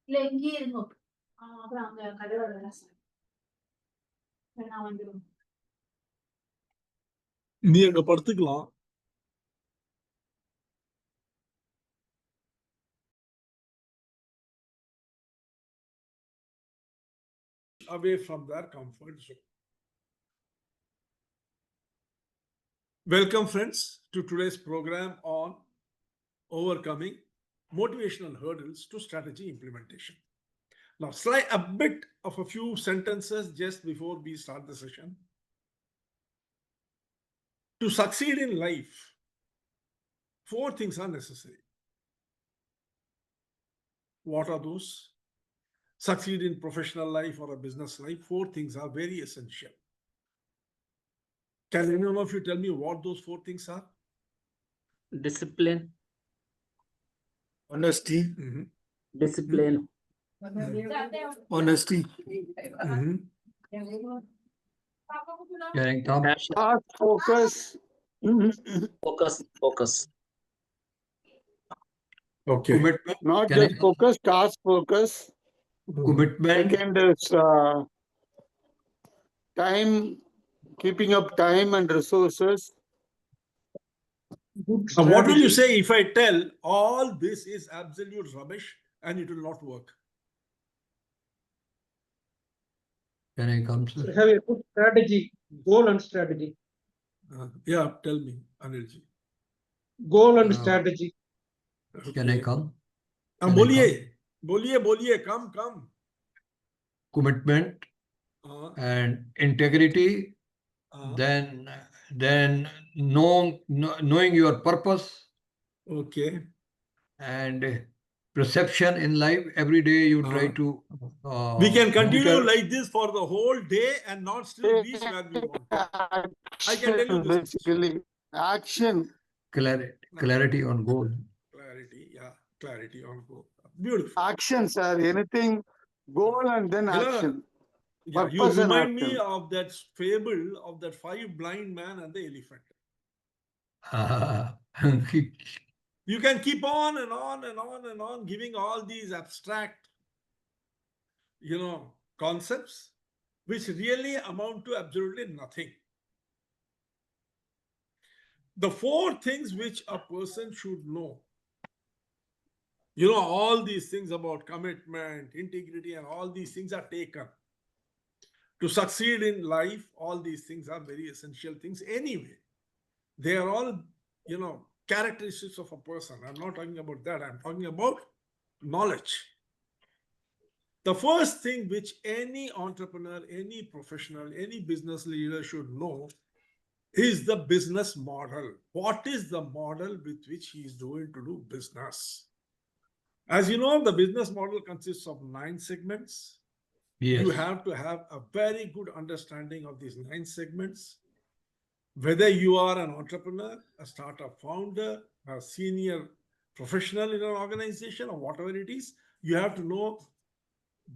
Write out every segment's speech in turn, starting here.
இல்ல இங்கேயே இருந்தோம். அப்புறம் அங்க கடையோட வேலை நான் வந்துடும். நீ அங்க படுத்துக்கலாம். Away from their comfort zone. Welcome friends to today's program on overcoming motivational hurdles to strategy implementation. Now slide a bit of a few sentences just before we start the session. To succeed in life, 4 things are necessary. What are those? Succeed in professional life or a business life, 4 things are very essential. Can anyone of you tell me what those 4 things are? Discipline, Honesty, discipline, honesty, passion, focus, focus. Okay. commitment, not Can just I- focus, task focus. Commitment, Second is time, keeping up time and resources. Now, what will you say if I tell all this is absolute rubbish and it will not work? can I come, sir? Have a good strategy, goal and strategy. Yeah, tell me, Anilji. Goal and Uh, strategy. Can I come? हाँ, Can I बोलिए come? बोलिए बोलिए come. Commitment हाँ, and integrity, हाँ, then knowing your purpose okay. and perception in life. Every day you try to We can continue monitor- like this for the whole day and not still reach where we want. I can tell you this. Basically, action. clarity on goal. Clarity on goal. Beautiful. Action, sir. Anything, goal and then You know, action. Yeah, you Purpose and remind me action. of that fable of that 5 blind man and the elephant. You can keep on and on and on and on giving all these abstract, concepts which really amount to absolutely nothing. The 4 things which a person should know, all these things about commitment, integrity, and all these things are taken. To succeed in life, all these things are very essential things anyway. They are all, characteristics of a person. I'm not talking about that. I'm talking about knowledge. The first thing which any entrepreneur, any professional, any business leader should know is the business model. What is the model with which he is going to do business? As you know, the business model consists of 9 segments. Yes. You have to have a very good understanding of these 9 segments. Whether you are an entrepreneur, a startup founder, a senior professional in an organization, or whatever it is, you have to know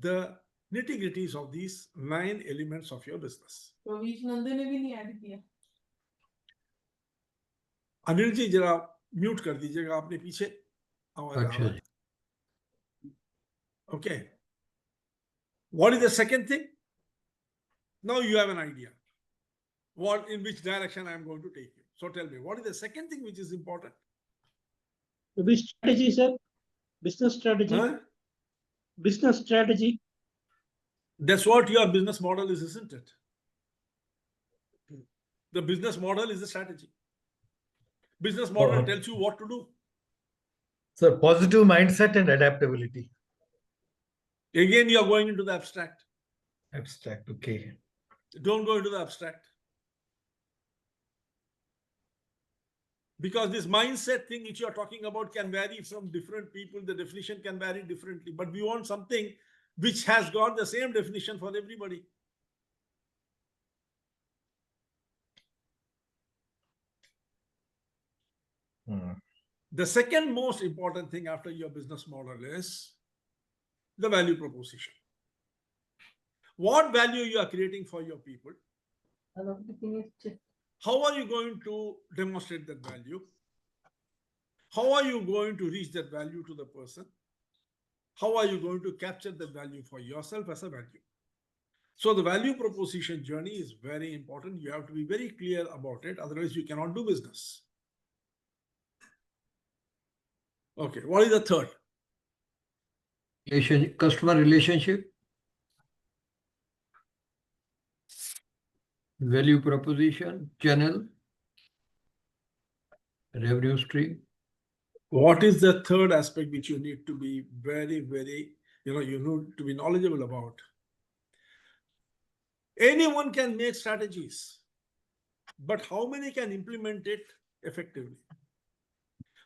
the nitty-gritties of these 9 elements of your business. Anil ji जरा mute कर दीजिएगा आपने पीछे आवाज आ रहा है. Okay. What is the second thing? Now you have an idea in which direction I am going to take you. So tell me, what is the second thing which is important? Which strategy, sir? Business strategy. Huh? Business strategy. That's what your business model is, isn't it? The business model is the strategy. Business model tells you what to do. So positive mindset and adaptability. Again, you are going into the abstract. Abstract, okay. Don't go into the abstract. Because this mindset thing which you are talking about can vary from different people. The definition can vary differently. But we want something which has got the same definition for everybody. The second most important thing after your business model is the value proposition. What value you are creating for your people? How are you going to demonstrate that value? How are you going to reach that value to the person? How are you going to capture that value for yourself as a value? So the value proposition journey is very important. You have to be very clear about it. Otherwise, you cannot do business. Okay, what is the third? Customer relationship, value proposition, channel, revenue stream. What is the third aspect which you need to be very, you need to be knowledgeable about? Anyone can make strategies, but how many can implement it effectively?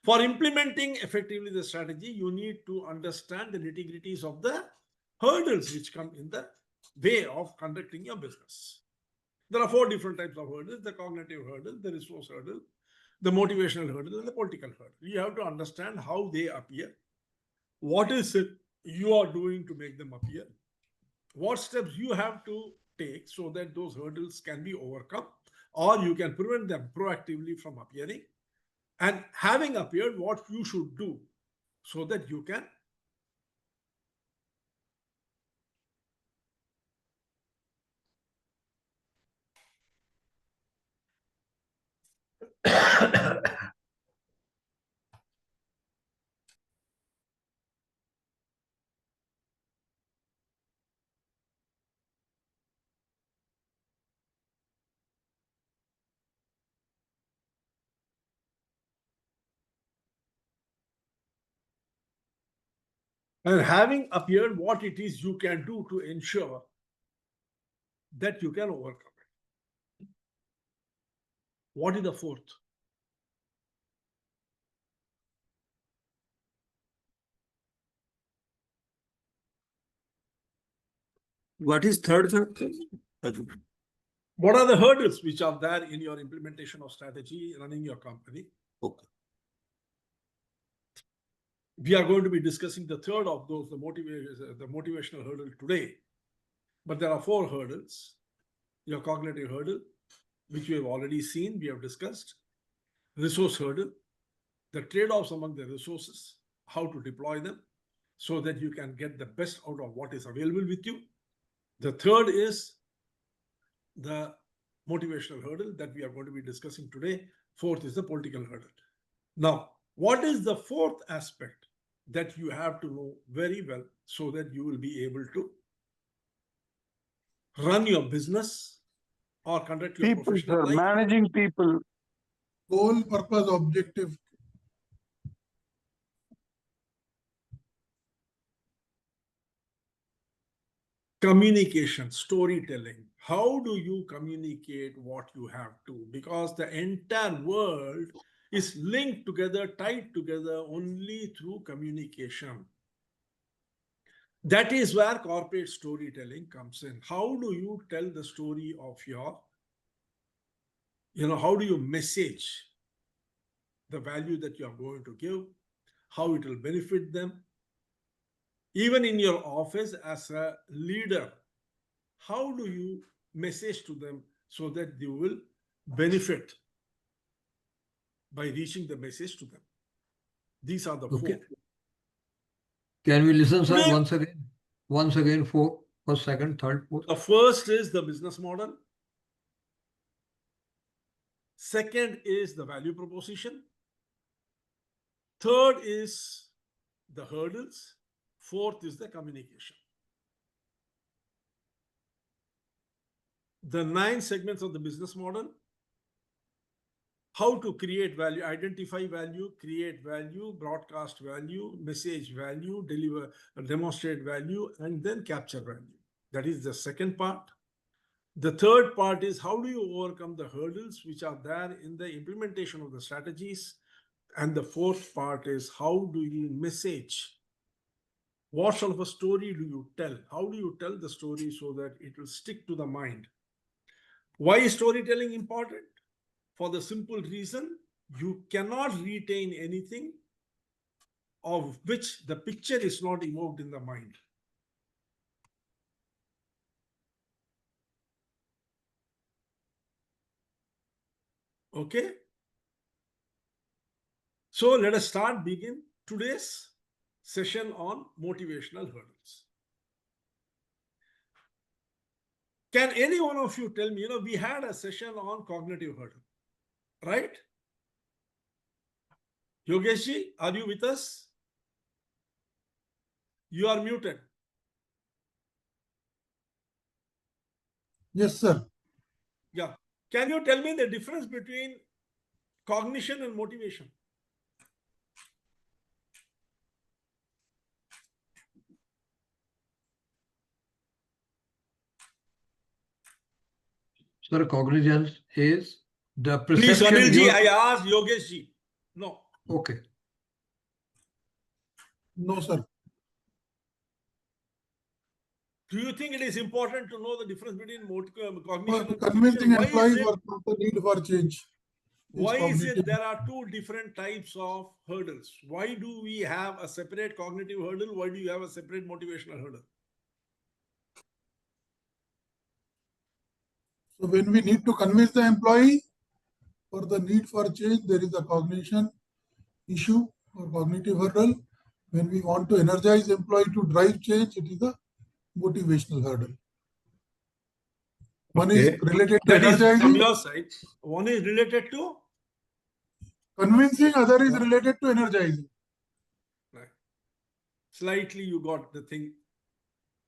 For implementing effectively the strategy, you need to understand the nitty-gritties of the hurdles which come in the way of conducting your business. There are 4 different types of hurdles: the cognitive hurdle, the resource hurdle, the motivational hurdle, and the political hurdle. You have to understand how they appear. What is it you are doing to make them appear? What steps you have to take so that those hurdles can be overcome, or you can prevent them proactively from appearing. And having appeared, what you should do so that you can and having appeared, what it is you can do to ensure that you can overcome it. What is the fourth? What is third, sir? What are the hurdles which are there in your implementation of strategy, running your company? Okay. We are going to be discussing the third of those, the motivational hurdle today. But there are 4 hurdles. Your cognitive hurdle, which we have already seen, we have discussed. Resource hurdle, the trade-offs among the resources, how to deploy them so that you can get the best out of what is available with you. The third is the motivational hurdle that we are going to be discussing today. Fourth is the political hurdle. Now, what is the fourth aspect that you have to know very well so that you will be able to run your business or conduct your People, professional sir, life? managing people. Goal, purpose, objective. Communication, storytelling. How do you communicate what you have to? Because the entire world is linked together, tied together only through communication. That is where corporate storytelling comes in. How do you tell the story of your, how do you message the value that you are going to give, how it will benefit them? Even in your office as a leader, how do you message to them so that they will benefit by reaching the message to them? These are the Okay. 4. Can we listen, sir, Today- once again? Once again, first, second, third, fourth. The first is the business model. Second is the value proposition. Third is the hurdles. Fourth is the communication. The 9 segments of the business model: how to create value, identify value, create value, broadcast value, message value, deliver, demonstrate value, and then capture value. That is the second part. The third part is how do you overcome the hurdles which are there in the implementation of the strategies. And the fourth part is how do you message? What sort of a story do you tell? How do you tell the story so that it will stick to the mind? Why is storytelling important? For the simple reason, you cannot retain anything of which the picture is not evoked in the mind. Okay. So let us begin today's session on motivational hurdles. Can any one of you tell me, we had a session on cognitive hurdle, right? Yogesh, are you with us? You are muted. Yes, sir. Yeah. Can you tell me the difference between cognition and motivation? Sir, cognizance is the Please, perception. Anilji, I asked Yogesh. No. Okay. No, sir. Do you think it is important to know the difference between cognition For and motivation? convincing Why is employees it? or the need for change. Why is it cognitive. there are two different types of hurdles? Why do we have a separate cognitive hurdle? Why do you have a separate motivational hurdle? So when we need to convince the employee for the need for change, there is a cognition issue or cognitive hurdle. When we want to energize employee to drive change, it is a motivational hurdle. One is Okay. related to That is from energizing, your side. One is related to? convincing, other is related to energizing. Right. Slightly you got the thing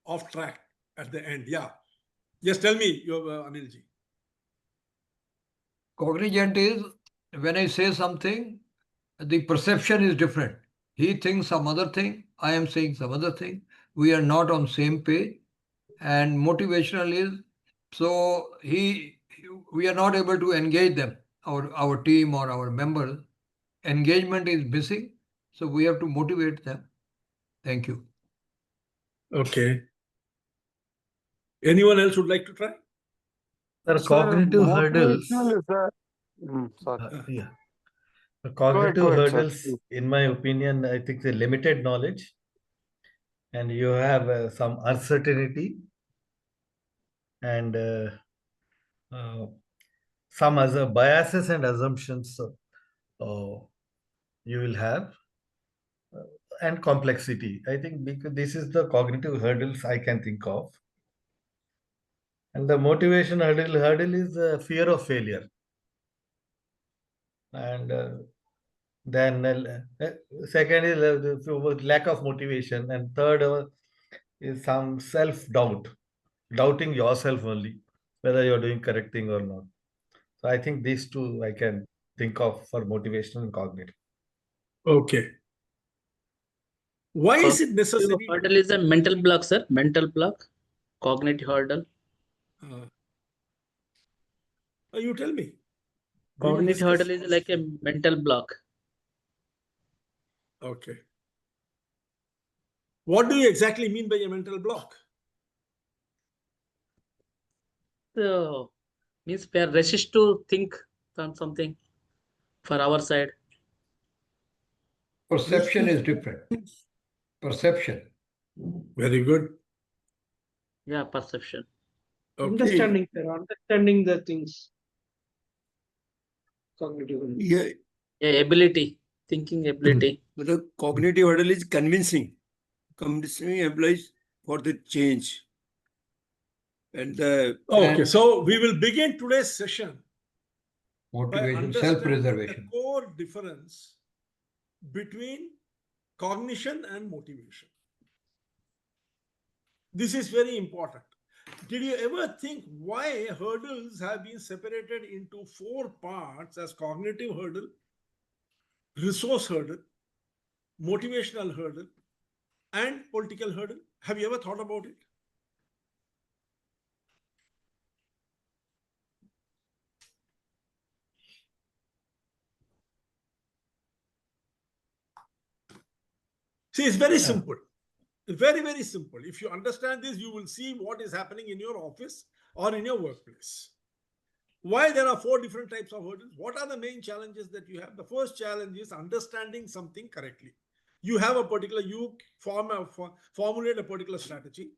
off track at the end. Yeah. Just tell me, Anilji. Cognizant is when I say something, the perception is different. He thinks some other thing, I am saying some other thing. We are not on same page. And motivational is so we are not able to engage them, our team or our members. Engagement is missing, so we have to motivate them. Thank you. Okay. Anyone else would like to try? Sir, cognitive hurdles. Motivational is a, sorry. Yeah. The cognitive Go ahead, sir, hurdles, please. in my opinion, I think the limited knowledge, and you have some uncertainty, and some other biases and assumptions you will have, and complexity. I think because this is the cognitive hurdles I can think of. And the motivation hurdle is fear of failure. And then second is the lack of motivation. And third is some self-doubt, doubting yourself only, whether you're doing correct thing or not. So I think these two I can think of for motivational and cognitive. Okay. Why is it necessary? Hurdle is a mental block, sir. Mental block. Cognitive hurdle. You tell me. We will Cognitive discuss hurdle is first. like a mental block. Okay. What do you exactly mean by a mental block? So means we are resist to think on something for our side. Perception is different. Perception. Very good. Yeah, perception. Okay. Understanding, sir, understanding the things. Cognitive. Yeah, Yeah, ability, thinking ability. but the cognitive hurdle is convincing employees for the change. And the Okay, so we will begin today's session by Motivation, understanding the self-preservation. core difference between cognition and motivation. This is very important. Did you ever think why hurdles have been separated into 4 parts as cognitive hurdle, resource hurdle, motivational hurdle, and political hurdle? Have you ever thought about it? See, it's very simple. Very, very simple. If you understand this, you will see what is happening in your office or in your workplace. Why there are 4 different types of hurdles? What are the main challenges that you have? The first challenge is understanding something correctly. You have a particular, you formulate a particular strategy.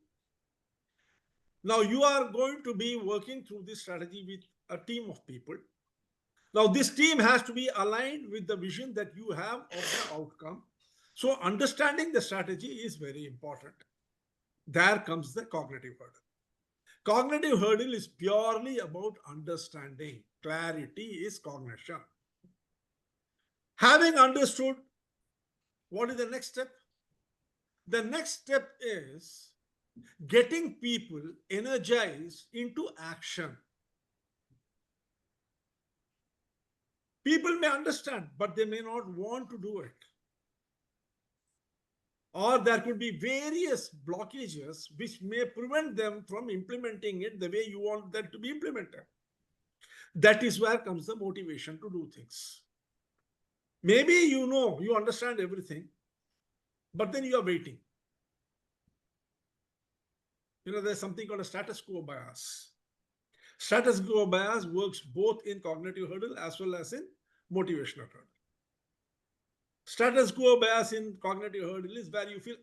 Now you are going to be working through this strategy with a team of people. Now, this team has to be aligned with the vision that you have of the outcome. So, understanding the strategy is very important. There comes the cognitive hurdle. Cognitive hurdle is purely about understanding. Clarity is cognition. Having understood, what is the next step? The next step is getting people energized into action. People may understand, but they may not want to do it. Or there could be various blockages which may prevent them from implementing it the way you want that to be implemented. That is where comes the motivation to do things. Maybe you know, you understand everything, but then you are waiting. You know, there's something called a status quo bias. Status quo bias works both in cognitive hurdle as well as in motivational hurdle. Status quo bias in cognitive hurdle is where you feel,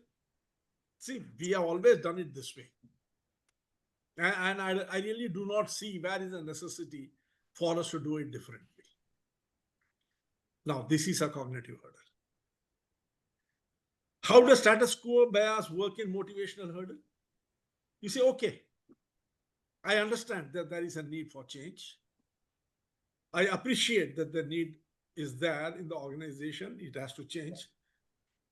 see, we have always done it this way. And I really do not see where is the necessity for us to do it differently. Now, this is a cognitive hurdle. How does status quo bias work in motivational hurdle? You say, okay, I understand that there is a need for change. I appreciate that the need is there in the organization. It has to change.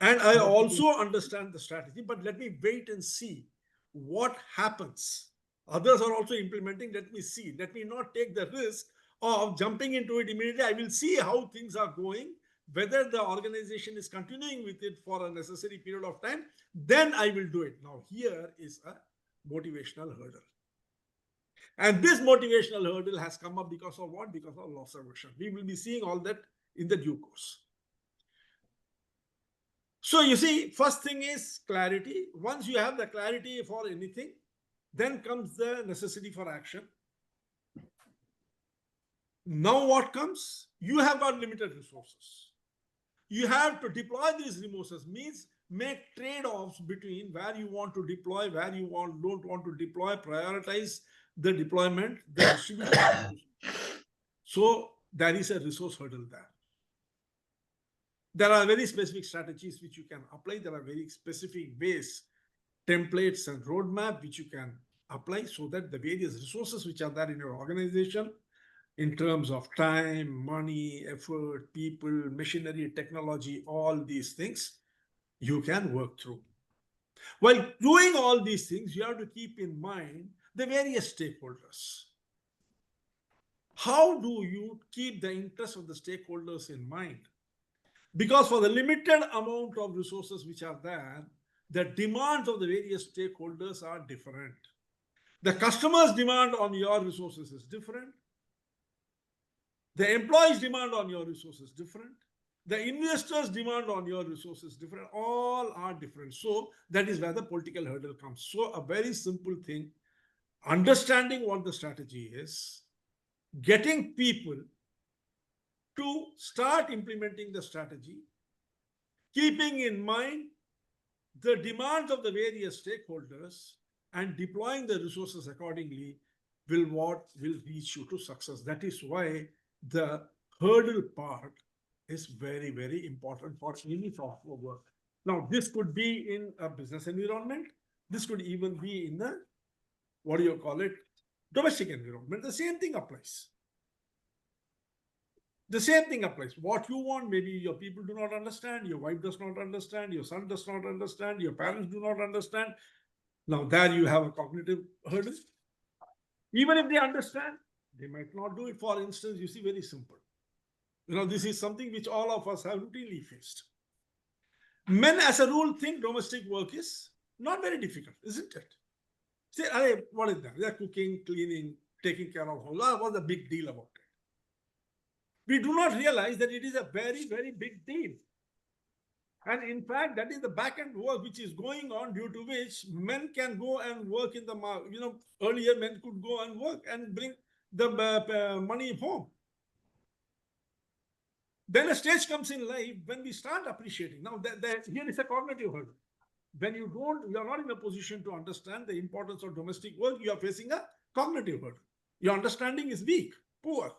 And I also understand the strategy, but let me wait and see what happens. Others are also implementing. Let me see. Let me not take the risk of jumping into it immediately. I will see how things are going, whether the organization is continuing with it for a necessary period of time. Then I will do it. Now, here is a motivational hurdle. And this motivational hurdle has come up because of what? Because of loss aversion. We will be seeing all that in the due course. So you see, first thing is clarity. Once you have the clarity for anything, then comes the necessity for action. Now what comes? You have got limited resources. You have to deploy these resources, means make trade-offs between where you want to deploy, where you don't want to deploy, prioritize the deployment, the distribution. So there is a resource hurdle there. There are very specific strategies which you can apply. There are very specific ways, templates and roadmap which you can apply so that the various resources which are there in your organization in terms of time, money, effort, people, machinery, technology, all these things, you can work through. While doing all these things, you have to keep in mind the various stakeholders. How do you keep the interests of the stakeholders in mind? Because for the limited amount of resources which are there, the demands of the various stakeholders are different. The customer's demand on your resources is different. The employee's demand on your resources is different. The investor's demand on your resources is different. All are different. So that is where the political hurdle comes. So a very simple thing, understanding what the strategy is, getting people to start implementing the strategy, keeping in mind the demands of the various stakeholders and deploying the resources accordingly will reach you to success. That is why the hurdle part is very, very important for any software work. Now, this could be in a business environment. This could even be in the, what do you call it, domestic environment. The same thing applies. The same thing applies. What you want, maybe your people do not understand, your wife does not understand, your son does not understand, your parents do not understand. Now, there you have a cognitive hurdle. Even if they understand, they might not do it. For instance, you see, very simple. You know, this is something which all of us have routinely faced. Men, as a rule, think domestic work is not very difficult, isn't it? Say, what is that? They're cooking, cleaning, taking care of home. What's the big deal about it? We do not realize that it is a very, very big deal. And in fact, that is the back-end work which is going on, due to which men can go and work in the market. You know, earlier men could go and work and bring the money home. Then a stage comes in life when we start appreciating. Now, here is a cognitive hurdle. When you are not in a position to understand the importance of domestic work, you are facing a cognitive hurdle. Your understanding is weak, poor.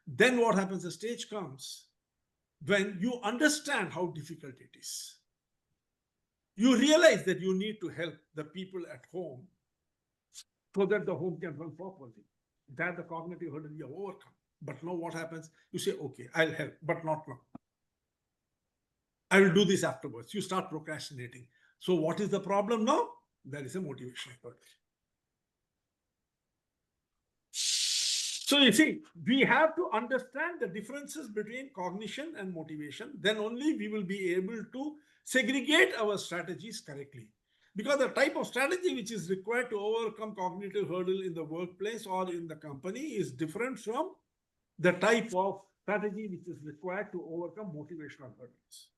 Then what happens? The stage comes when you understand how difficult it is. You realize that you need to help the people at home so that the home can run properly. That's the cognitive hurdle you have overcome. But now what happens? You say, okay, I'll help, but not now. I will do this afterwards. You start procrastinating. So what is the problem now? There is a motivational hurdle. So you see, we have to understand the differences between cognition and motivation. Then only we will be able to segregate our strategies correctly. Because the type of strategy which is required to overcome cognitive hurdle in the workplace or in the company is different from the type of strategy which is required to overcome motivational hurdles.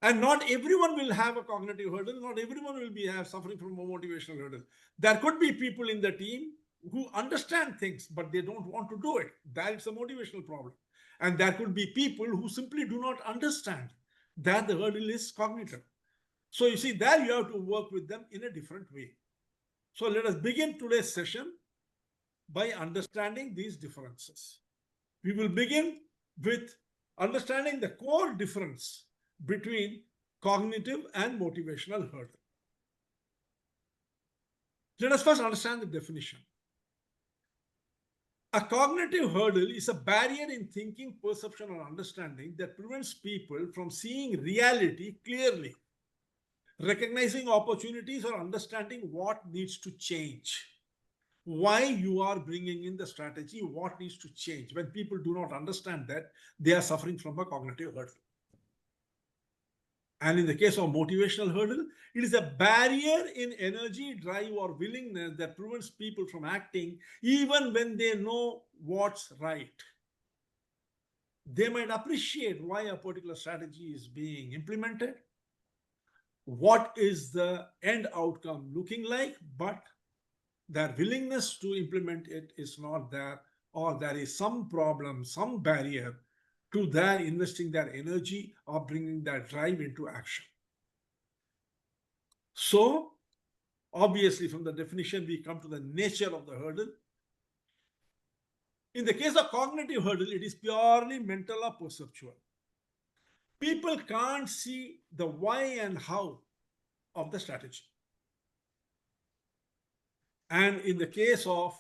And not everyone will have a cognitive hurdle. Not everyone will be suffering from a motivational hurdle. There could be people in the team who understand things, but they don't want to do it. That's a motivational problem. And there could be people who simply do not understand that the hurdle is cognitive. So you see, there you have to work with them in a different way. So let us begin today's session by understanding these differences. We will begin with understanding the core difference between cognitive and motivational hurdle. Let us first understand the definition. A cognitive hurdle is a barrier in thinking, perception, or understanding that prevents people from seeing reality clearly, recognizing opportunities, or understanding what needs to change. Why you are bringing in the strategy, what needs to change. When people do not understand that, they are suffering from a cognitive hurdle. And in the case of motivational hurdle, it is a barrier in energy, drive, or willingness that prevents people from acting even when they know what's right. They might appreciate why a particular strategy is being implemented, what is the end outcome looking like, but their willingness to implement it is not there, or there is some problem, some barrier to their investing their energy or bringing their drive into action. So, obviously, from the definition, we come to the nature of the hurdle. In the case of cognitive hurdle, it is purely mental or perceptual. People can't see the why and how of the strategy. And in the case of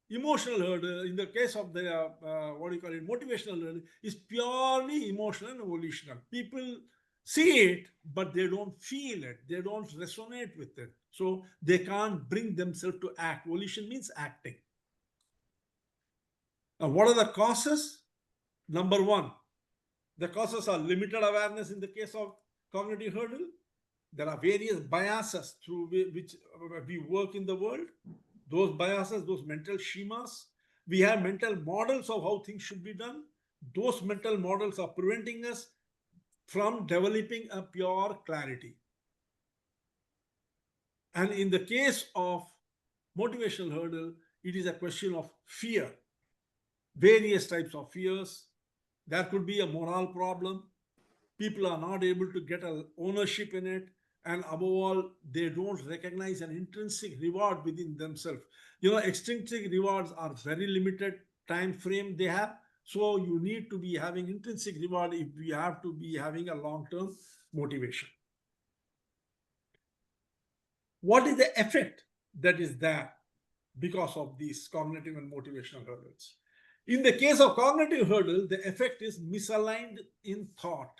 emotional hurdle, in the case of the motivational hurdle, is purely emotional and volitional. People see it, but they don't feel it. They don't resonate with it. So they can't bring themselves to act. Volition means acting. Now, what are the causes? Number one, the causes are limited awareness in the case of cognitive hurdle. There are various biases through which we work in the world. Those biases, those mental schemas. We have mental models of how things should be done. Those mental models are preventing us from developing a pure clarity. And in the case of motivational hurdle, it is a question of fear. Various types of fears. There could be a moral problem. People are not able to get an ownership in it. And above all, they don't recognize an intrinsic reward within themselves. You know, extrinsic rewards are very limited time frame they have. So you need to be having intrinsic reward if we have to be having a long-term motivation. What is the effect that is there because of these cognitive and motivational hurdles? In the case of cognitive hurdle, the effect is misaligned in thought.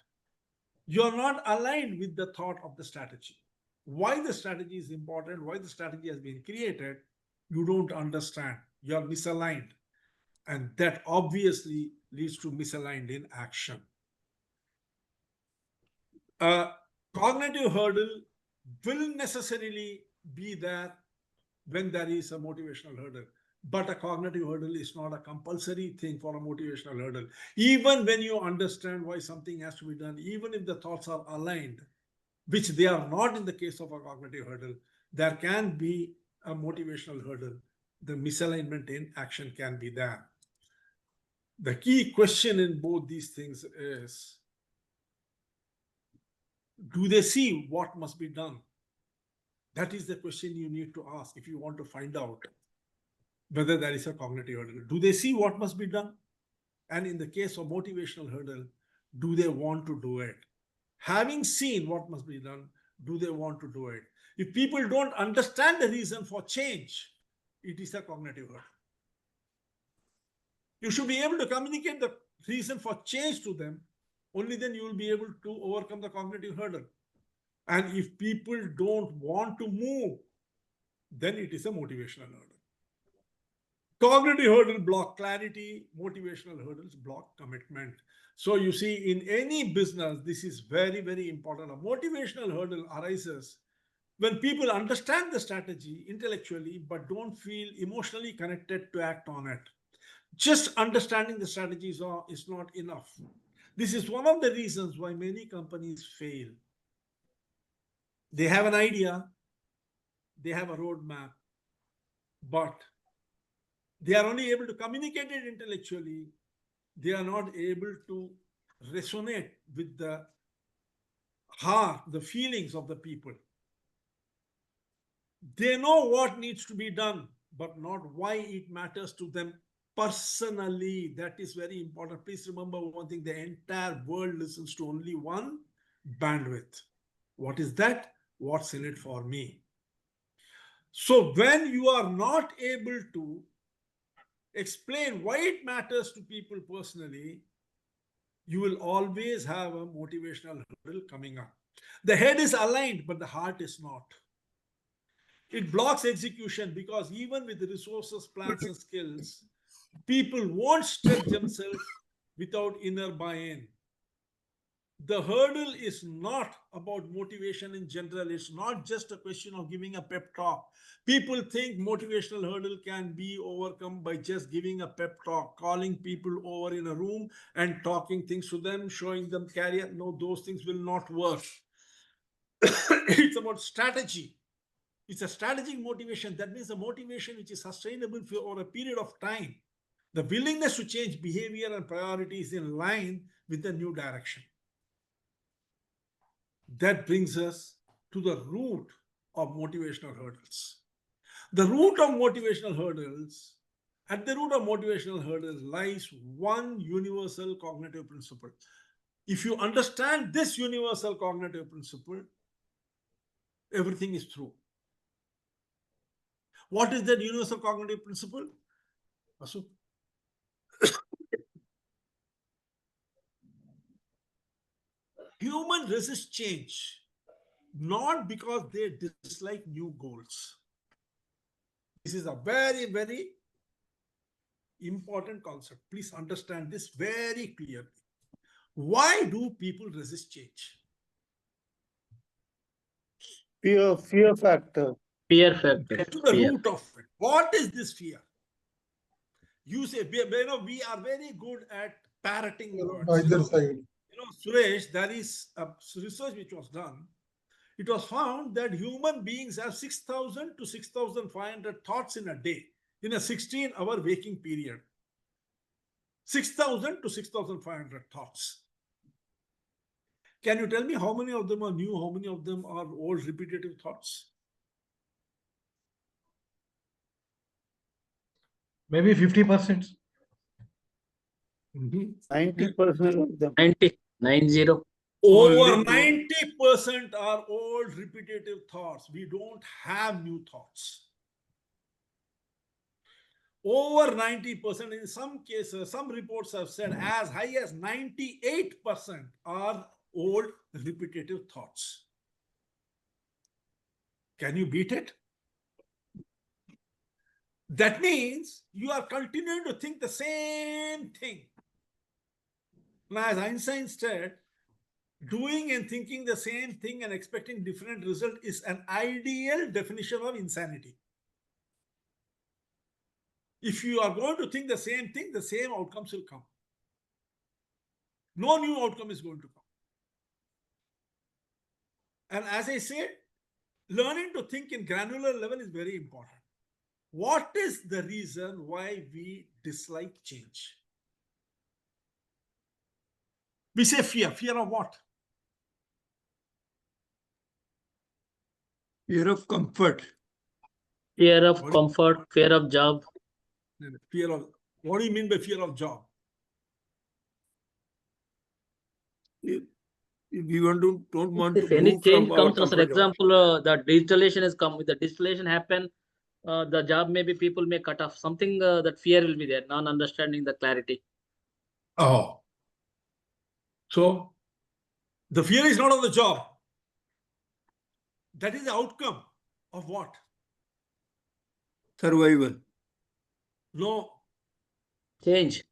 You're not aligned with the thought of the strategy. Why the strategy is important, why the strategy has been created, you don't understand. You're misaligned. And that obviously leads to misaligned in action. A cognitive hurdle will necessarily be there when there is a motivational hurdle. But a cognitive hurdle is not a compulsory thing for a motivational hurdle. Even when you understand why something has to be done, even if the thoughts are aligned, which they are not in the case of a cognitive hurdle, there can be a motivational hurdle. The misalignment in action can be there. The key question in both these things is, do they see what must be done? That is the question you need to ask if you want to find out. whether there is a cognitive hurdle. Do they see what must be done? And in the case of motivational hurdle, do they want to do it? Having seen what must be done, do they want to do it? If people don't understand the reason for change, it is a cognitive hurdle. You should be able to communicate the reason for change to them. Only then you will be able to overcome the cognitive hurdle. And if people don't want to move, then it is a motivational hurdle. Cognitive hurdle block clarity, motivational hurdles block commitment. So you see, in any business, this is very, very important. A motivational hurdle arises when people understand the strategy intellectually, but don't feel emotionally connected to act on it. Just understanding the strategies is not enough. This is one of the reasons why many companies fail. They have an idea, they have a roadmap, but they are only able to communicate it intellectually. They are not able to resonate with the heart, the feelings of the people. They know what needs to be done, but not why it matters to them personally. That is very important. Please remember one thing: the entire world listens to only one bandwidth. What is that? What's in it for me? So when you are not able to explain why it matters to people personally, you will always have a motivational hurdle coming up. The head is aligned, but the heart is not. It blocks execution because even with the resources, plans, and skills, people won't stretch themselves without inner buy-in. The hurdle is not about motivation in general. It's not just a question of giving a pep talk. People think motivational hurdle can be overcome by just giving a pep talk, calling people over in a room and talking things to them, showing them career. No, those things will not work. It's about strategy. It's a strategic motivation. That means a motivation which is sustainable for over a period of time. The willingness to change behavior and priorities in line with the new direction. That brings us to the root of motivational hurdles. The root of motivational hurdles, at the root of motivational hurdles lies one universal cognitive principle. If you understand this universal cognitive principle, everything is through. What is that universal cognitive principle? Asu? Humans resist change, not because they dislike new goals. This is a very, very important concept. Please understand this very clearly. Why do people resist change? Fear factor. Fear factor. Get to the Fear. root of it. What is this fear? You say, we are very good at parroting words. Either side. Suresh, there is a research which was done. It was found that human beings have 6,000 to 6,500 thoughts in a day, in a 16-hour waking period. 6,000 to 6,500 thoughts. Can you tell me how many of them are new, how many of them are old repetitive thoughts? Maybe 50%. 90% of them. 90. Over Only 90% are old repetitive thoughts. We don't have new thoughts. Over 90%, in some cases, some reports have said as high as 98% are old repetitive thoughts. Can you beat it? That means you are continuing to think the same thing. Now, as Einstein said, doing and thinking the same thing and expecting different result is an ideal definition of insanity. If you are going to think the same thing, the same outcomes will come. No new outcome is going to come. And as I said, learning to think in granular level is very important. What is the reason why we dislike change? We say fear. Fear of what? Fear of comfort. Fear of comfort. Fear of job. Fear of, what do you mean by fear of job? We don't want If to any move change from our comes, for comfort zone. example, the digitalization is come. With the digitalization happen, the job maybe people may cut off. Something that fear will be there, non-understanding the clarity. Oh. So the fear is not of the job. That is the outcome of what? Survival. No. Change.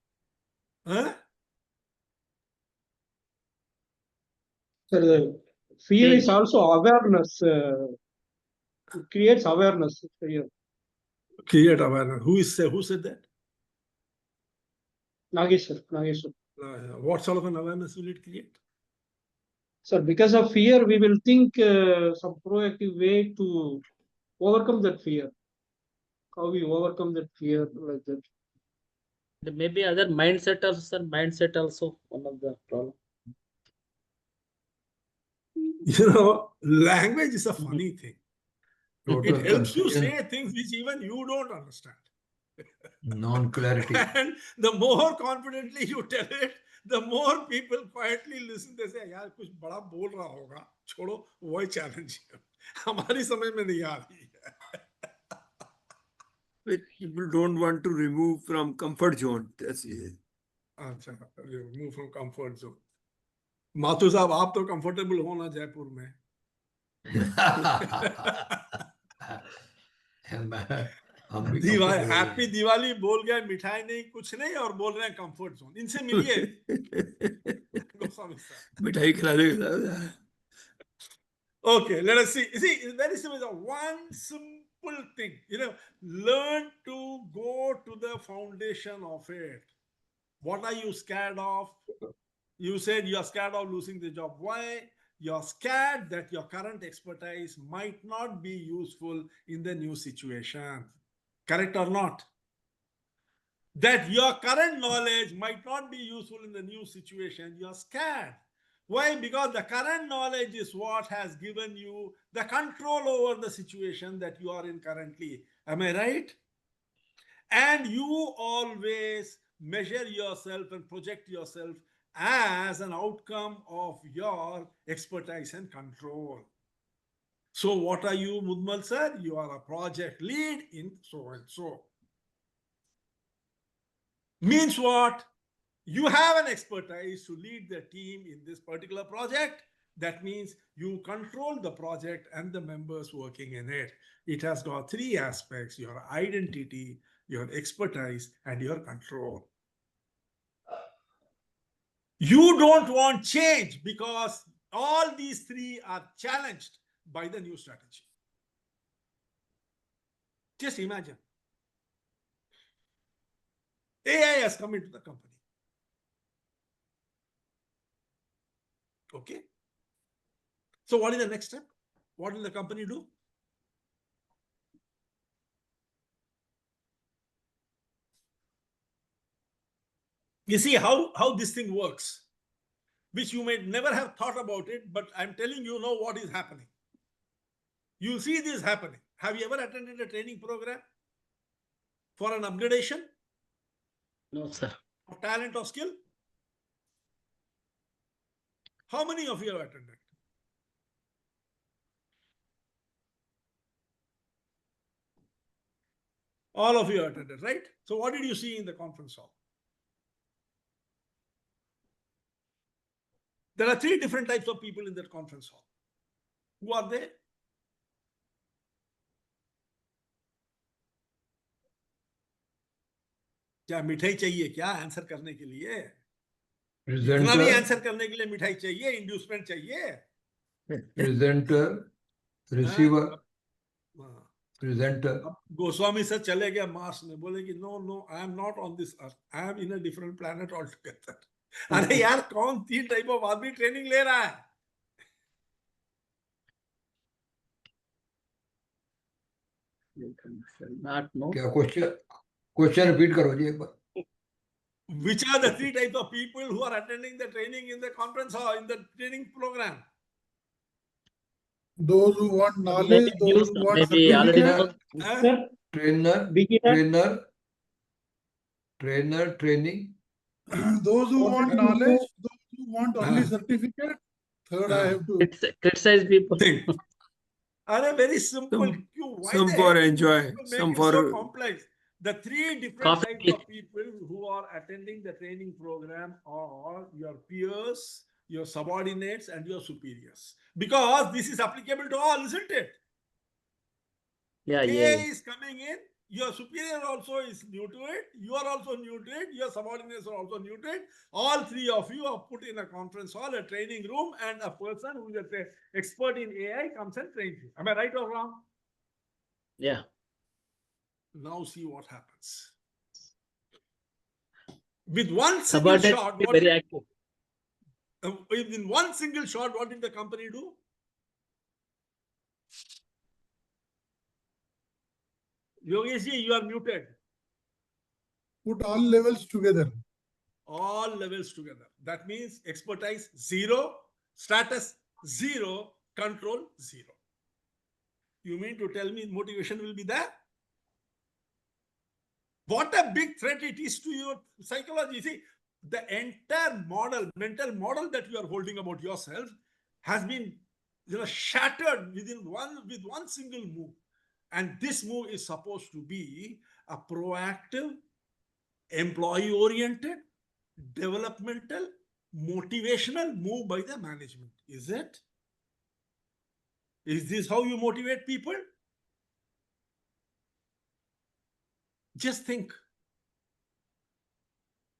So the fear is Change. also awareness. It creates awareness. Fear. Create awareness. Who said that? Nageswar. What sort of an awareness will it create? So because of fear, we will think some proactive way to overcome that fear. How we overcome that fear like that. There may be other mindset also, sir. Mindset also one of the problem. You know, language is a funny thing. Total It helps you confusion, say things which even you don't understand. non-clarity. And the more confidently you tell it, the more people quietly listen. They say, यार कुछ बड़ा बोल रहा होगा, छोड़ो, वही challenge है. हमारी समझ में नहीं आ रही है. But people don't want to remove from comfort zone. That's it. अच्छा, move from comfort zone. Mathur साहब, आप तो comfortable हो ना जयपुर में. हम भी दिवाली, comfortable हैप्पी हैं। दिवाली बोल गए, मिठाई नहीं, कुछ नहीं, और बोल रहे हैं कंफर्ट जोन. इनसे मिलिए. गोस्वामी साहब. मिठाई खिला देगा. Okay, let us see. You see, it's very simple. One simple thing, learn to go to the foundation of it. What are you scared of? You said you are scared of losing the job. Why? You're scared that your current expertise might not be useful in the new situation. Correct or not? That your current knowledge might not be useful in the new situation. You're scared. Why? Because the current knowledge is what has given you the control over the situation that you are in currently. Am I right? And you always measure yourself and project yourself as an outcome of your expertise and control. So what are you, Mudmal sir? You are a project lead in so and so. Means what? You have an expertise to lead the team in this particular project. That means you control the project and the members working in it. It has got three aspects: your identity, your expertise, and your control. You don't want change because all these three are challenged by the new strategy. Just imagine. AI has come into the company. Okay. So what is the next step? What will the company do? You see how this thing works, which you may never have thought about it, but I'm telling you now what is happening. You see this happening. Have you ever attended a training program for an upgradation? No, sir. Of talent or skill? How many of you have attended? All of you have attended, right? So what did you see in the conference hall? There are three different types of people in that conference hall. Who are they? क्या मिठाई चाहिए क्या answer करने के लिए? इतना भी answer करने के लिए मिठाई चाहिए, इंड्यूसमेंट चाहिए? Presenter, receiver, presenter. Goswami sir चले गए मार्स में, बोले कि no I am not on this earth, I am in a different planet all together. अरे यार, कौन तीन टाइप ऑफ आदमी ट्रेनिंग ले रहा है? Not no. क्या क्वेश्चन रिपीट करो जी एक बार. Which are the three types of people who are attending the training in the conference hall, in the training program? Those who want knowledge, Maybe those news, who want maybe already certificate. knows. Trainer, Beginner. Trainer, Trainer, training. Those who want Wanted to knowledge, know- those who want only Ah. certificate. Third, I Ah. have to. Criticize people. Think. Are a very simple. Some- Why some the for heck enjoy, people some make it so for- complex? The three different Coffee types click. of people who are attending the training program are your peers, your subordinates, and your superiors. Because this is applicable to all, isn't it? Yeah, AI yeah, yeah. is coming in, your superior also is new to it, you are also new to it, your subordinates are also new to it. All three of you are put in a conference hall, a training room, and a person who is an expert in AI comes and trains you. Am I right or wrong? Yeah. Now see what happens. With one single Subordinates shot, be very active. in one single shot, what did the company do? Yogesh, you are muted. Put all levels together. All levels together. That means expertise 0, status 0, control 0. You mean to tell me motivation will be there? What a big threat it is to your psychology. See, the entire model, mental model that you are holding about yourself has been shattered with one single move. And this move is supposed to be a proactive, employee-oriented, developmental, motivational move by the management. Is it? Is this how you motivate people? Just think.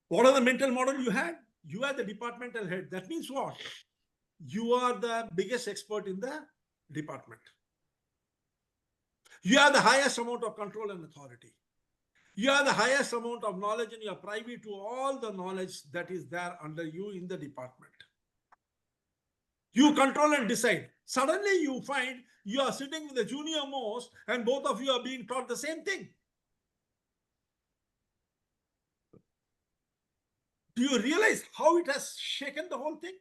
What are the mental model you had? You are the departmental head. That means what? You are the biggest expert in the department. You have the highest amount of control and authority. You have the highest amount of knowledge and you are privy to all the knowledge that is there under you in the department. You control and decide. Suddenly you find you are sitting with the junior most and both of you are being taught the same thing. Do you realize how it has shaken the whole thing?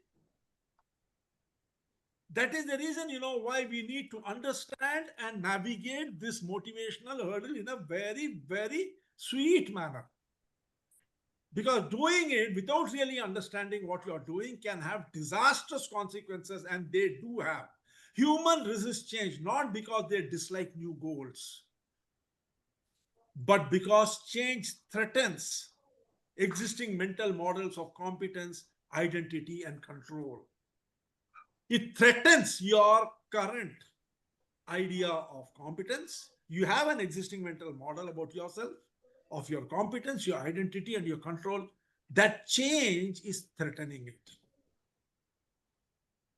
That is the reason, why we need to understand and navigate this motivational hurdle in a very, very sweet manner. Because doing it without really understanding what you are doing can have disastrous consequences, and they do have. Humans resist change not because they dislike new goals, but because change threatens existing mental models of competence, identity, and control. It threatens your current idea of competence. You have an existing mental model about yourself, of your competence, your identity, and your control. That change is threatening it.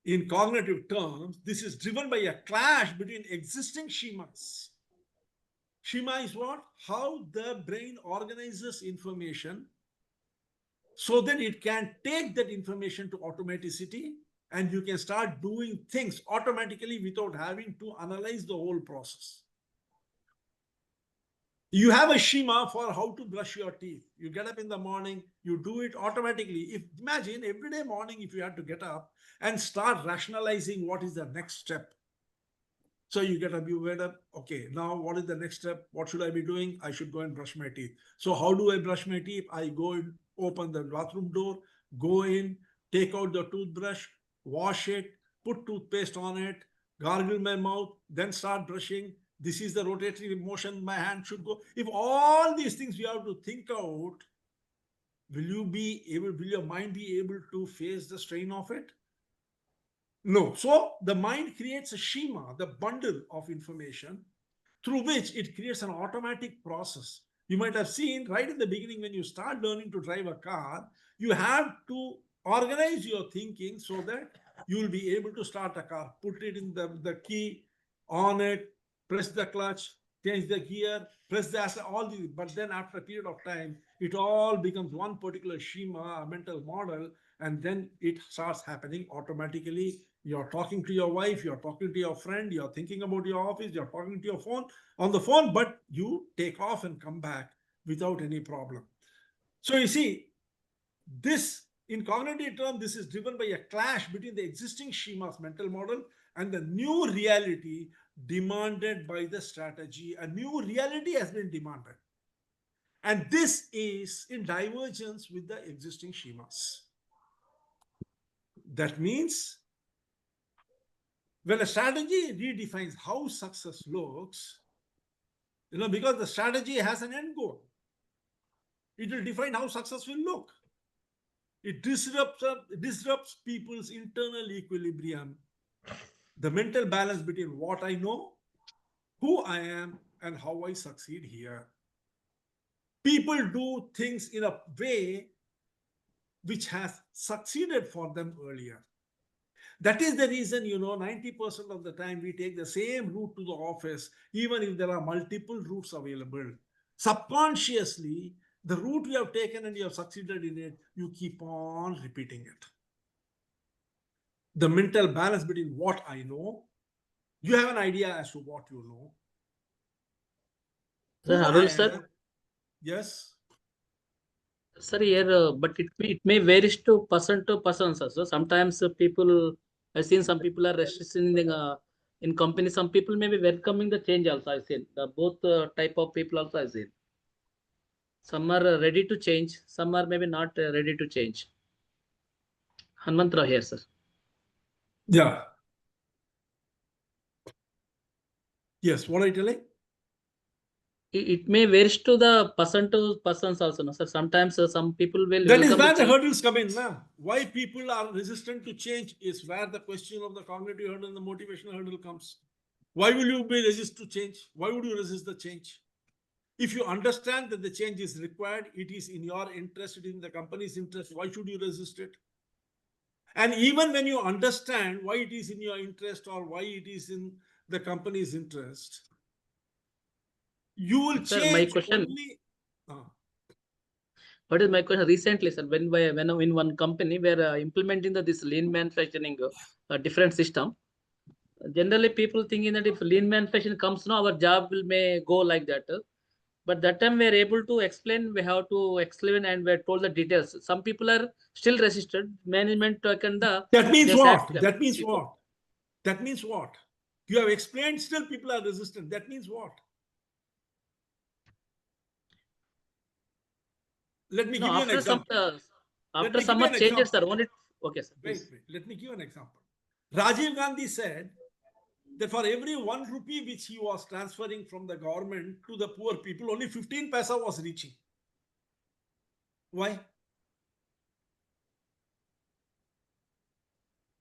In cognitive terms, this is driven by a clash between existing schemas. Schema is what? How the brain organizes information so that it can take that information to automaticity and you can start doing things automatically without having to analyze the whole process. You have a schema for how to brush your teeth. You get up in the morning, you do it automatically. Imagine every day morning if you had to get up and start rationalizing what is the next step. So you get up, you wake up, okay, now what is the next step? What should I be doing? I should go and brush my teeth. So how do I brush my teeth? I go and open the bathroom door, go in, take out the toothbrush, wash it, put toothpaste on it, gargle my mouth, then start brushing. This is the rotatory motion my hand should go. If all these things you have to think out, will your mind be able to face the strain of it? No. So the mind creates a schema, the bundle of information through which it creates an automatic process. You might have seen right in the beginning when you start learning to drive a car, you have to organize your thinking so that you will be able to start a car. Put it in the key, on it, press the clutch, change the gear, press the accelerator, all these. But then after a period of time, it all becomes one particular schema, a mental model, and then it starts happening automatically. You're talking to your wife, you're talking to your friend, you're thinking about your office, you're talking to your phone on the phone, but you take off and come back without any problem. So you see, this in cognitive terms, this is driven by a clash between the existing schemas mental model and the new reality demanded by the strategy. A new reality has been demanded. And this is in divergence with the existing schemas. That means when a strategy redefines how success looks, because the strategy has an end goal, it will define how success will look. It disrupts people's internal equilibrium, the mental balance between what I know, who I am, and how I succeed here. People do things in a way which has succeeded for them earlier. That is the reason, 90% of the time we take the same route to the office, even if there are multiple routes available. Subconsciously, the route you have taken and you have succeeded in it, you keep on repeating it. The mental balance between what I know, you have an idea as to what you know. Sir, Who I Hurdles, sir. am. Yes. Sir, here, but it may varies to person, sir. So sometimes people, I've seen some people are resisting in company. Some people may be welcoming the change also. I've seen both type of people also. I've seen. Some are ready to change. Some are maybe not ready to change. Hanmantra here, sir. Yeah. Yes. What are you telling? It may vary to the person to persons also, no, sir. Sometimes some people will That is welcome where the change. hurdles come in now. Why people are resistant to change is where the question of the cognitive hurdle and the motivational hurdle comes. Why will you be resist to change? Why would you resist the change? If you understand that the change is required, it is in your interest, it is in the company's interest, why should you resist it? And even when you understand why it is in your interest or why it is in the company's interest, you will Sir, change my question. only. What is my question? Recently, sir, when in one company we are implementing this lean manufacturing different system. Generally, people thinking that if lean manufacturing comes now, our job may go like that. But that time we are able to explain, we have to explain and we are told the details. Some people are still resisted. Management taken the. That means they what? sacked That means people. what? That means what? You have explained, still people are resistant. That means what? Let me No, give you an after some example. after some are changes, sir. Only okay, sir. Wait, Please. wait. Let me give an example. Rajiv Gandhi said that for every 1 rupee which he was transferring from the government to the poor people, only 15 paisa was reaching. Why?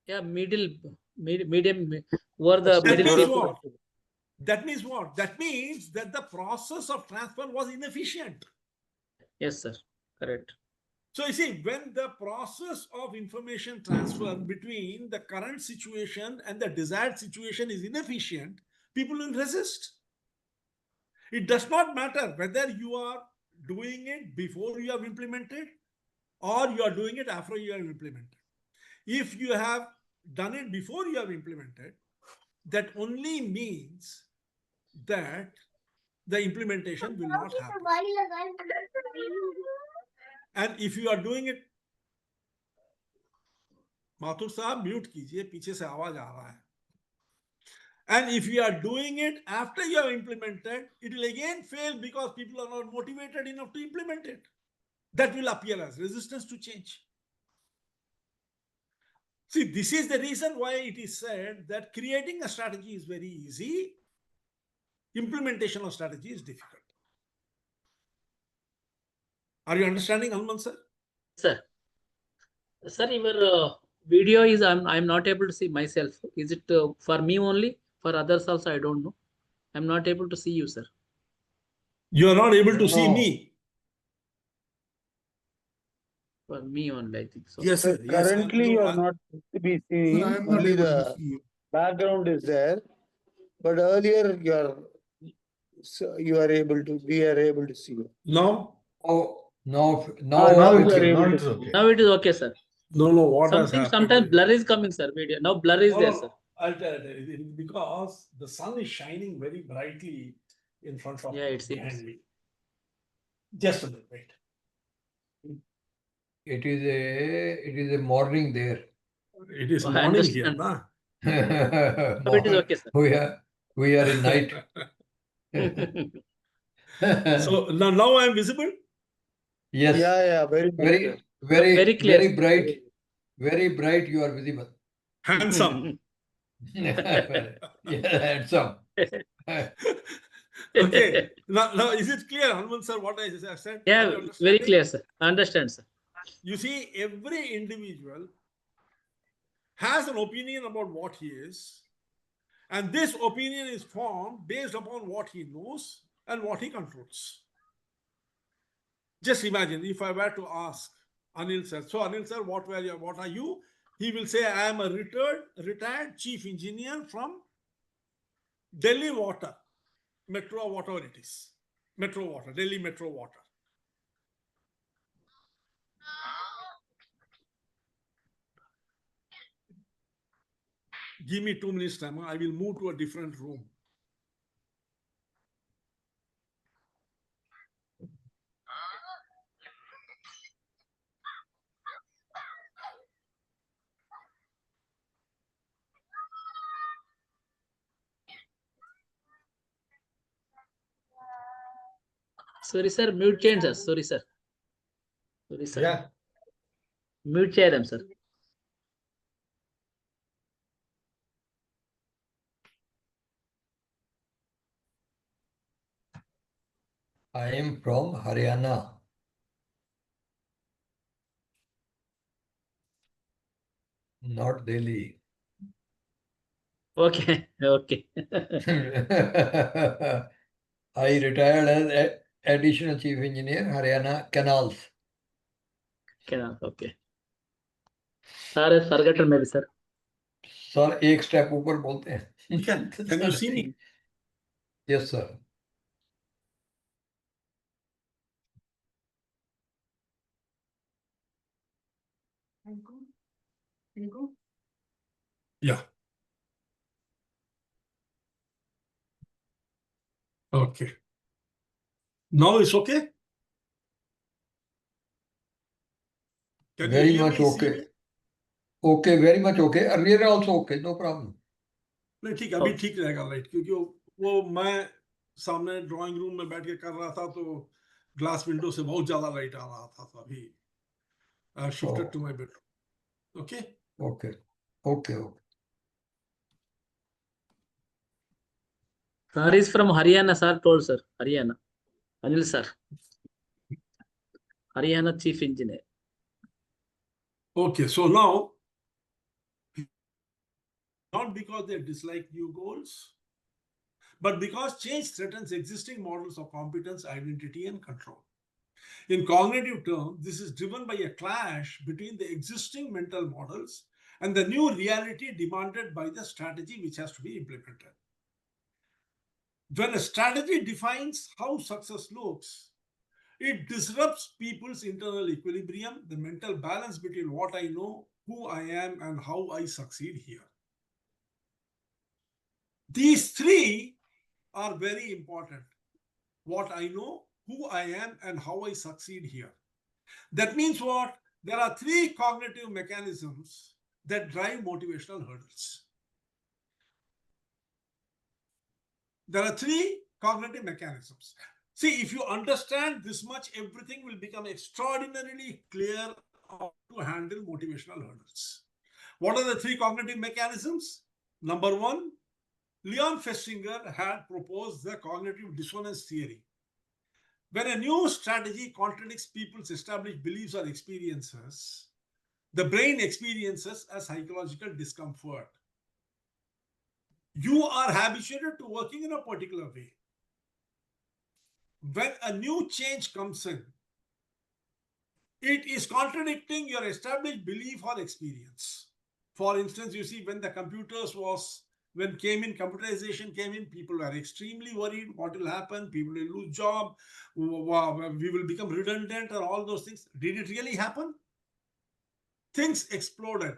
Yeah, medium were the That middle means people. what? That means what? That means that the process of transfer was inefficient. Yes, sir. Correct. So you see, when the process of information transfer between the current situation and the desired situation is inefficient, people will resist. It does not matter whether you are doing it before you have implemented or you are doing it after you have implemented. If you have done it before you have implemented, that only means that the implementation will not happen. And if you are doing it, Mathur साहब mute कीजिए, पीछे से आवाज आ रहा है. And if you are doing it after you have implemented, it will again fail because people are not motivated enough to implement it. That will appear as resistance to change. See, this is the reason why it is said that creating a strategy is very easy. Implementation of strategy is difficult. Are you understanding, Hanuman sir? Sir. Sir, your video is I'm not able to see myself. Is it for me only? For others also, I don't know. I'm not able to see you, sir. You are not able to see me. For me only, I think so. Yes, sir. Yes, Currently, you are not to be seen. I am not Only able to the see you. background is there. But earlier, we are able to see you. No. Oh, now Now okay. we are okay. able Now to it is see okay. Now it is okay, sir. No, what has Something happened? sometimes blur is coming, sir. Video. Now blur is there, sir. I'll tell you. It is because the sun is shining very brightly in front of Yeah, me, it seems. behind me. Just a little bit. It is a morning there. It is Oh, I morning here, understand. na? Now it is okay, sir. We are in night. So now I am visible. Yes. Yeah, very much, Very, sir. very, Very clear. very bright. Very bright. You are visible. Handsome. Yeah, handsome. Okay. Now is it clear, Hanuman sir, what I said? Are Yeah, you very understanding? clear, sir. Understand, sir. You see, every individual has an opinion about what he is, and this opinion is formed based upon what he knows and what he controls. Just imagine if I were to ask Anil sir, so Anil sir, what are you? He will say, I am a retired chief engineer from Delhi Water, Metro, whatever it is. Metro Water, Delhi Metro Water. Give me 2 minutes time. I will move to a different room. Sorry, sir. Mute change, sir. Sorry, sir. Sorry, sir. Yeah. Mute చేయడం, sir. I am from Haryana. Not Delhi. Okay. Okay. I retired as additional chief engineer, Haryana Canals. Okay. Sir has forgotten maybe, sir. Sir एक step ऊपर बोलते हैं. Can you see me? Yes, sir. Yeah. Okay. Now it's okay? Can Very you hear much me? okay. See me? Okay, very much okay. Earlier also okay, no problem. नहीं ठीक, अभी ठीक रहेगा light, क्योंकि वो मैं सामने ड्राइंग रूम में बैठ के कर रहा था, तो ग्लास विंडो से बहुत ज्यादा लाइट आ रहा था, तो अभी I shifted to my bedroom. Okay? Okay. Okay. Sir is from Haryana, sir told, sir. Haryana. Anil, sir. Haryana chief engineer. Okay, so now, not because they dislike new goals, but because change threatens existing models of competence, identity, and control. In cognitive terms, this is driven by a clash between the existing mental models and the new reality demanded by the strategy which has to be implemented. When a strategy defines how success looks, it disrupts people's internal equilibrium, the mental balance between what I know, who I am, and how I succeed here. These three are very important. What I know, who I am, and how I succeed here. That means what? There are three cognitive mechanisms that drive motivational hurdles. There are three cognitive mechanisms. See, if you understand this much, everything will become extraordinarily clear how to handle motivational hurdles. What are the three cognitive mechanisms? Number one, Leon Festinger had proposed the cognitive dissonance theory. When a new strategy contradicts people's established beliefs or experiences, the brain experiences a psychological discomfort. You are habituated to working in a particular way. When a new change comes in, it is contradicting your established belief or experience. For instance, you see, when the computerization came in, people were extremely worried. What will happen? People will lose job. We will become redundant and all those things. Did it really happen? Things exploded.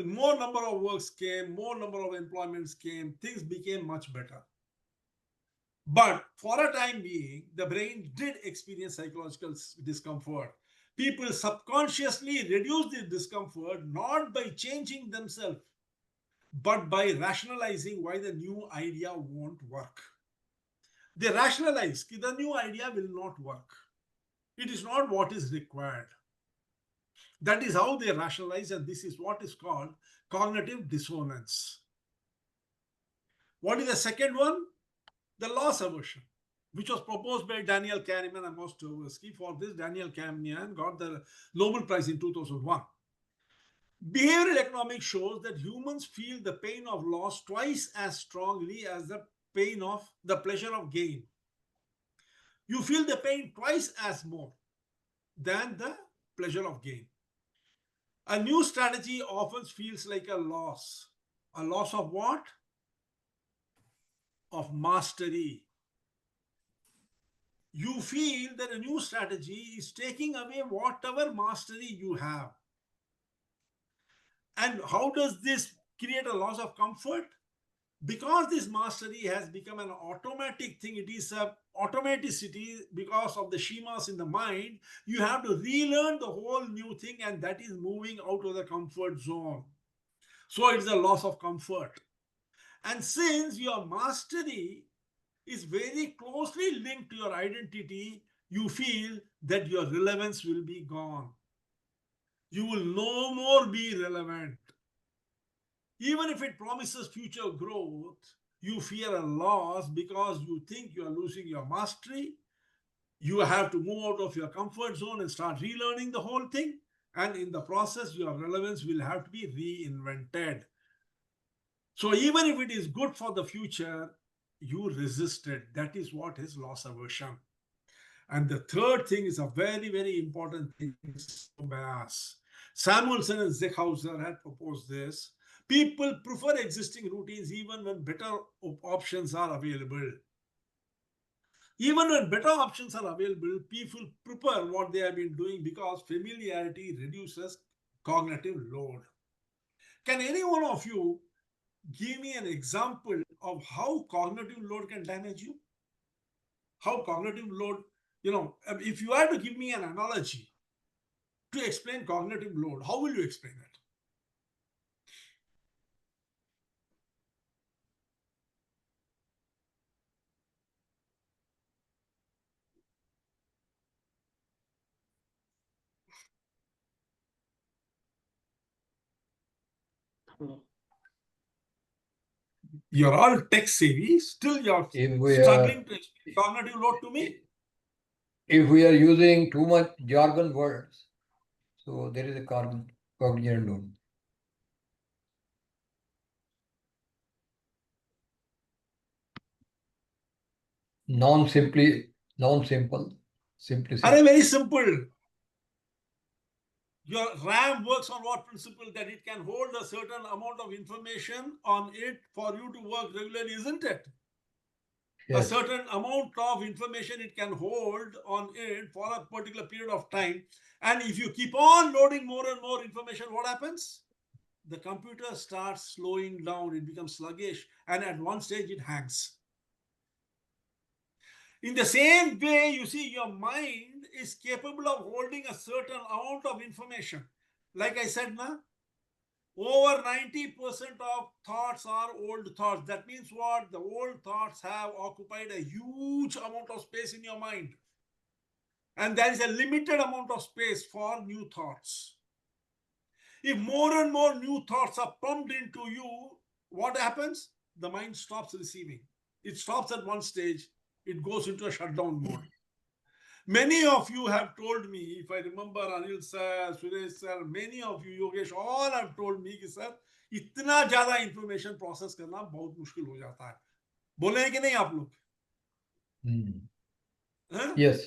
More number of works came, more number of employments came, things became much better. But for a time being, the brain did experience psychological discomfort. People subconsciously reduce the discomfort not by changing themselves, but by rationalizing why the new idea won't work. They rationalize that the new idea will not work. It is not what is required. That is how they rationalize, and this is what is called cognitive dissonance. What is the second one? The loss aversion, which was proposed by Daniel Kahneman and Mostoversky. For this, Daniel Kahneman got the Nobel Prize in 2001. Behavioral economics shows that humans feel the pain of loss twice as strongly as the pain of the pleasure of gain. You feel the pain twice as more than the pleasure of gain. A new strategy often feels like a loss. A loss of what? Of mastery. You feel that a new strategy is taking away whatever mastery you have. And how does this create a loss of comfort? Because this mastery has become an automatic thing, it is a automaticity because of the schemas in the mind, you have to relearn the whole new thing, and that is moving out of the comfort zone. So it's a loss of comfort. And since your mastery is very closely linked to your identity, you feel that your relevance will be gone. You will no more be relevant. Even if it promises future growth, you fear a loss because you think you are losing your mastery. You have to move out of your comfort zone and start relearning the whole thing. And in the process, your relevance will have to be reinvented. So even if it is good for the future, you resist it. That is what is loss aversion. And the third thing is a very, very important thing, bias. Samuelson and Zeckhauser had proposed this. People prefer existing routines even when better options are available. Even when better options are available, people prefer what they have been doing because familiarity reduces cognitive load. Can any one of you give me an example of how cognitive load can damage you? How cognitive load, if you had to give me an analogy to explain cognitive load, how will you explain it? You're all tech savvy, still you're struggling to explain cognitive load to me? If we are using too much jargon words, so there is a cognitive load. Non-simple, simplicity. Very simple. Your RAM works on what principle? That it can hold a certain amount of information on it for you to work regularly, isn't it? Yes. A certain amount of information it can hold on it for a particular period of time. And if you keep on loading more and more information, what happens? The computer starts slowing down, it becomes sluggish, and at one stage it hangs. In the same way, you see, your mind is capable of holding a certain amount of information. Like I said, over 90% of thoughts are old thoughts. That means what? The old thoughts have occupied a huge amount of space in your mind. And there is a limited amount of space for new thoughts. If more and more new thoughts are pumped into you, what happens? The mind stops receiving. It stops at one stage. It goes into a shutdown mode. Many of you have told me, if I remember Anil sir, Suresh sir, many of you, Yogesh, all have told me कि sir, इतना ज़्यादा information process करना बहुत मुश्किल हो जाता है. बोले हैं कि नहीं आप लोग? Yes.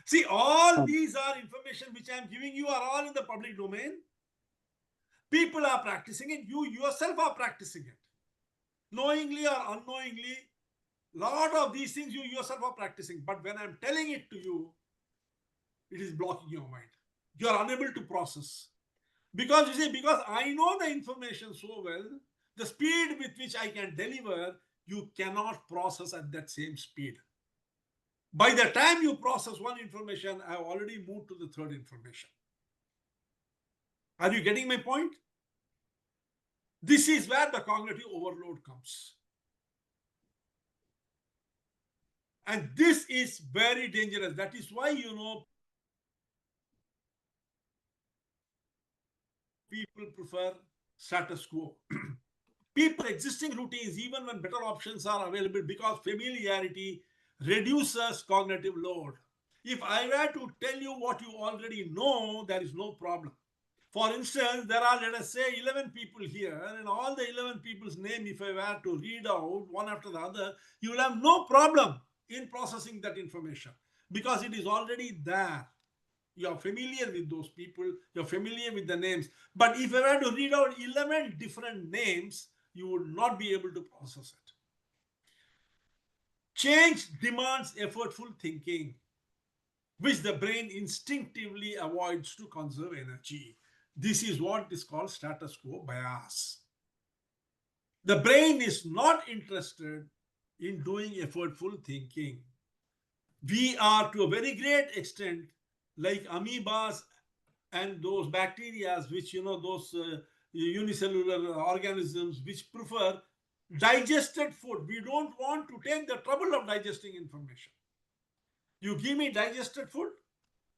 See, all these are information which I am giving you are all in the public domain. People are practicing it. You yourself are practicing it. Knowingly or unknowingly, lot of these things you yourself are practicing. But when I'm telling it to you, it is blocking your mind. You are unable to process. Because you see, because I know the information so well, the speed with which I can deliver, you cannot process at that same speed. By the time you process one information, I have already moved to the third information. Are you getting my point? This is where the cognitive overload comes. And this is very dangerous. That is why, you know, people prefer status quo. People existing routines, even when better options are available, because familiarity reduces cognitive load. If I were to tell you what you already know, there is no problem. For instance, there are, let us say, 11 people here, and all the 11 people's name, if I were to read out one after the other, you will have no problem in processing that information because it is already there. You are familiar with those people, you're familiar with the names. But if I were to read out 11 different names, you would not be able to process it. Change demands effortful thinking, which the brain instinctively avoids to conserve energy. This is what is called status quo bias. The brain is not interested in doing effortful thinking. We are, to a very great extent, like amoebas and those bacteria, which, you know, those unicellular organisms which prefer digested food. We don't want to take the trouble of digesting information. You give me digested food,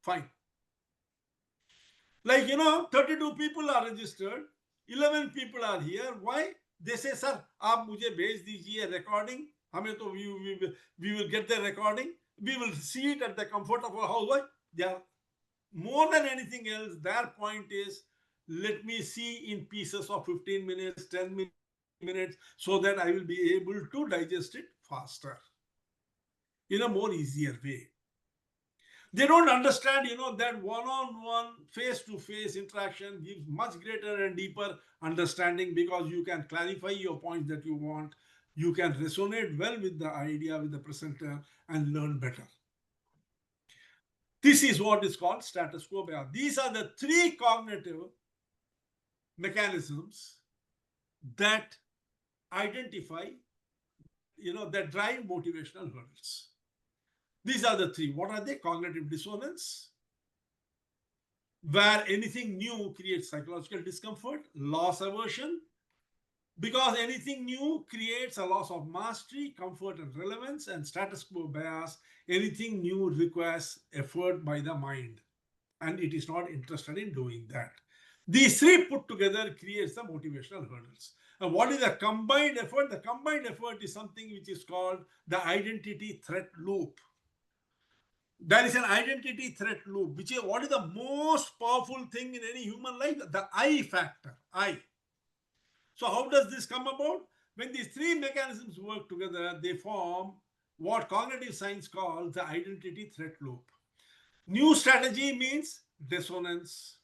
fine. Like, you know, 32 people are registered, 11 people are here. Why? They say, sir, आप मुझे भेज दीजिए recording. हमें तो we will get the recording. We will see it at the comfort of our house. Why? They are, more than anything else, their point is, let me see in pieces of 15 minutes, 10 minutes, so that I will be able to digest it faster, in a more easier way. They don't understand, you know, that one-on-one, face-to-face interaction gives much greater and deeper understanding because you can clarify your points that you want. You can resonate well with the idea, with the presenter, and learn better. This is what is called status quo bias. These are the three cognitive mechanisms that identify, you know, that drive motivational hurdles. These are the three. What are they? Cognitive dissonance, where anything new creates psychological discomfort. Loss aversion, because anything new creates a loss of mastery, comfort, and relevance. And status quo bias, anything new requires effort by the mind, and it is not interested in doing that. These three put together creates the motivational hurdles. And what is the combined effort? The combined effort is something which is called the identity threat loop. There is an identity threat loop, which is what is the most powerful thing in any human life? The I factor, I. So how does this come about? When these three mechanisms work together, they form what cognitive science calls the identity threat loop. New strategy means dissonance.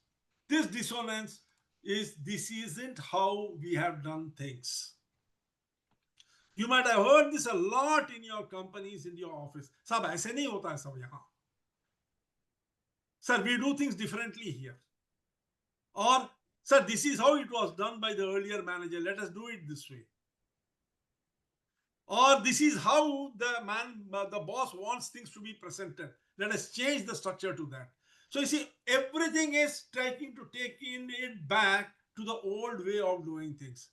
This dissonance is, this isn't how we have done things. You might have heard this a lot in your companies, in your office. Sab aise nahi hota hai sab yahan. Sir, we do things differently here. Or, sir, this is how it was done by the earlier manager. Let us do it this way. Or this is how the boss wants things to be presented. Let us change the structure to that. So you see, everything is trying to take it back to the old way of doing things.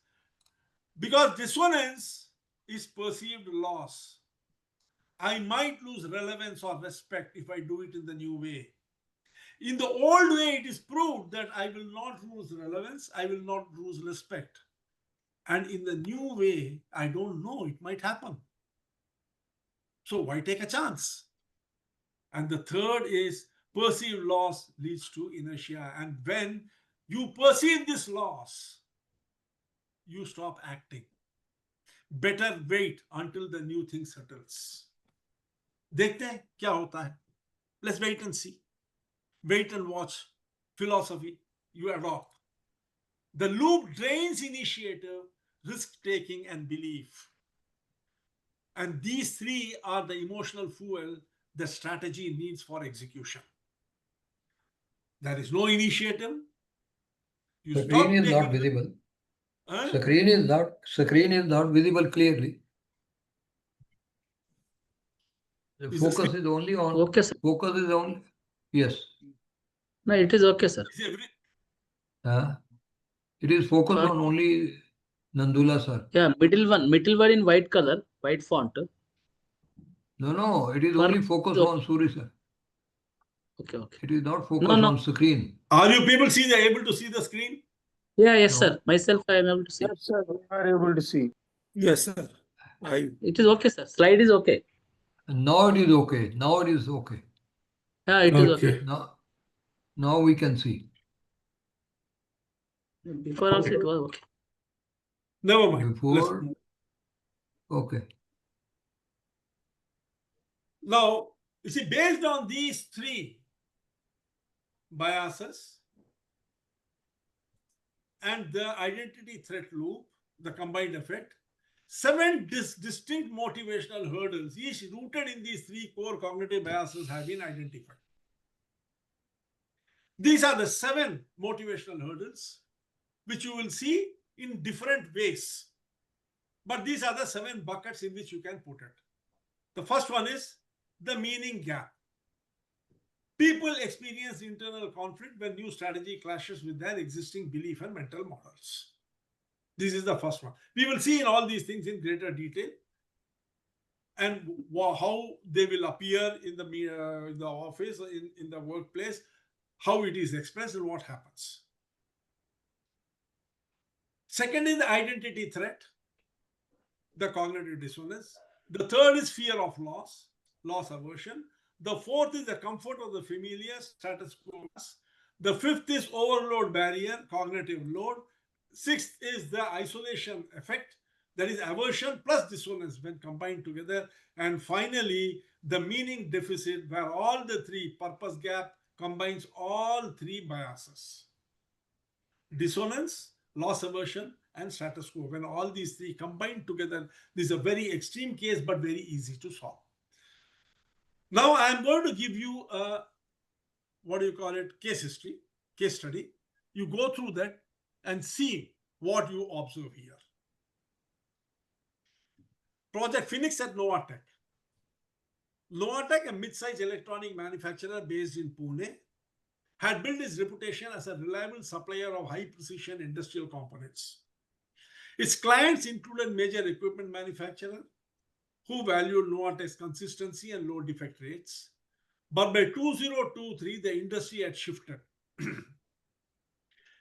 Because dissonance is perceived loss. I might lose relevance or respect if I do it in the new way. In the old way, it is proved that I will not lose relevance, I will not lose respect. And in the new way, I don't know, it might happen. So why take a chance? And the third is perceived loss leads to inertia. And when you perceive this loss, you stop acting. Better wait until the new thing settles. देखते हैं क्या होता है. Let's wait and see. Wait and watch. Philosophy, you adopt. The loop drains initiative, risk-taking, and belief. And these three are the emotional fuel the strategy needs for execution. There is no initiative. The screen is not visible. Screen is not visible clearly. The focus is only on. Okay, sir. Focus is on. Yes. No, it is okay, sir. It is focused on only Nandula, sir. Yeah, middle one in white color, white font. No, it is For- only focus on Suri sir. Okay, okay. It is not focus no. on screen. Are you people able to see the screen? Yeah, yes, No. sir. Myself, I am able to see. Yes, sir, we are able to see. Yes, sir. It is okay, sir. Slide is okay. Now it is okay. Now it is okay. Yeah, it is okay. Now we can see. Before also it was okay. Never mind. Before. Okay. Now, you see, based on these three biases and the identity threat loop, the combined effect, 7 distinct motivational hurdles, each rooted in these 3 core cognitive biases, have been identified. These are the 7 motivational hurdles, which you will see in different ways. But these are the 7 buckets in which you can put it. The first one is the meaning gap. People experience internal conflict when new strategy clashes with their existing belief and mental models. This is the first one. We will see in all these things in greater detail and how they will appear in the office, in the workplace, how it is expressed and what happens. Second is the identity threat, the cognitive dissonance. The third is fear of loss aversion. The fourth is the comfort of the familiar, status quo. The fifth is overload barrier, cognitive load. Sixth is the isolation effect, that is aversion plus dissonance when combined together. And finally, the meaning deficit, where all the 3 purpose gap combines all 3 biases. Dissonance, loss aversion, and status quo. When all these 3 combined together, this is a very extreme case, but very easy to solve. Now I am going to give you a, case study. You go through that and see what you observe here. Project Phoenix at Novatech. Novatech, a mid-sized electronic manufacturer based in Pune, had built its reputation as a reliable supplier of high-precision industrial components. Its clients included major equipment manufacturers who valued Novatech's consistency and low defect rates. But by 2023, the industry had shifted.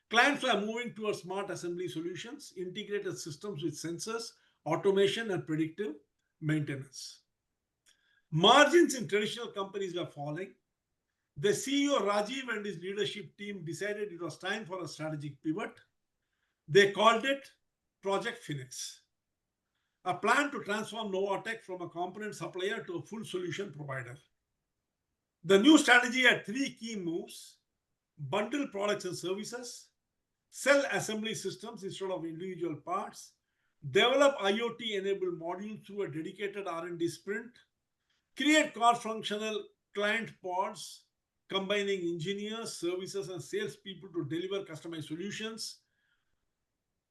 Clients were moving towards smart assembly solutions, integrated systems with sensors, automation, and predictive maintenance. Margins in traditional companies were falling. The CEO Rajiv and his leadership team decided it was time for a strategic pivot. They called it Project Phoenix, a plan to transform Novatech from a component supplier to a full solution provider. The new strategy had 3 key moves: bundle products and services, sell assembly systems instead of individual parts, develop IoT-enabled modules through a dedicated R&D sprint, create cross-functional client pods combining engineers, services, and salespeople to deliver customized solutions.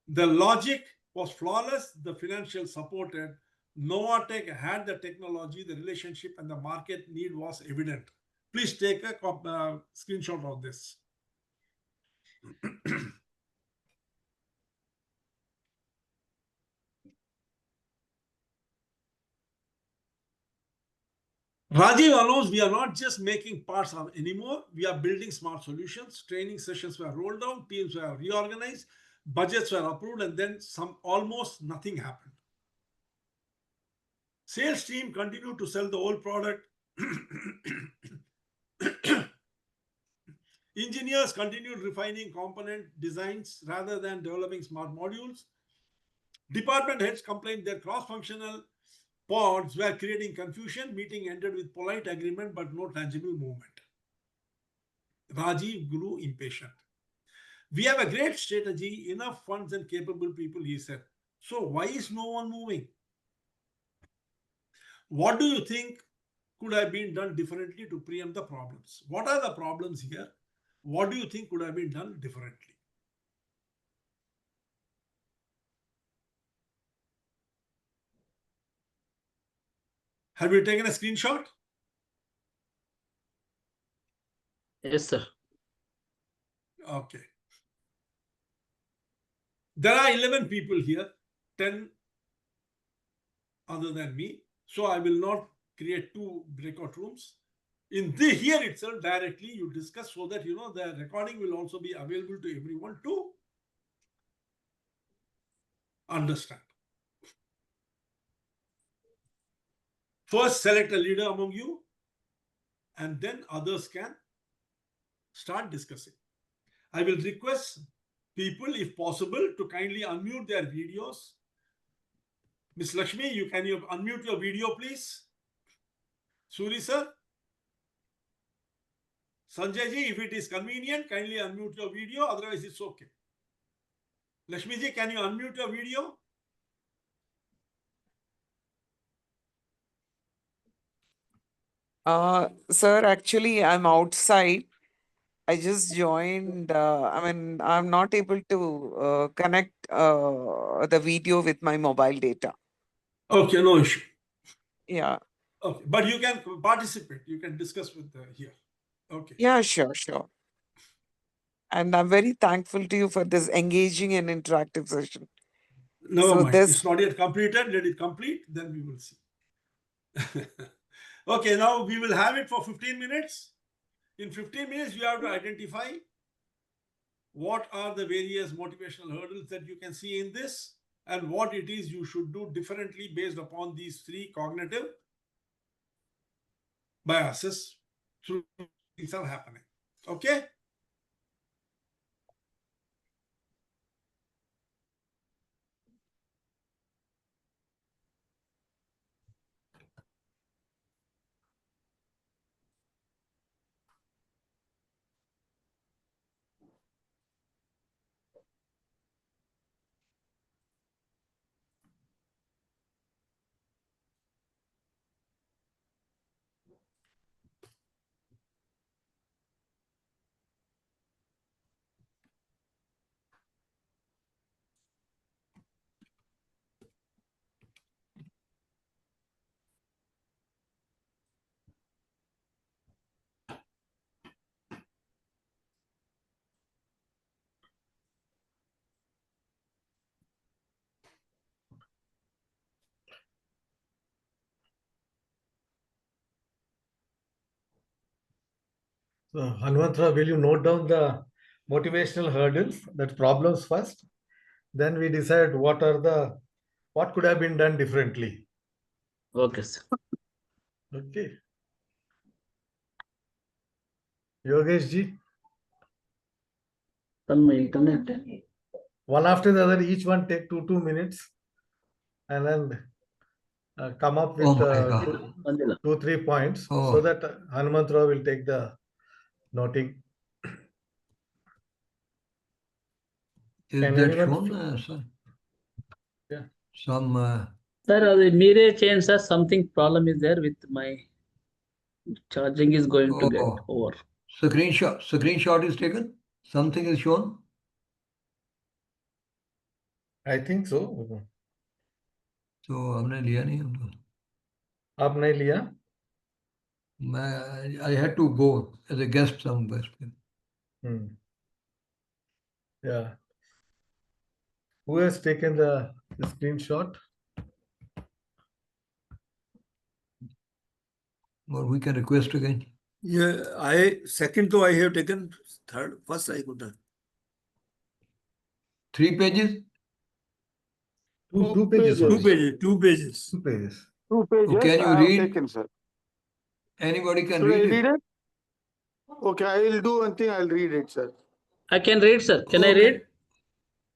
The logic was flawless. The financial supported. Novatech had the technology, the relationship, and the market need was evident. Please take a screenshot of this. Rajiv announced, we are not just making parts anymore, we are building smart solutions. Training sessions were rolled out, teams were reorganized, budgets were approved, and then almost nothing happened. Sales team continued to sell the old product. Engineers continued refining component designs rather than developing smart modules. Department heads complained that cross-functional pods were creating confusion. Meeting ended with polite agreement but no tangible movement. Rajiv grew impatient. We have a great strategy, enough funds and capable people, he said. So why is no one moving? What do you think could have been done differently to preempt the problems? What are the problems here? What do you think could have been done differently? Have you taken a screenshot? Yes, sir. Okay. There are 11 people here, 10 other than me. So I will not create 2 breakout rooms. In the here itself, directly you discuss so that the recording will also be available to everyone to understand. First, select a leader among you, and then others can start discussing. I will request people, if possible, to kindly unmute their videos. Miss Lakshmi, you unmute your video, please? Suri sir? Sanjay ji, if it is convenient, kindly unmute your video, otherwise it's okay. Lakshmi ji, can you unmute your video? Sir, actually, I'm outside. I just joined. I'm not able to connect the video with my mobile data. Okay, no issue. Yeah. Okay, but you can participate. You can discuss with here. Okay. Yeah, sure. And I'm very thankful to you for this engaging and interactive session. Never So mind. this, It's not yet completed. Let it complete. Then we will see. Okay, now we will have it for 15 minutes. In 15 minutes, you have to identify what are the various motivational hurdles that you can see in this and what it is you should do differently based upon these 3 cognitive biases through things are happening. Okay? So, Hanvantra, will you note down the motivational hurdles, that problems first? Then we decide what could have been done differently. Okay, sir. Okay. Yogesh ji, On my internet. one after the other, each one take 2 minutes, and then come up with Oh my God. 2-3 points, Oh. so that Hanumantra will take the noting. Is Can that anyone shown, sir? Yeah. Some Sir, the mere change, sir, something problem is there with my charging is going to get over. screenshot is taken? Something is shown? I think so. तो हमने लिया नहीं उनको. आप नहीं लिया? I had to go as a guest somewhere. Yeah. Who has taken the screenshot? Or we can request again. Yeah, second though I have taken, first I could not. 3 pages? Two pages. 2 pages. 2 pages. 2 pages. 2 pages. Can you I have read? taken, sir. Anybody can Should I read read it? it? Okay, I will do one thing. I'll read it, sir. I can read, sir. Can I Okay. read?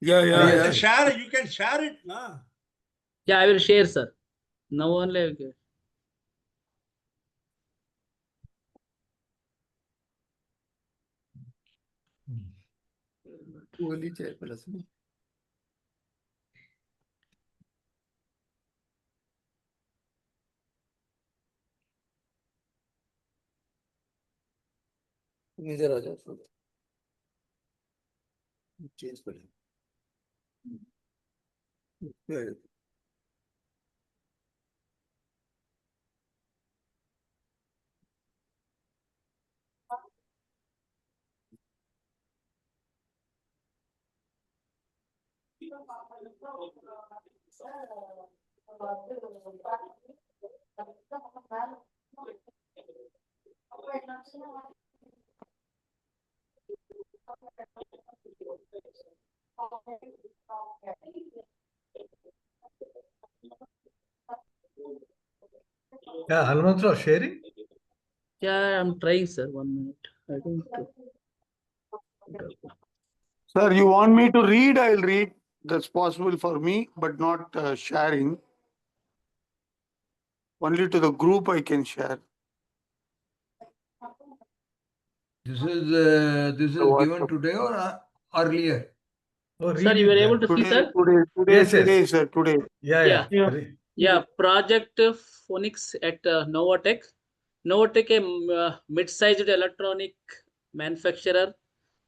You Yes. can share it. Nah. Yeah, I will share, sir. Now only I will get. Only chair plus. इधर आ जाओ change कर Yeah, Hanumantra, sharing? Yeah, I'm trying, sir. 1 minute. I don't. Sir, you want me to read? I'll read. That's possible for me, but not sharing. Only to the group I can share. This is So what? given today or earlier? Oh, Sir, read you were it able then. to see, Today, sir? Yes, yes. today, sir, today. Yeah, Yeah. yeah. Yeah, Project Phoenix at Novatech. Novatech, a mid-sized electronic manufacturer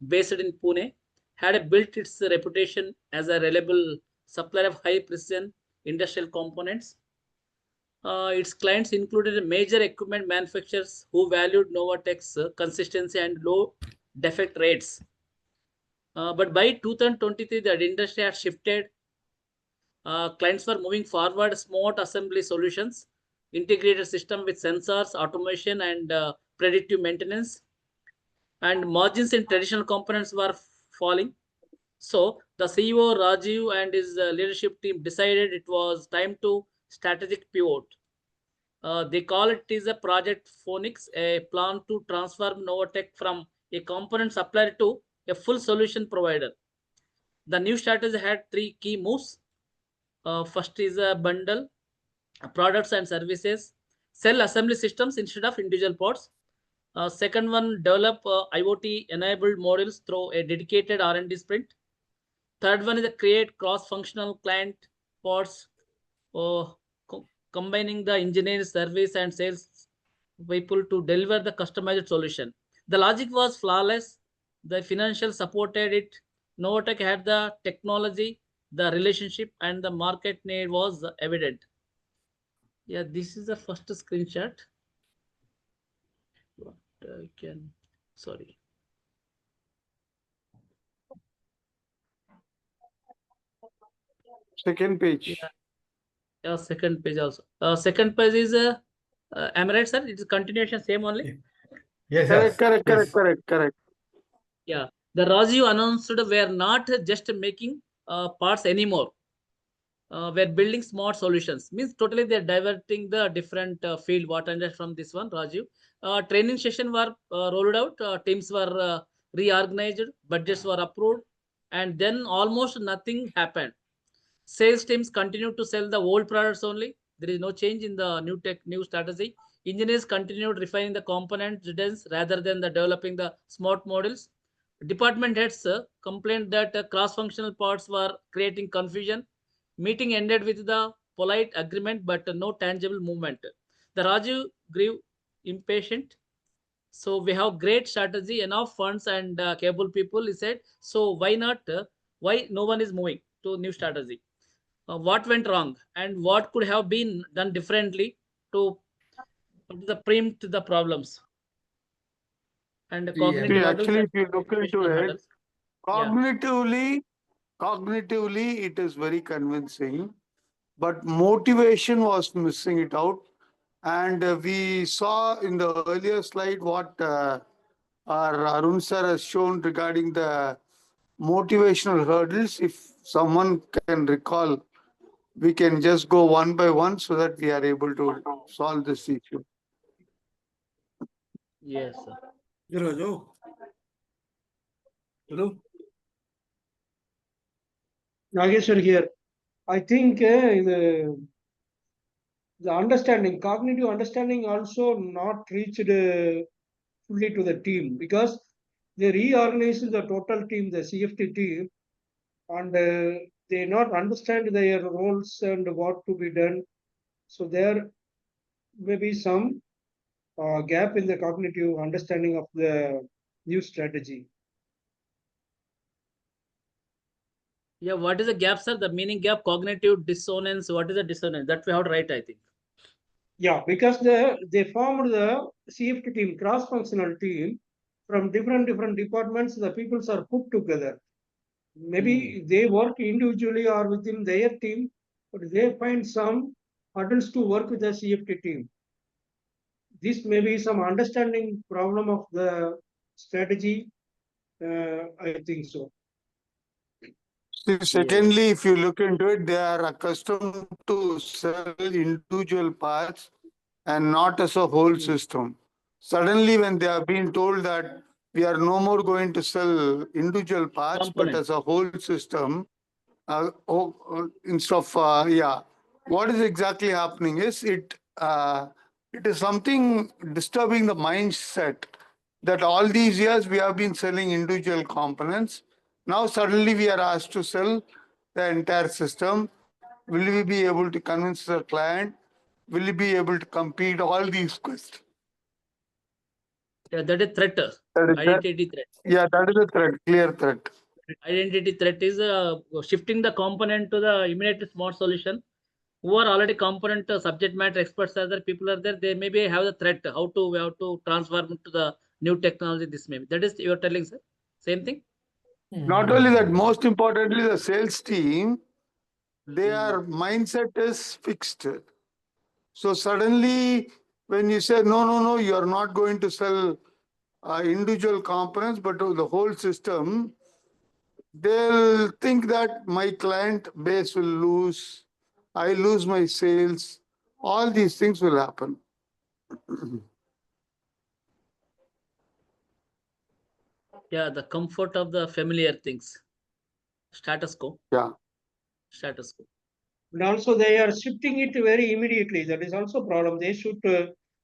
based in Pune, had built its reputation as a reliable supplier of high-precision industrial components. Its clients included major equipment manufacturers who valued Novatech's consistency and low defect rates. But by 2023, the industry had shifted. Clients were moving forward smart assembly solutions, integrated system with sensors, automation, and predictive maintenance. And margins in traditional components were falling. So the CEO Rajiv and his leadership team decided it was time to strategic pivot. They call it is a project Phoenix, a plan to transform Novatech from a component supplier to a full solution provider. The new strategy had three key moves. First is a bundle products and services, sell assembly systems instead of individual parts. Second one, develop IoT enabled models through a dedicated R&D sprint. Third one is a create cross-functional client pods, uh, combining the engineering service and sales people to deliver the customized solution. The logic was flawless. The financial supported it. Novatech had the technology, the relationship, and the market need was evident. Yeah, this is the first screenshot. What I can, sorry. Second page. Yeah, second page also. Second page is am I right, sir? It's continuation, same only. Yes, Correct, yes. correct. Yeah, the Rajiv announced we're not just making parts anymore. We're building smart solutions. Means totally they're diverting the different field. What I understand from this one, Rajiv. Training session were rolled out. Teams were reorganized. Budgets were approved, and then almost nothing happened. Sales teams continue to sell the old products only. There is no change in the new strategy. Engineers continued refining the component designs rather than the developing the smart models. Department heads complained that cross-functional parts were creating confusion. Meeting ended with the polite agreement but no tangible movement. The Rajiv grew impatient. So we have great strategy, enough funds and capable people, he said. So why not? Why no one is moving to new strategy? What went wrong and what could have been done differently to the preempt the problems and the Yeah. cognitive See, hurdles actually, and if you look into motivational it, hurdles. Yeah. cognitively, it is very convincing, but motivation was missing it out. And we saw in the earlier slide what our Arun sir has shown regarding the motivational hurdles. If someone can recall, we can just go one by one so that we are able to solve this issue. Yes, sir. Hello. Hello. Nageshwar here. I think the understanding, cognitive understanding also not reached fully to the team because they reorganized the total team, the CFT team, and they not understand their roles and what to be done. So there may be some gap in the cognitive understanding of the new strategy. Yeah, what is the gap, sir? The meaning gap, cognitive dissonance. What is the dissonance? That we have to write, I think. Yeah, because they formed the CFT team, cross-functional team from different departments. The peoples are put together. Maybe they work individually or within their team, but they find some hurdles to work with the CFT team. This may be some understanding problem of the strategy. I think so. See, secondly, if you look into it, they are accustomed to sell individual parts and not as a whole system. Suddenly, when they are being told that we are no more going to sell individual parts, but Component. as a whole system, instead of what is exactly happening is it is something disturbing the mindset that all these years we have been selling individual components. Now suddenly we are asked to sell the entire system. Will we be able to convince the client? Will we be able to compete? All these questions. Yeah, that is threat. That is Identity threat. Yeah, that is a threat, clear threat. Identity threat is shifting the component to the immediate smart solution. Who are already component subject matter experts, other people are there. They maybe have the threat how to transform to the new technology. This maybe that is you are telling, sir. Same thing. Not only that, most importantly, the sales team, their mindset is fixed. So suddenly, when you say, no, you are not going to sell individual components, but to the whole system, they'll think that my client base will lose, I lose my sales, all these things will happen. Yeah, the comfort of the familiar things. Status quo. Yeah. Status quo. And also they are shifting it very immediately. That is also a problem. They should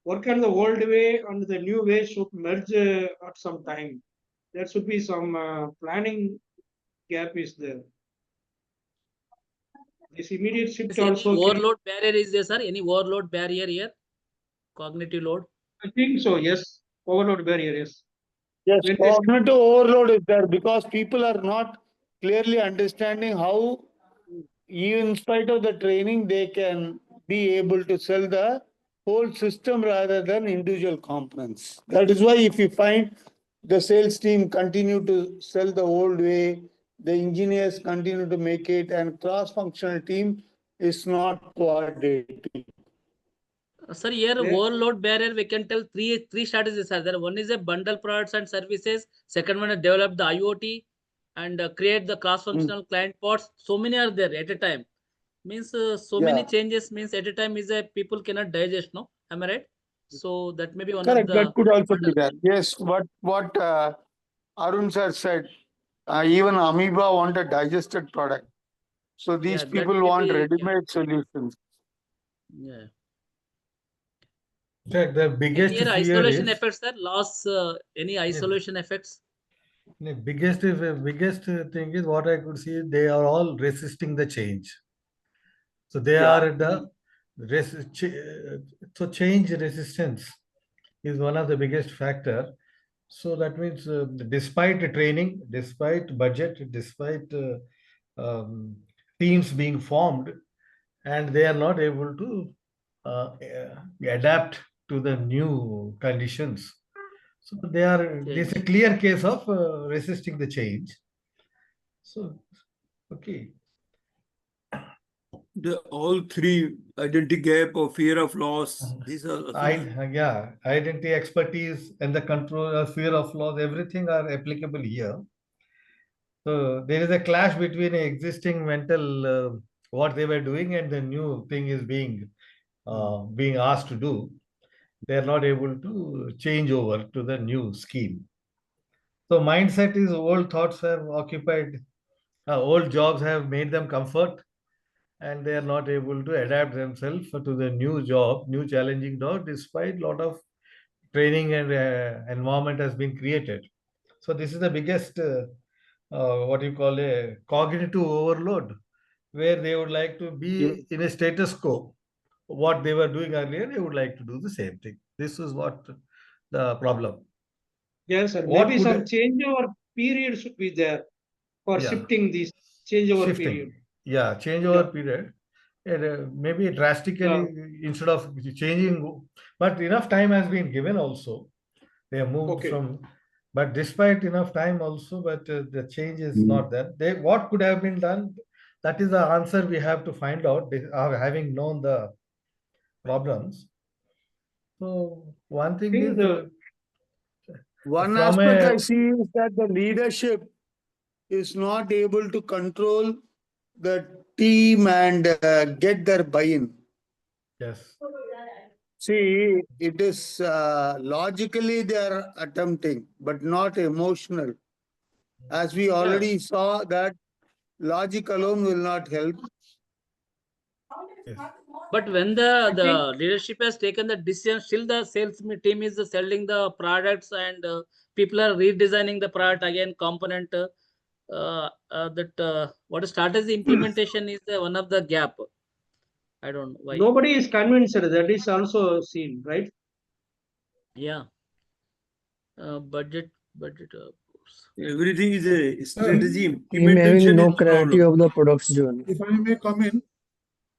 work on the old way and the new way should merge at some time. There should be some planning gap is there. This immediate shift Is any also. overload barrier is there, sir? Any overload barrier here? Cognitive load? I think so, yes. Overload barrier, yes. Yes, When they- cognitive overload is there because people are not clearly understanding how, even in spite of the training, they can be able to sell the whole system rather than individual components. That is why if you find the sales team continue to sell the old way, the engineers continue to make it, and cross-functional team is not coordinating. Sir, here Yeah. overload barrier, we can tell three strategies are there. One is a bundle products and services. Second one is develop the IoT and create the cross-functional client pods. So many are there at a time. Means so many changes means at a time is a people cannot digest. No, am I right? So that may be one Correct, of that the could also be bundle. there. Yes, what Arun sir said, even Amoeba want a digested product. So these Yeah, that people may want be- ready-made solutions. Yeah. In fact, the biggest Any fear isolation is effects, sir? Loss, any isolation effects? the biggest thing is what I could see. They are all resisting the change. So they are at the so change resistance is one of the biggest factor. So that means despite the training, despite budget, despite teams being formed, and they are not able to adapt to the new conditions. So there's a Change. clear case of resisting the change. So, okay. The all three identity gap or fear of loss, these are Identity, expertise, and the control, fear of loss, everything are applicable here. So there is a clash between existing mental what they were doing and the new thing is being asked to do. They are not able to change over to the new scheme. So mindset is old thoughts have occupied, old jobs have made them comfort, and they are not able to adapt themselves to the new job, new challenging job, despite a lot of training and environment has been created. So this is the biggest, what you call a cognitive overload, where they would like to be in a status quo. What they were doing earlier, they would like to do the same thing. This is what the problem. Yes, sir. What Maybe could some changeover period should be there for Yeah. shifting this changeover shifting? period. Yeah, changeover period. Maybe drastically instead of changing, but enough time has been given also. They have moved Okay. from, but despite enough time also, but the change is not there. What could have been done? That is the answer we have to find out. Having known the problems. So one thing think is the- One from aspect a I see is that the leadership is not able to control the team and get their buy-in. yes, See, it is logically they are attempting, but not emotional. As we already saw that logic alone will not help. yes, But when the leadership has taken the decision, still the sales team is selling the products and people are redesigning the product again, component. What strategy implementation is one of the gap. I don't know why. nobody is convinced that is also seen, right? Yeah. Budget. Everything is a Sir, strategy. Team having Implementation no is the clarity problem. of the product's journey. if I may come in,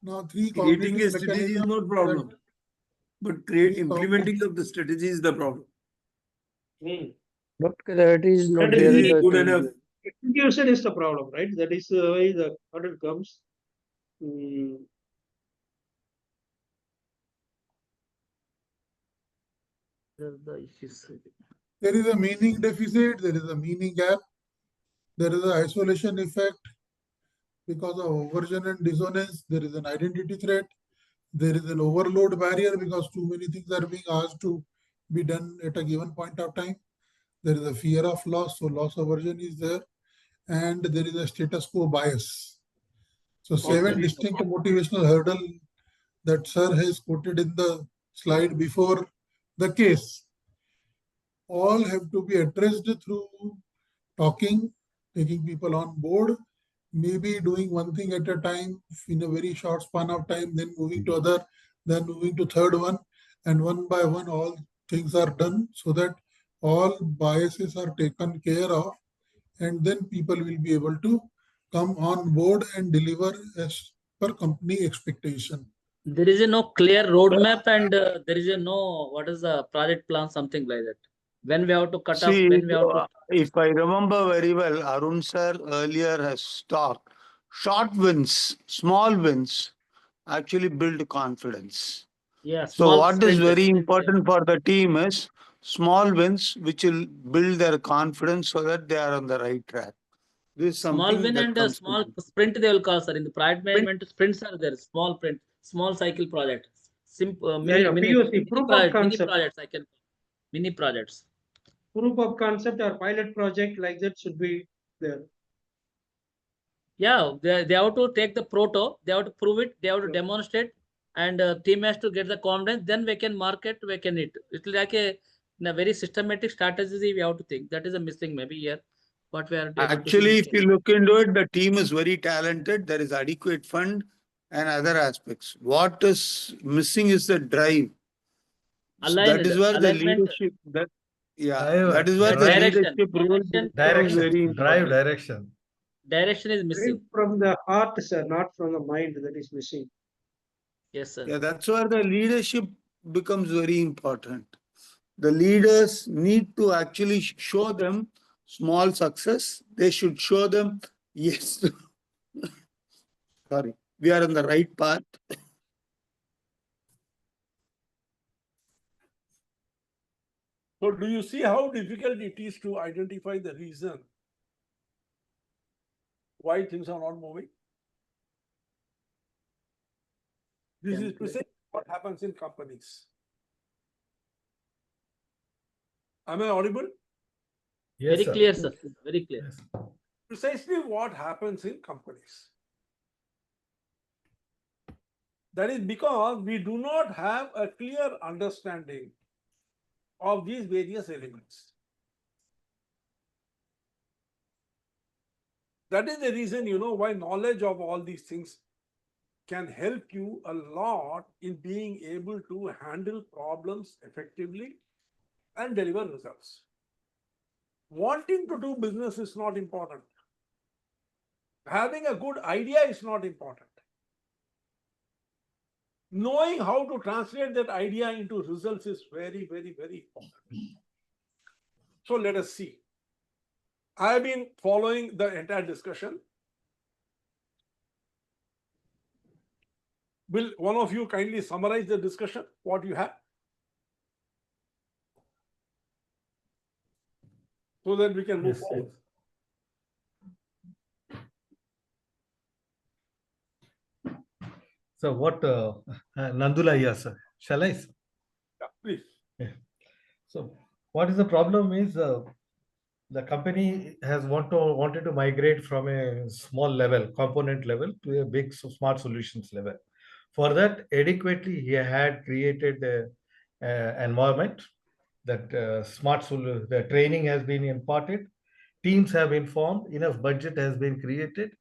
now three Creating cognitive a strategy is mechanisms not problem, but implementing of the strategy is the problem. But clarity is not That there in Strategy is the good team. enough. execution is the problem, right? That is the way the hurdle comes. The issues. there is a meaning deficit, there is a meaning gap, there is an isolation effect because of aversion and dissonance, there is an identity threat, there is an overload barrier because too many things are being asked to be done at a given point of time. There is a fear of loss, so loss aversion is there, and there is a status quo bias. So 7 distinct motivational hurdle that sir has quoted in the slide before the case all have to be addressed through talking, taking people on board, maybe doing one thing at a time in a very short span of time, then moving to other, then moving to third one, and one by one all things are done so that all biases are taken care of, and then people will be able to come on board and deliver as per company expectation. There is no clear roadmap and there is no what is the project plan, something like that. When we have to cut off, See, when we have to. if I remember very well, Arun sir earlier has talked, short wins, small wins actually build confidence. Yeah, So small what is sprint. very important for the team is small wins which will build their confidence so that they are on the right track. This is Small something win that and a comes to small mind. sprint they will call, sir. In the project management, sprints are there. Small print, small cycle project. Simple, mini POC, proof of mini concept. projects. I can mini projects. Proof of concept or pilot project like that should be there. Yeah, they have to take the proto. They have to prove it. They have to demonstrate, and team has to get the confidence. Then we can market. We can it. It's like in a very systematic strategy we have to think. That is a missing maybe here. What we are able to Actually, see. if you look into it, the team is very talented. There is adequate fund and other aspects. What is missing is the drive. So that is where the Alignment, leadership, that drive, is where the direction, leadership role becomes very direction, drive, important. direction. direction is missing. From the heart, sir, not from the mind, that is missing. Yes, sir. Yeah, that's where the leadership becomes very important. The leaders need to actually show them small success. They should show them, yes, sorry, we are on the right path. So do you see how difficult it is to identify the reason why things are not moving? This is precisely what happens in companies. Am I audible? Yes, Very sir. clear, sir. Very clear. Yes. Precisely what happens in companies. That is because we do not have a clear understanding of these various elements. That is the reason, why knowledge of all these things can help you a lot in being able to handle problems effectively and deliver results. Wanting to do business is not important. Having a good idea is not important. Knowing how to translate that idea into results is very, very, very important. So let us see. I have been following the entire discussion. Will one of you kindly summarize the discussion, what you have? So that we can move Yes, forward. So what, Nandula, yes, sir. Shall I? Yeah, please. Yeah. So what is the problem is the company has wanted to migrate from a small level, component level, to a big smart solutions level. For that, adequately he had created a environment that the training has been imparted, teams have been formed, enough budget has been created.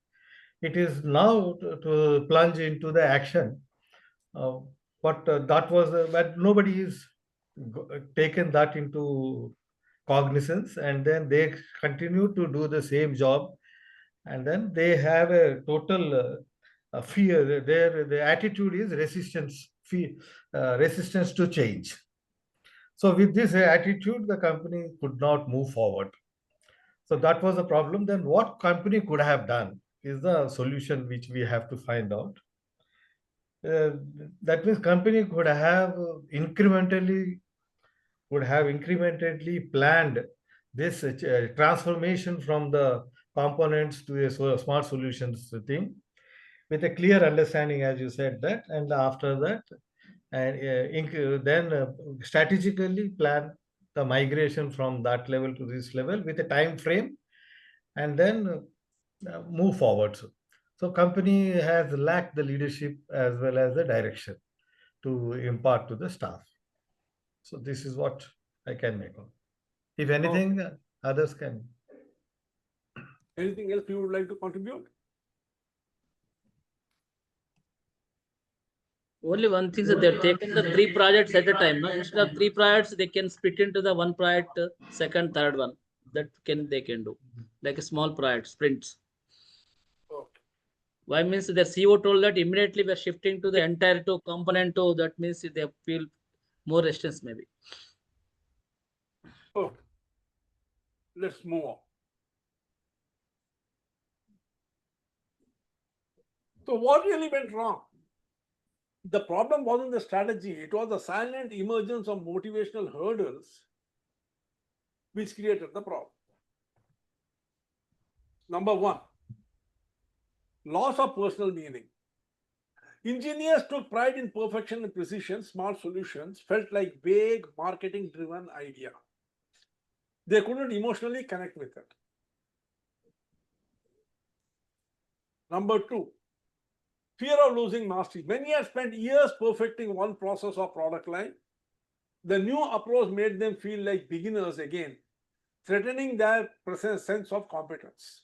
It is now to plunge into the action. Uh, but that was, but nobody is taken that into cognizance, and then they continue to do the same job, and then they have a total fear. Their attitude is resistance, fear, resistance to change. So with this attitude, the company could not move forward. So that was the problem. Then what company could have done is the solution which we have to find out. Uh, that means company could have incrementally planned this transformation from the components to a smart solutions thing with a clear understanding, as you said that, and after that, and then strategically plan the migration from that level to this level with a time frame, and then move forward. So company has lacked the leadership as well as the direction to impart to the staff. So this is what I can make of. If anything, others can. Anything else you would like to contribute? Only one thing is that they've taken the 3 projects at a time. No? Instead of 3 projects, they can split into the 1 project, second, third one. That they can do like a small project sprints. Okay. Why means the CEO told that immediately we are shifting to the entire to component to, that means they feel more resistance maybe. Okay. Let's move on. So what really went wrong? The problem wasn't the strategy, it was the silent emergence of motivational hurdles which created the problem. Number 1, loss of personal meaning. Engineers took pride in perfection and precision. Smart solutions felt like vague marketing-driven idea. They couldn't emotionally connect with it. Number 2, fear of losing mastery. Many had spent years perfecting one process or product line. The new approach made them feel like beginners again, threatening their sense of competence.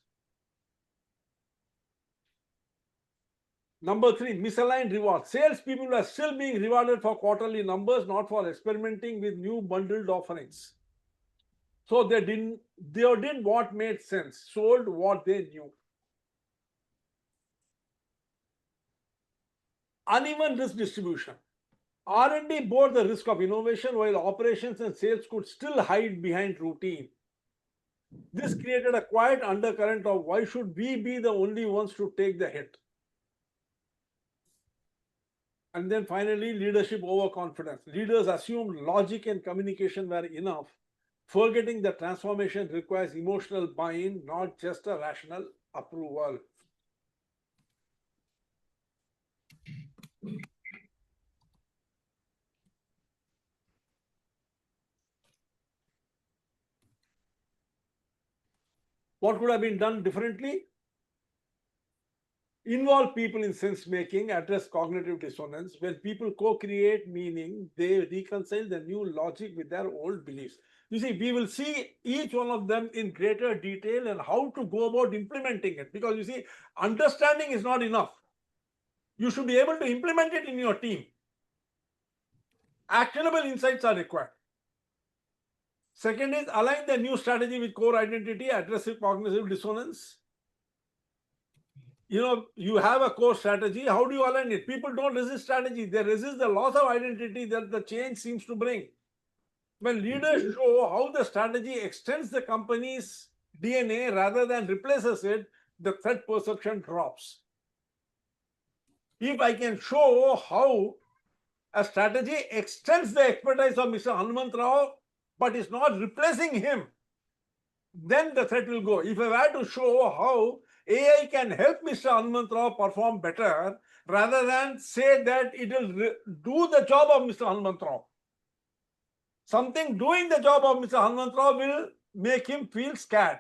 Number 3, misaligned rewards. Salespeople were still being rewarded for quarterly numbers, not for experimenting with new bundled offerings. So they did what made sense, sold what they knew. Uneven risk distribution. R&D bore the risk of innovation while operations and sales could still hide behind routine. This created a quiet undercurrent of why should we be the only ones to take the hit? And then finally, leadership overconfidence. Leaders assumed logic and communication were enough, forgetting that transformation requires emotional buy-in, not just a rational approval. What could have been done differently? Involve people in sense making, address cognitive dissonance. When people co-create meaning, they reconcile the new logic with their old beliefs. You see, we will see each one of them in greater detail and how to go about implementing it. Because you see, understanding is not enough. You should be able to implement it in your team. Actionable insights are required. Second is align the new strategy with core identity, address cognitive dissonance. You have a core strategy. How do you align it? People don't resist strategy. They resist the loss of identity that the change seems to bring. When leaders show how the strategy extends the company's DNA rather than replaces it, the threat perception drops. If I can show how a strategy extends the expertise of Mr. Hanumantrao, but is not replacing him, then the threat will go. If I were to show how AI can help Mr. Hanumantrao perform better, rather than say that it will do the job of Mr. Hanumantrao, something doing the job of Mr. Hanumantrao will make him feel scared.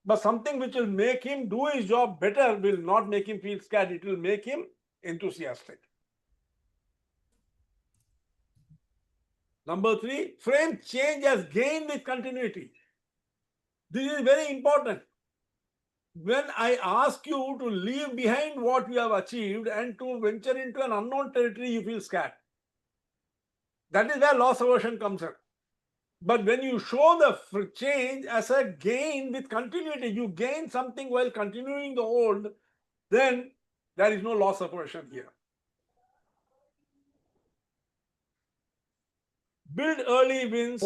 But something which will make him do his job better will not make him feel scared. It will make him enthusiastic. Number 3, frame change as gain with continuity. This is very important. When I ask you to leave behind what you have achieved and to venture into an unknown territory, you feel scared. That is where loss aversion comes in. But when you show the change as a gain with continuity, you gain something while continuing the old, then there is no loss aversion here. Build early wins.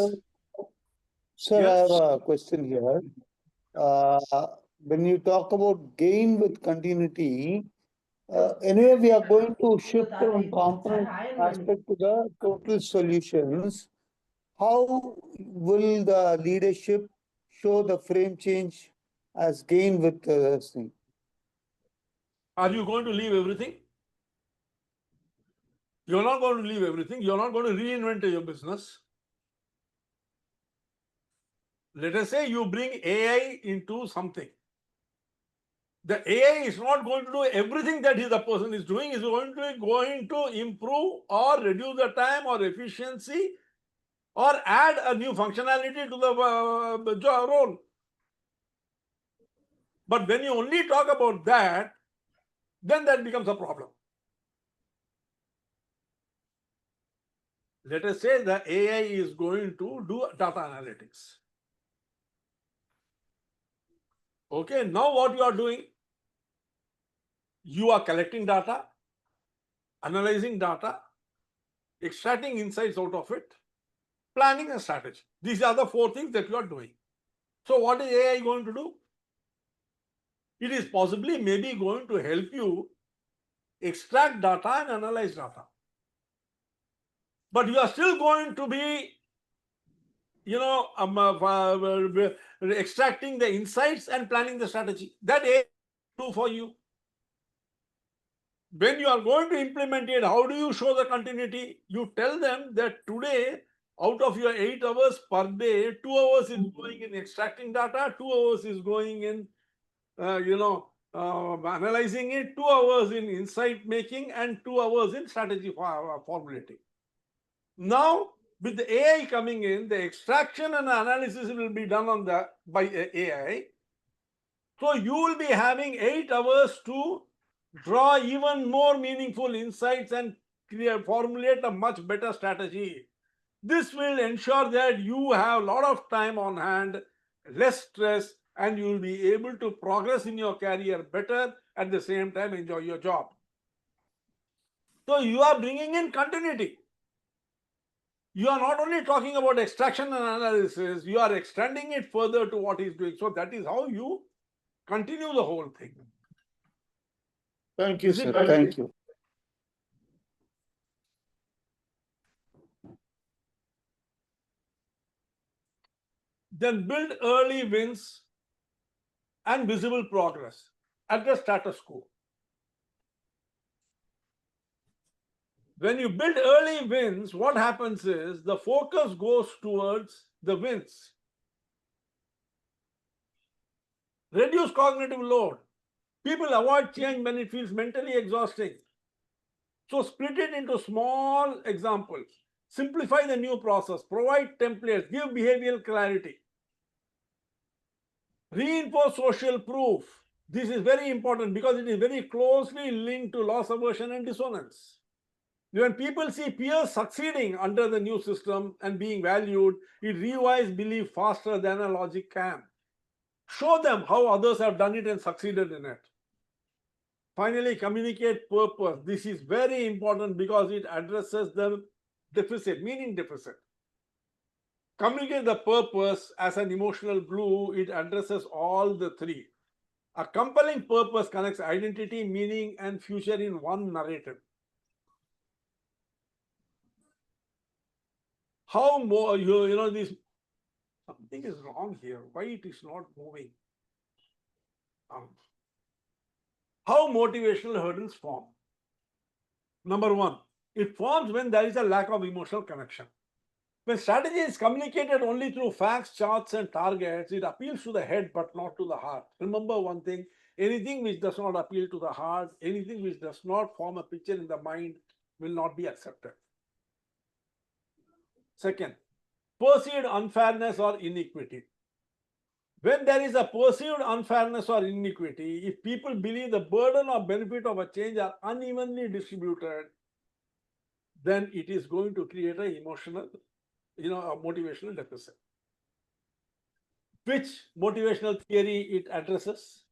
Sir, Yes. I have a question here. When you talk about gain with continuity, anyway, we are going to shift from component aspect to the total solutions. How will the leadership show the frame change as gain with this thing? Are you going to leave everything? You're not going to leave everything. You're not going to reinvent your business. Let us say you bring AI into something. The AI is not going to do everything that the person is doing. Is going to improve or reduce the time or efficiency or add a new functionality to the job role. But when you only talk about that, then that becomes a problem. Let us say the AI is going to do data analytics. Okay, now what you are doing? You are collecting data, analyzing data, extracting insights out of it, planning a strategy. These are the 4 things that you are doing. So what is AI going to do? It is possibly maybe going to help you extract data and analyze data. But you are still going to be, extracting the insights and planning the strategy. That AI will do for you. When you are going to implement it, how do you show the continuity? You tell them that today, out of your 8 hours per day, 2 hours is going in extracting data, 2 hours is going in, analyzing it, 2 hours in insight making, and 2 hours in strategy formulating. Now, with the AI coming in, the extraction and analysis will be done by AI. So you will be having 8 hours to draw even more meaningful insights and formulate a much better strategy. This will ensure that you have a lot of time on hand, less stress, and you will be able to progress in your career better, at the same time enjoy your job. So you are bringing in continuity. You are not only talking about extraction and analysis, you are extending it further to what he's doing. So that is how you continue the whole thing. Thank you, sir. Thank you. Then build early wins and visible progress at the status quo. When you build early wins, what happens is the focus goes towards the wins. Reduce cognitive load. People avoid change when it feels mentally exhausting. So split it into small examples. Simplify the new process. Provide templates. Give behavioral clarity. Reinforce social proof. This is very important because it is very closely linked to loss aversion and dissonance. When people see peers succeeding under the new system and being valued, it rewires belief faster than a logic can. Show them how others have done it and succeeded in it. Finally, communicate purpose. This is very important because it addresses the deficit, meaning deficit. Communicate the purpose as an emotional glue. It addresses all the 3. A compelling purpose connects identity, meaning, and future in one narrative. How more you know this? Something is wrong here. Why it is not moving? How motivational hurdles form? Number one, it forms when there is a lack of emotional connection. When strategy is communicated only through facts, charts, and targets, it appeals to the head but not to the heart. Remember one thing, anything which does not appeal to the heart, anything which does not form a picture in the mind will not be accepted. Second, perceived unfairness or inequity. When there is a perceived unfairness or inequity, if people believe the burden or benefit of a change are unevenly distributed, then it is going to create an emotional, a motivational deficit. Which motivational theory it addresses?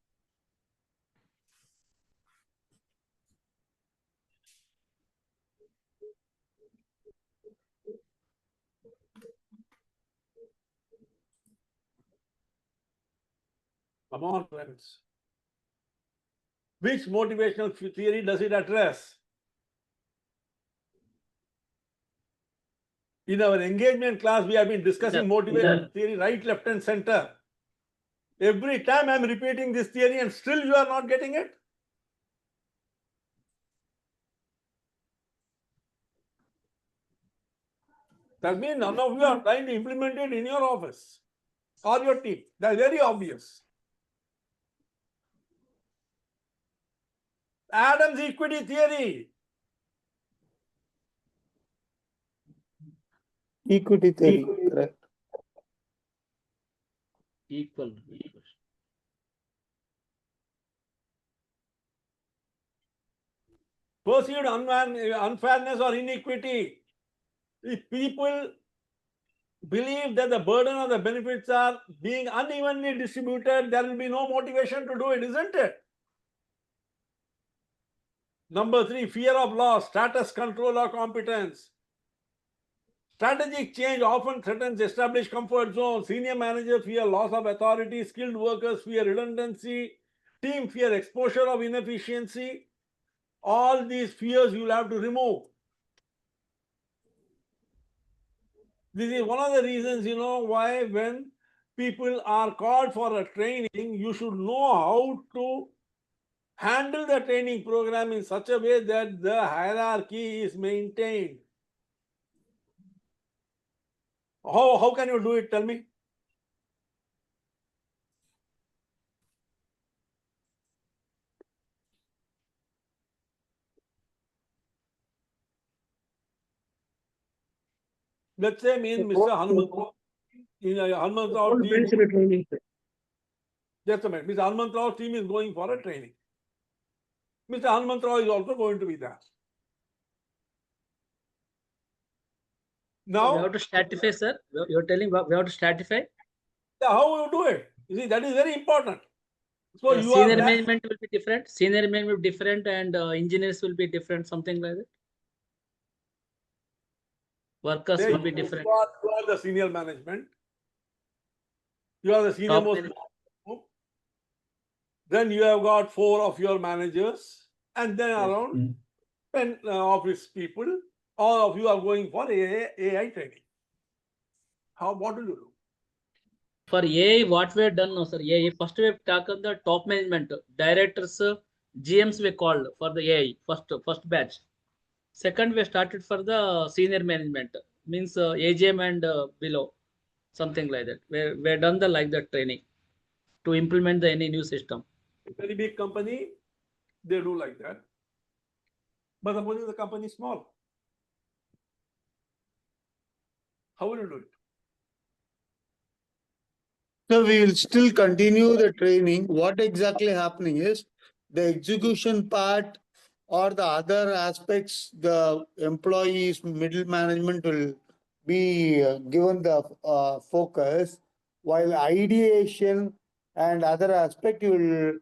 Come on, friends. Which motivational theory does it address? In our engagement class, we have been discussing motivational theory right, left, and center. Every time I'm repeating this theory and still you are not getting it. That means none of you are trying to implement it in your office or your team. That's very obvious. Adam's equity theory. Equity theory, correct. Equal. Perceived unfairness or inequity. If people believe that the burden of the benefits are being unevenly distributed, there will be no motivation to do it, isn't it? Number three, fear of loss, status, control, or competence. Strategic change often threatens established comfort zones. Senior managers fear loss of authority, skilled workers fear redundancy, team fear exposure of inefficiency. All these fears you will have to remove. This is one of the reasons, why when people are called for a training, you should know how to handle the training program in such a way that the hierarchy is maintained. How can you do it? Tell me. Let's say Mr. Hanumantrao, in a Hanumantrao team. Just a minute. Mr. Hanumantrao team is going for a training. Mr. Hanumantrao is also going to be there. Now, we have to stratify, sir. You're telling we have to stratify. How you do it? You see, that is very important. So you senior are management will be different. Senior management will be different, and engineers will be different. Something like that. Workers will be different. You are the senior management. You are the senior most. Then you have got 4 of your managers, and then around 10 office people. All of you are going for AI training. What will you do? For AI, what we have done now, sir? AI first we have taken the top management, directors, GMs we called for the AI first batch. Second, we started for the senior management, means AGM and below, something like that. We have done the like that training to implement any new system. Very big company, they do like that. But suppose the company is small, how will you do it? So we will still continue the training. What exactly happening is the execution part or the other aspects, the employees, middle management will be given the focus, while ideation and other aspect you will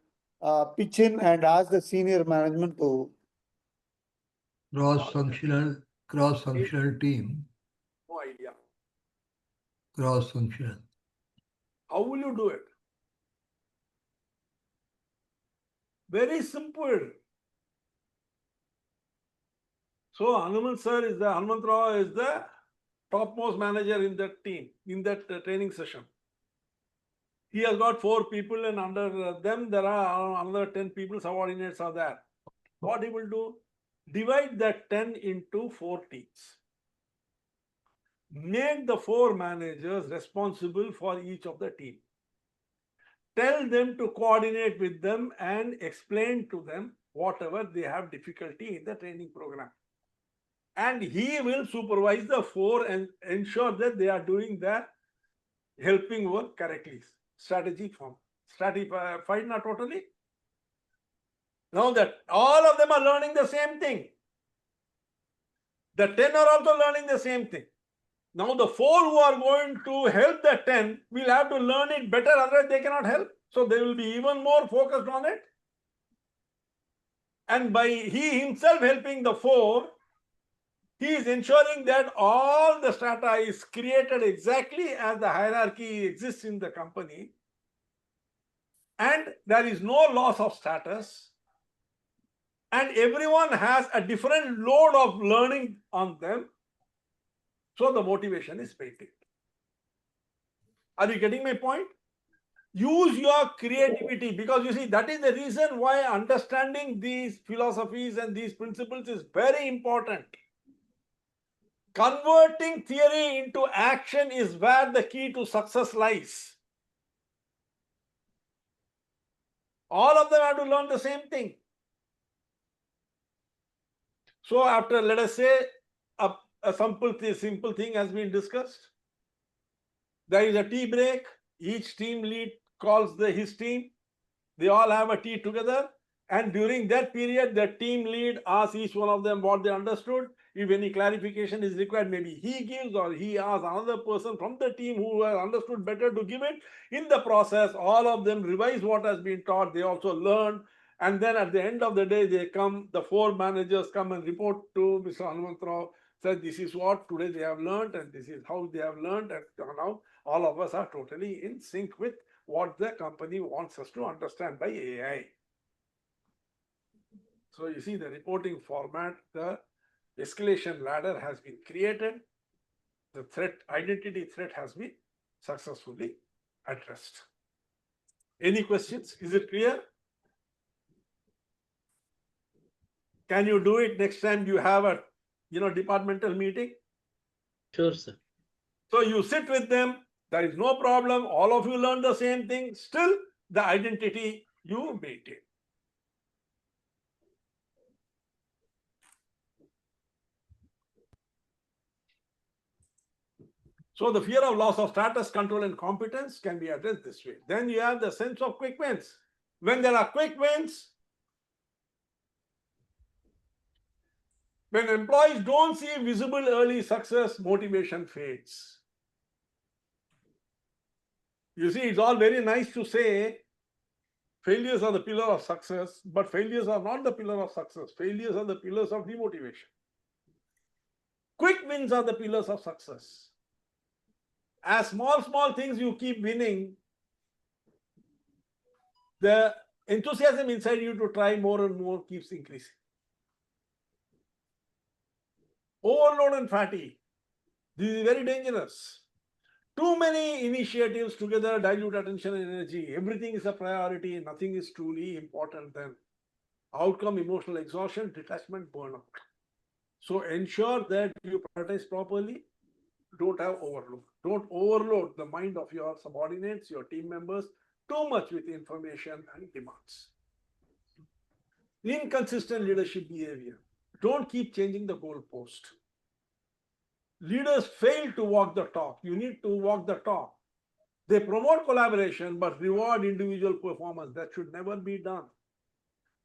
pitch in and ask the senior management to. Cross-functional team. No idea. Cross-functional. How will you do it? Very simple. So Hanumantrao is the topmost manager in that team, in that training session. He has got 4 people, and under them there are another 10 people, subordinates are there. What he will do? Divide that 10 into 4 teams. Make the 4 managers responsible for each of the team. Tell them to coordinate with them and explain to them whatever they have difficulty in the training program. And he will supervise the 4 and ensure that they are doing their helping work correctly. Strategic form. Stratified not totally. Now that all of them are learning the same thing. The 10 are also learning the same thing. Now the 4 who are going to help the 10 will have to learn it better, otherwise they cannot help. So they will be even more focused on it. And by he himself helping the 4, he is ensuring that all the strata is created exactly as the hierarchy exists in the company. And there is no loss of status. And everyone has a different load of learning on them. So the motivation is maintained. Are you getting my point? Use your creativity, because you see, that is the reason why understanding these philosophies and these principles is very important. Converting theory into action is where the key to success lies. All of them have to learn the same thing. So after, let us say, a simple thing has been discussed. There is a tea break. Each team lead calls his team. They all have a tea together. And during that period, the team lead asks each one of them what they understood. If any clarification is required, maybe he gives, or he asks another person from the team who has understood better to give it. In the process, all of them revise what has been taught. They also learn. And then at the end of the day, the 4 managers come and report to Mr. Hanumantrao, said this is what today they have learned and this is how they have learned. And now all of us are totally in sync with what the company wants us to understand by AI. So you see the reporting format, the escalation ladder has been created. The identity threat has been successfully addressed. Any questions? Is it clear? Can you do it next time you have a departmental meeting? Sure, sir. So you sit with them. There is no problem. All of you learn the same thing. Still, the identity you maintain. So the fear of loss of status, control, and competence can be addressed this way. Then you have the sense of quick wins. When there are quick wins, when employees don't see visible early success, motivation fades. You see, it's all very nice to say failures are the pillar of success, but failures are not the pillar of success. Failures are the pillars of demotivation. Quick wins are the pillars of success. As small things you keep winning, the enthusiasm inside you to try more and more keeps increasing. Overload and fatigue. This is very dangerous. Too many initiatives together dilute attention and energy. Everything is a priority. Nothing is truly important then. Outcome, emotional exhaustion, detachment, burnout. So ensure that you prioritize properly. Don't have overload. Don't overload the mind of your subordinates, your team members, too much with information and demands. Inconsistent leadership behavior. Don't keep changing the goalpost. Leaders fail to walk the talk. You need to walk the talk. They promote collaboration but reward individual performance. That should never be done.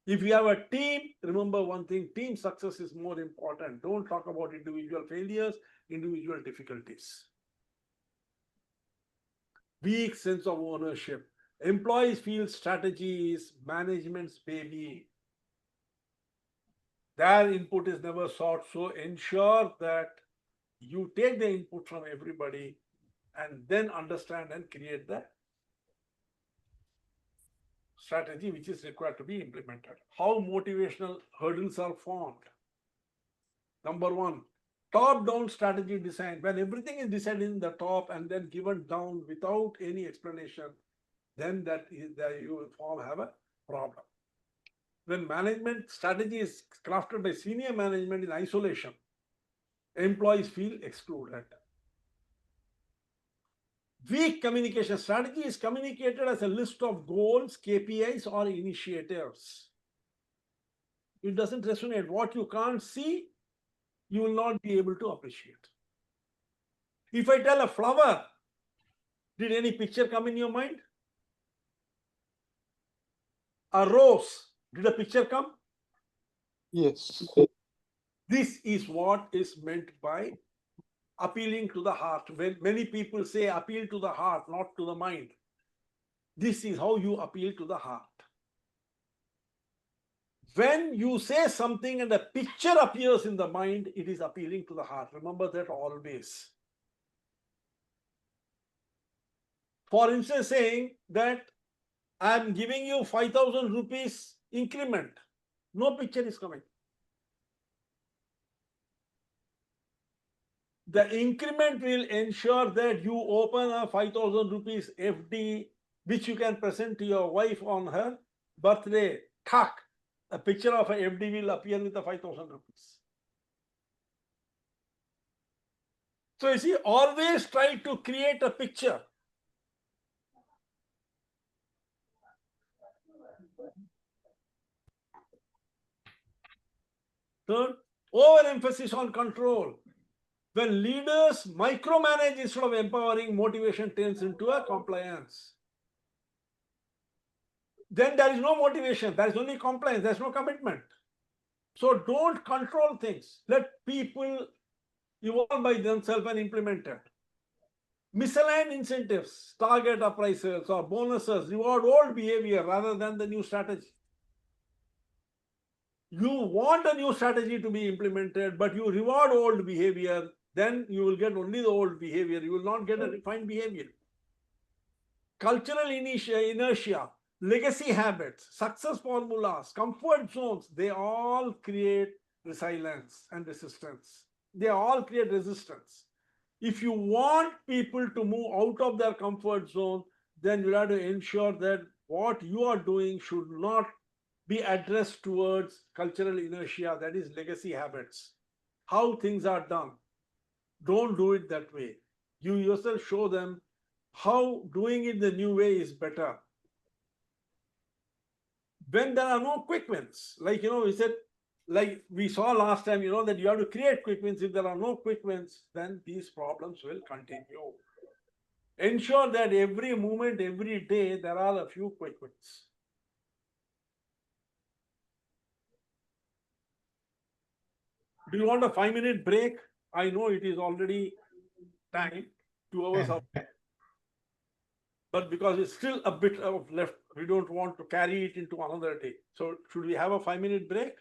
If you have a team, remember one thing, team success is more important. Don't talk about individual failures, individual difficulties. Weak sense of ownership. Employees feel strategy is management's baby. Their input is never sought. So ensure that you take the input from everybody and then understand and create that. strategy which is required to be implemented. How motivational hurdles are formed? Number one, top-down strategy design. When everything is decided in the top and then given down without any explanation, then that you will all have a problem. When management strategy is crafted by senior management in isolation, employees feel excluded. Weak communication strategy is communicated as a list of goals, KPIs, or initiatives. It doesn't resonate. What you can't see, you will not be able to appreciate. If I tell a flower, did any picture come in your mind? A rose, did a picture come? Yes. This is what is meant by appealing to the heart. When many people say appeal to the heart, not to the mind. This is how you appeal to the heart. When you say something and a picture appears in the mind, it is appealing to the heart. Remember that always. For instance, saying that I am giving you 5,000 rupees increment, no picture is coming. The increment will ensure that you open a 5,000 rupees FD, which you can present to your wife on her birthday. Thak, a picture of a FD will appear with the 5,000 rupees. So you see, always try to create a picture. Third, overemphasis on control. When leaders micromanage instead of empowering, motivation turns into a compliance. Then there is no motivation, there is only compliance, there is no commitment. So don't control things. Let people evolve by themselves and implement it. Misaligned incentives, target appraisals or bonuses reward old behavior rather than the new strategy. You want a new strategy to be implemented, but you reward old behavior, then you will get only the old behavior. You will not get a refined behavior. Cultural inertia, legacy habits, success formulas, comfort zones, they all create resilience and resistance. They all create resistance. If you want people to move out of their comfort zone, then you have to ensure that what you are doing should not be addressed towards cultural inertia, that is legacy habits. How things are done. Don't do it that way. You yourself show them how doing it the new way is better. When there are no quick wins, like we said, like we saw last time, that you have to create quick wins. If there are no quick wins, then these problems will continue. Ensure that every moment, every day, there are a few quick wins. Do you want a 5-minute break? I know it is already time, 2 hours of, but because it's still a bit of left, we don't want to carry it into another day. So should we have a 5-minute break?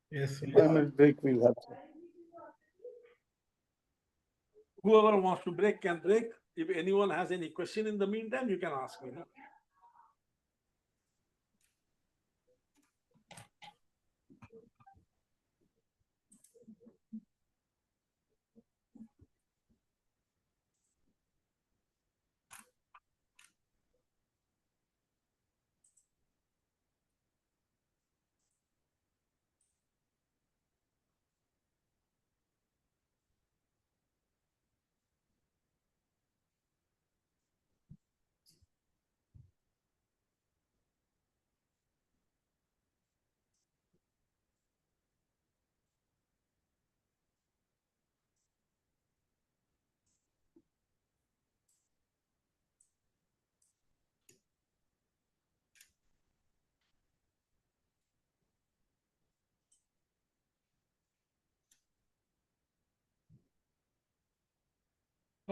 Yes. 5 minute break we'll have. Whoever wants to break can break. If anyone has any question in the meantime, you can ask me.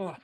Oh.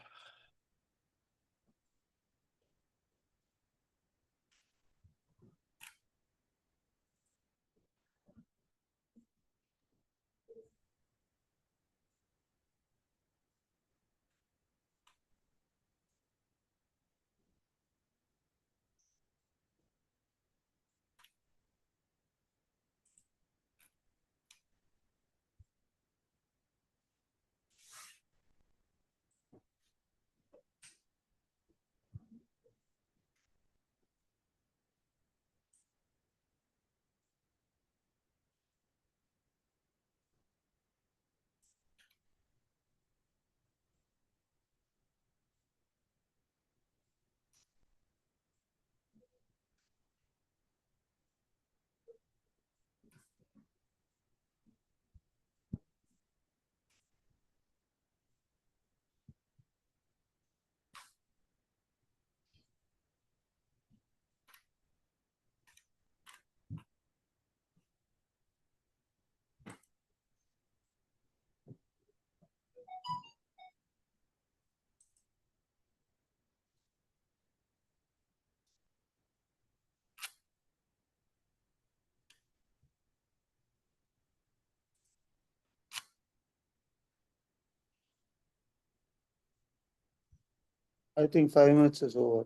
I think 5 minutes is over.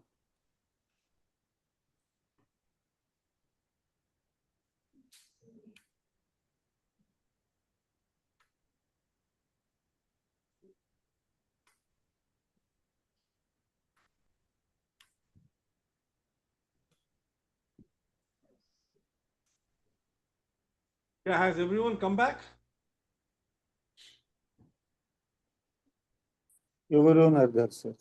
Yeah, has everyone come back? Everyone are there, sir.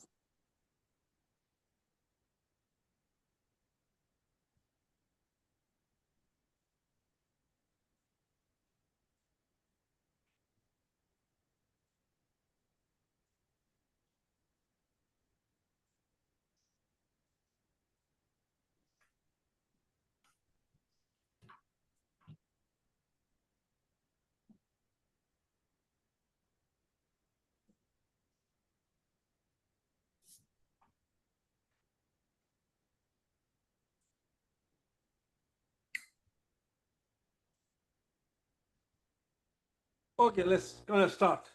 Okay, let's start.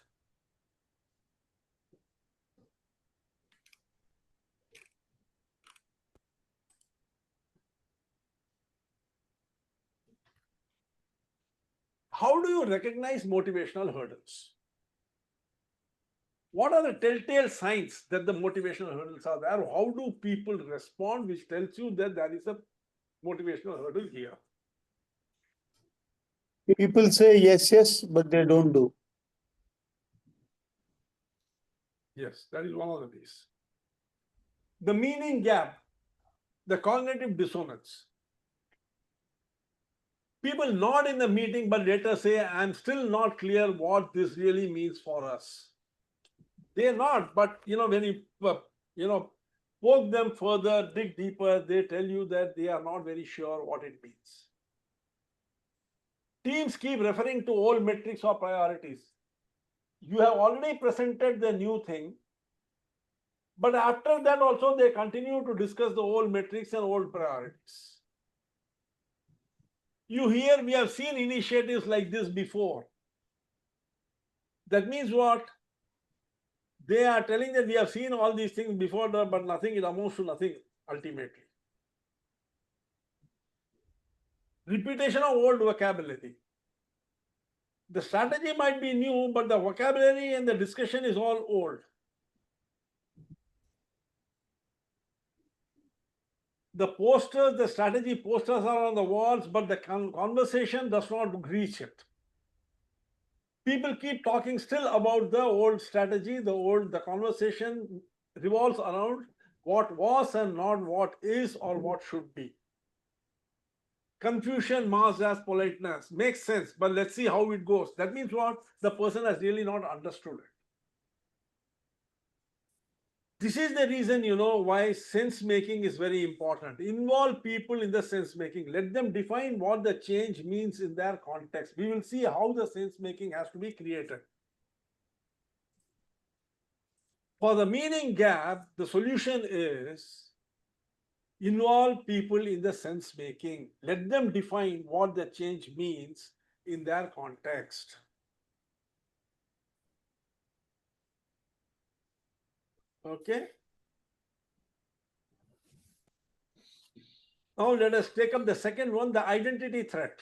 How do you recognize motivational hurdles? What are the telltale signs that the motivational hurdles are there? How do people respond, which tells you that there is a motivational hurdle here? People say yes, yes, but they don't do. Yes, that is one of the ways. The meaning gap, the cognitive dissonance. People nod in the meeting, but later say, I'm still not clear what this really means for us. They're not, but when you poke them further, dig deeper, they tell you that they are not very sure what it means. Teams keep referring to old metrics or priorities. You have already presented the new thing, but after that also they continue to discuss the old metrics and old priorities. You hear, we have seen initiatives like this before. That means what? They are telling that we have seen all these things before, but nothing, it amounts to nothing ultimately. Repetition of old vocabulary. The strategy might be new, but the vocabulary and the discussion is all old. The posters, the strategy posters are on the walls, but the conversation does not reach it. People keep talking still about the old strategy, the conversation revolves around what was and not what is or what should be. Confusion masked as politeness makes sense, but let's see how it goes. That means what? The person has really not understood it. This is the reason, why sense making is very important. Involve people in the sense making. Let them define what the change means in their context. We will see how the sense making has to be created. For the meaning gap, the solution is involve people in the sense making. Let them define what the change means in their context. Okay. Now let us take up the second one, the identity threat.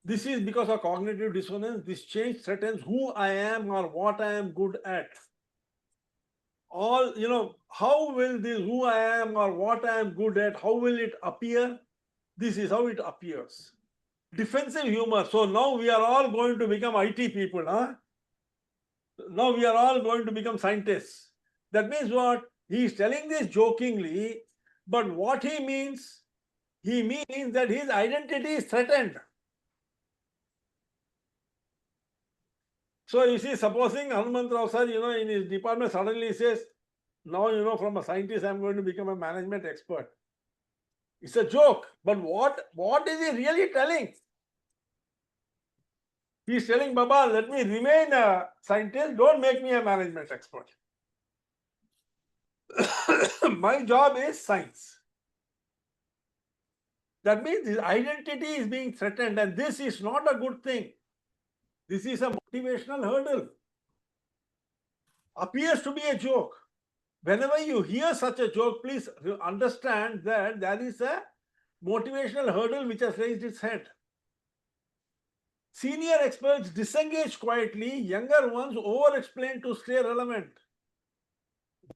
This is because of cognitive dissonance. This change threatens who I am or what I am good at. How will this who I am or what I am good at, how will it appear? This is how it appears. Defensive humor. So now we are all going to become IT people, huh? Now we are all going to become scientists. That means what? He is telling this jokingly, but what he means that his identity is threatened. So you see, supposing Hanumantrao sir, in his department suddenly says, now, from a scientist, I'm going to become a management expert. It's a joke, but what is he really telling? He's telling, Baba, let me remain a scientist, don't make me a management expert. My job is science. That means his identity is being threatened, and this is not a good thing. This is a motivational hurdle. appears to be a joke. Whenever you hear such a joke, please understand that there is a motivational hurdle which has raised its head. Senior experts disengage quietly, younger ones over-explain to stay relevant.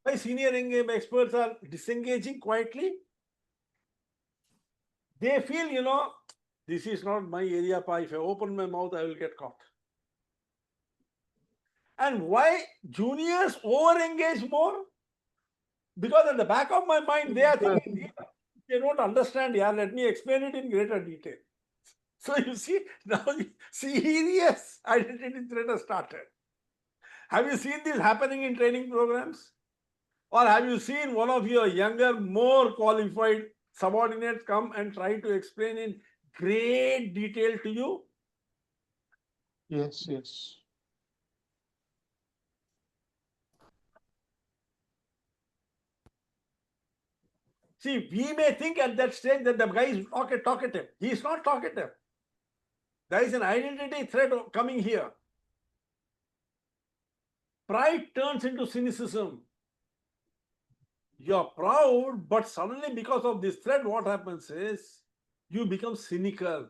Why senior experts are disengaging quietly? They feel, this is not my area, pa. If I open my mouth, I will get caught. And why juniors over-engage more? Because at the back of my mind, they are thinking, they don't understand, yeah, let me explain it in greater detail. So you see, now serious identity threat has started. Have you seen this happening in training programs? Or have you seen one of your younger, more qualified subordinates come and try to explain in great detail to you? Yes, yes. See, we may think at that stage that the guy is talkative. He is not talkative. There is an identity threat coming here. Pride turns into cynicism. You're proud, but suddenly because of this threat, what happens is you become cynical.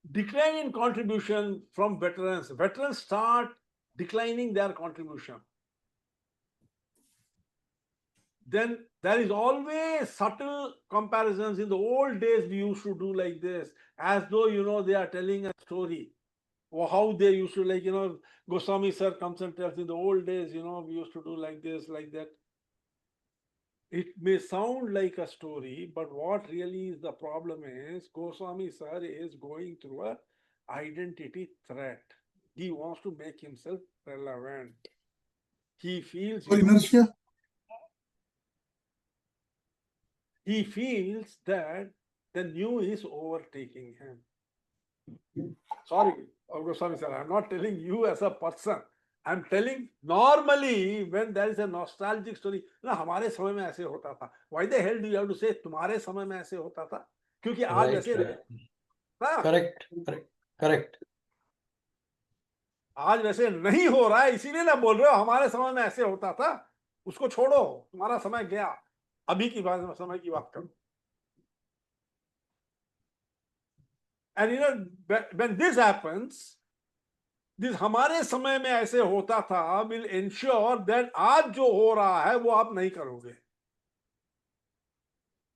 Decline in contribution from veterans. Veterans start declining their contribution. Then there is always subtle comparisons. In the old days, we used to do like this, as though, they are telling a story. Or how they used to, Goswami sir comes and tells, in the old days, we used to do like this, like that. It may sound like a story, but what really is the problem is Goswami sir is going through a identity threat. He wants to make himself relevant. He feels For inertia? he feels that the new is overtaking him. Sorry, Goswami sir, I'm not telling you as a person. I'm telling normally when there is a nostalgic story, हमारे समय में ऐसे होता था. Why the hell do you have to say तुम्हारे समय में ऐसे होता था? क्योंकि आज Right, वैसे right. ना, Correct, correct, correct. आज वैसे नहीं हो रहा है, इसीलिए ना बोल रहे हो हमारे समय में ऐसे होता था. उसको छोड़ो, तुम्हारा समय गया. अभी की बात, समय की बात करो. And when this happens, this हमारे समय में ऐसे होता था will ensure that आज जो हो रहा है वो आप नहीं करोगे.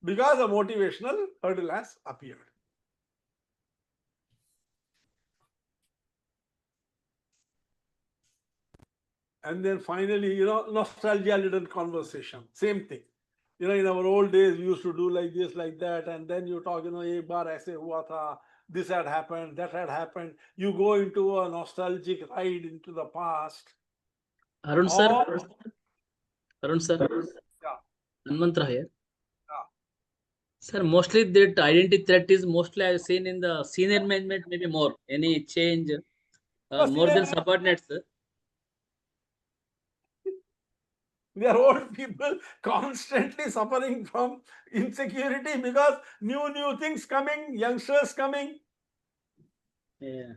Because a motivational hurdle has appeared. And then finally, nostalgia little conversation. Same thing. In our old days, we used to do like this, like that, and then you talk, ek baar aise hua tha, this had happened, that had happened. You go into a nostalgic ride into the past. Arun sir, Or, Arun sir, yeah, Manmantra here. yeah. Sir, mostly that identity threat is mostly I've seen in the senior management, maybe more. Any change, more than subordinates, sir. We are old people constantly suffering from insecurity because new things coming, youngsters coming. Yeah.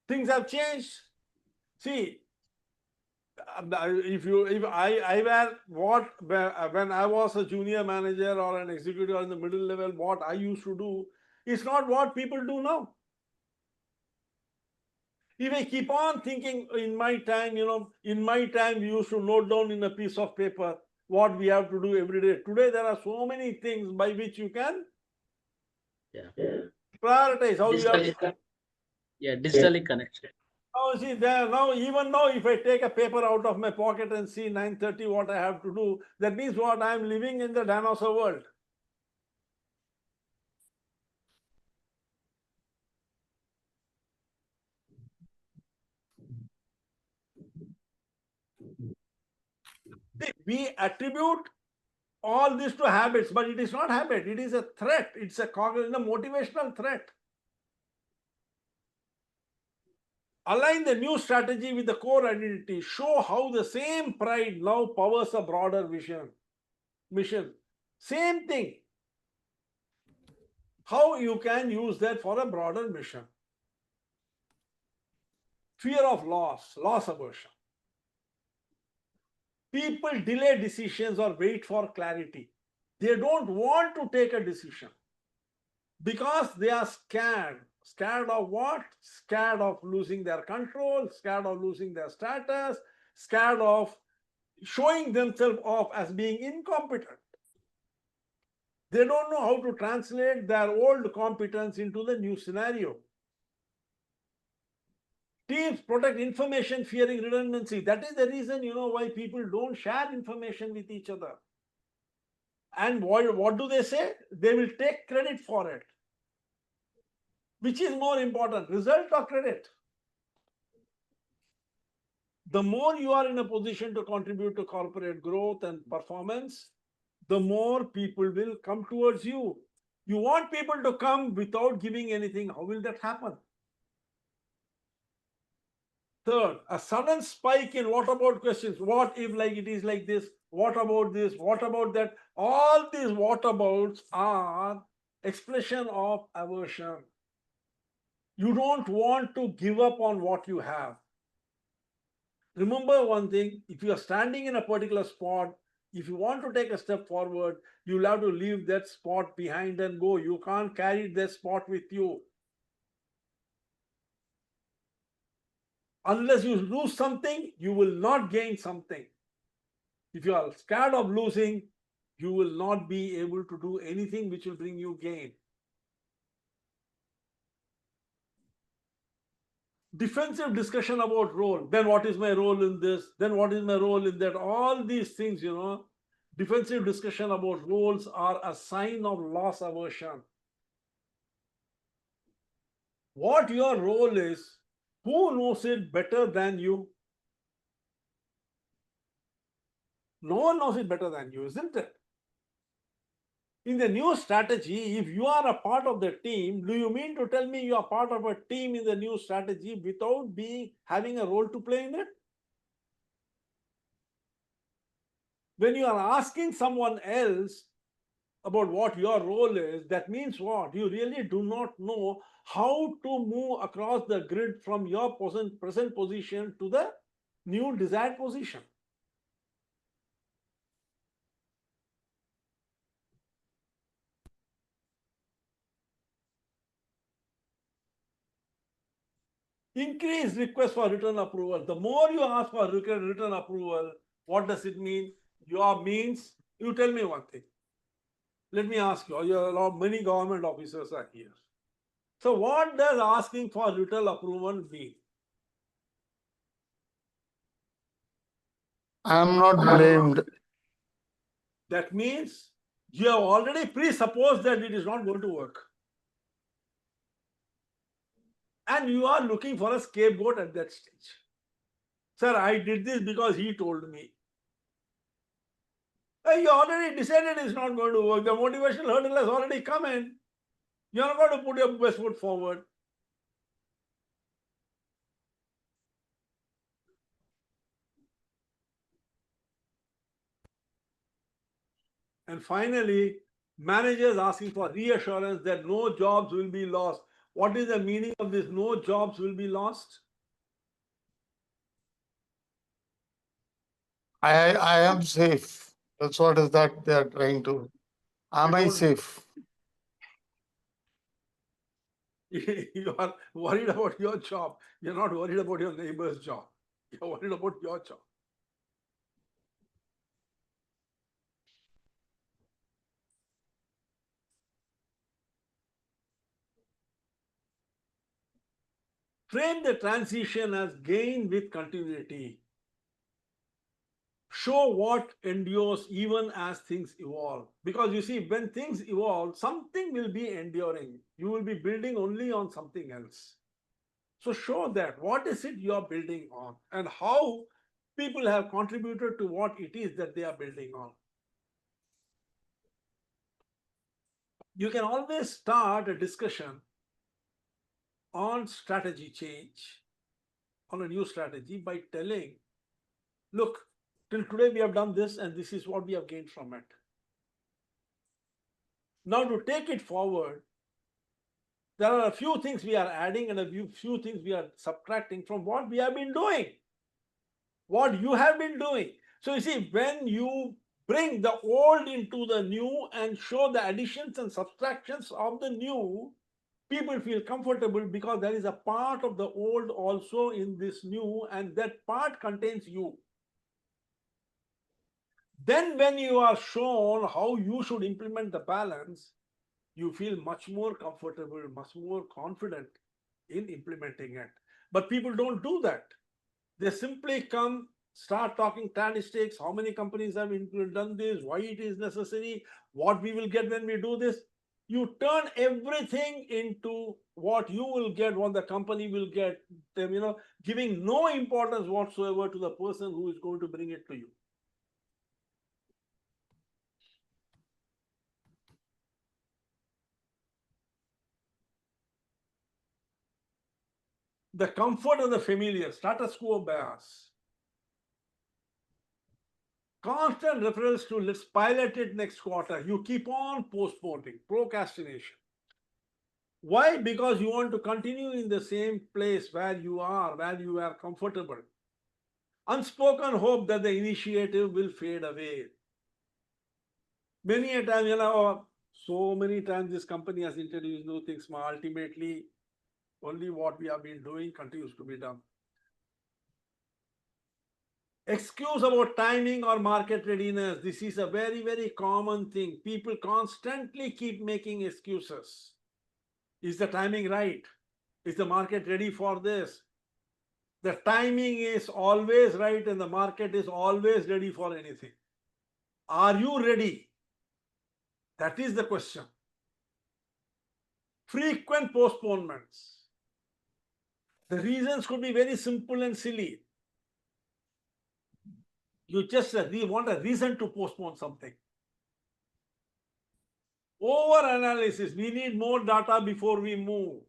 Things have changed. See, if I were when I was a junior manager or an executive or in the middle level, what I used to do is not what people do now. If I keep on thinking in my time, we used to note down in a piece of paper what we have to do every day. Today, there are so many things by which you can prioritize how you have to. Yeah, digitally connected. Now, see, even now, if I take a paper out of my pocket and see 9:30 what I have to do, that means what I am living in the dinosaur world. We attribute all this to habits, but it is not habit. It is a threat. It's a motivational threat. Align the new strategy with the core identity. Show how the same pride now powers a broader mission. Same thing. how you can use that for a broader mission. Fear of loss aversion. People delay decisions or wait for clarity. They don't want to take a decision because they are scared. Scared of what? Scared of losing their control, scared of losing their status, scared of showing themselves off as being incompetent. They don't know how to translate their old competence into the new scenario. Teams protect information fearing redundancy. That is the reason, why people don't share information with each other. And what do they say? They will take credit for it. Which is more important, result or credit? The more you are in a position to contribute to corporate growth and performance, the more people will come towards you. You want people to come without giving anything. How will that happen? Third, a sudden spike in what about questions. What if it is like this? What about this? What about that? All these what abouts are expression of aversion. You don't want to give up on what you have. Remember one thing, if you are standing in a particular spot, if you want to take a step forward, you'll have to leave that spot behind and go. You can't carry that spot with you. Unless you lose something, you will not gain something. If you are scared of losing, you will not be able to do anything which will bring you gain. Defensive discussion about role. Then what is my role in this? Then what is my role in that? All these things, defensive discussion about roles are a sign of loss aversion. What your role is, who knows it better than you? No one knows it better than you, isn't it? In the new strategy, if you are a part of the team, do you mean to tell me you are part of a team in the new strategy without having a role to play in it? When you are asking someone else about what your role is, that means what? You really do not know how to move across the grid from your present position to the new desired position. Increase request for return approval. The more you ask for return approval, what does it mean? You tell me one thing. Let me ask you, many government officers are here. So what does asking for return approval mean? I am not blamed. That means you have already presupposed that it is not going to work. And you are looking for a scapegoat at that stage. Sir, I did this because he told me. You already decided it's not going to work. The motivational hurdle has already come in. You're not going to put your best foot forward. And finally, managers asking for reassurance that no jobs will be lost. What is the meaning of this? No jobs will be lost? I am safe. That's what is that they are trying to. Am I safe? You are worried about your job. You're not worried about your neighbor's job. You're worried about your job. Frame the transition as gain with continuity. Show what endures even as things evolve. Because you see, when things evolve, something will be enduring. You will be building only on something else. So show that. What is it you are building on? And how people have contributed to what it is that they are building on. You can always start a discussion on strategy change, on a new strategy, by telling, look, till today we have done this and this is what we have gained from it. Now to take it forward, There are a few things we are adding and a few things we are subtracting from what we have been doing, what you have been doing. So you see, when you bring the old into the new and show the additions and subtractions of the new, people feel comfortable because there is a part of the old also in this new, and that part contains you. Then when you are shown how you should implement the balance, you feel much more comfortable, much more confident in implementing it. But people don't do that. They simply come, start talking statistics, how many companies have done this, why it is necessary, what we will get when we do this. You turn everything into what you will get, what the company will get, giving no importance whatsoever to the person who is going to bring it to you. The comfort of the familiar, status quo bias. Constant reference to let's pilot it next quarter. You keep on postponing, procrastination. Why? Because you want to continue in the same place where you are comfortable. Unspoken hope that the initiative will fade away. Many a time, so many times this company has introduced new things, but ultimately only what we have been doing continues to be done. Excuse about timing or market readiness. This is a very, very common thing. People constantly keep making excuses. Is the timing right? Is the market ready for this? The timing is always right and the market is always ready for anything. Are you ready? That is the question. Frequent postponements. The reasons could be very simple and silly. You just want a reason to postpone something. Over analysis. We need more data before we move.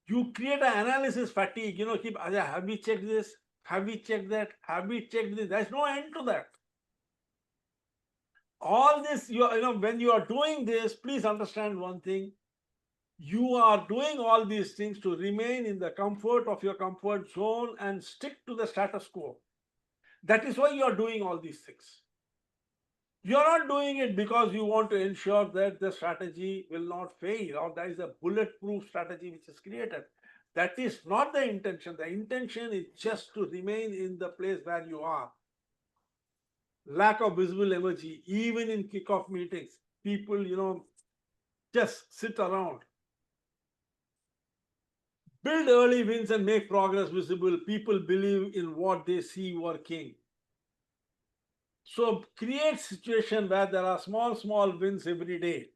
You create an analysis fatigue. Keep, have we checked this? Have we checked that? Have we checked this? There's no end to that. All this, when you are doing this, please understand one thing. You are doing all these things to remain in the comfort of your comfort zone and stick to the status quo. That is why you are doing all these things. You are not doing it because you want to ensure that the strategy will not fail or there is a bulletproof strategy which is created. That is not the intention. The intention is just to remain in the place where you are. Lack of visible energy, even in kickoff meetings, people, just sit around. Build early wins and make progress visible. People believe in what they see working. So create situation where there are small wins every day.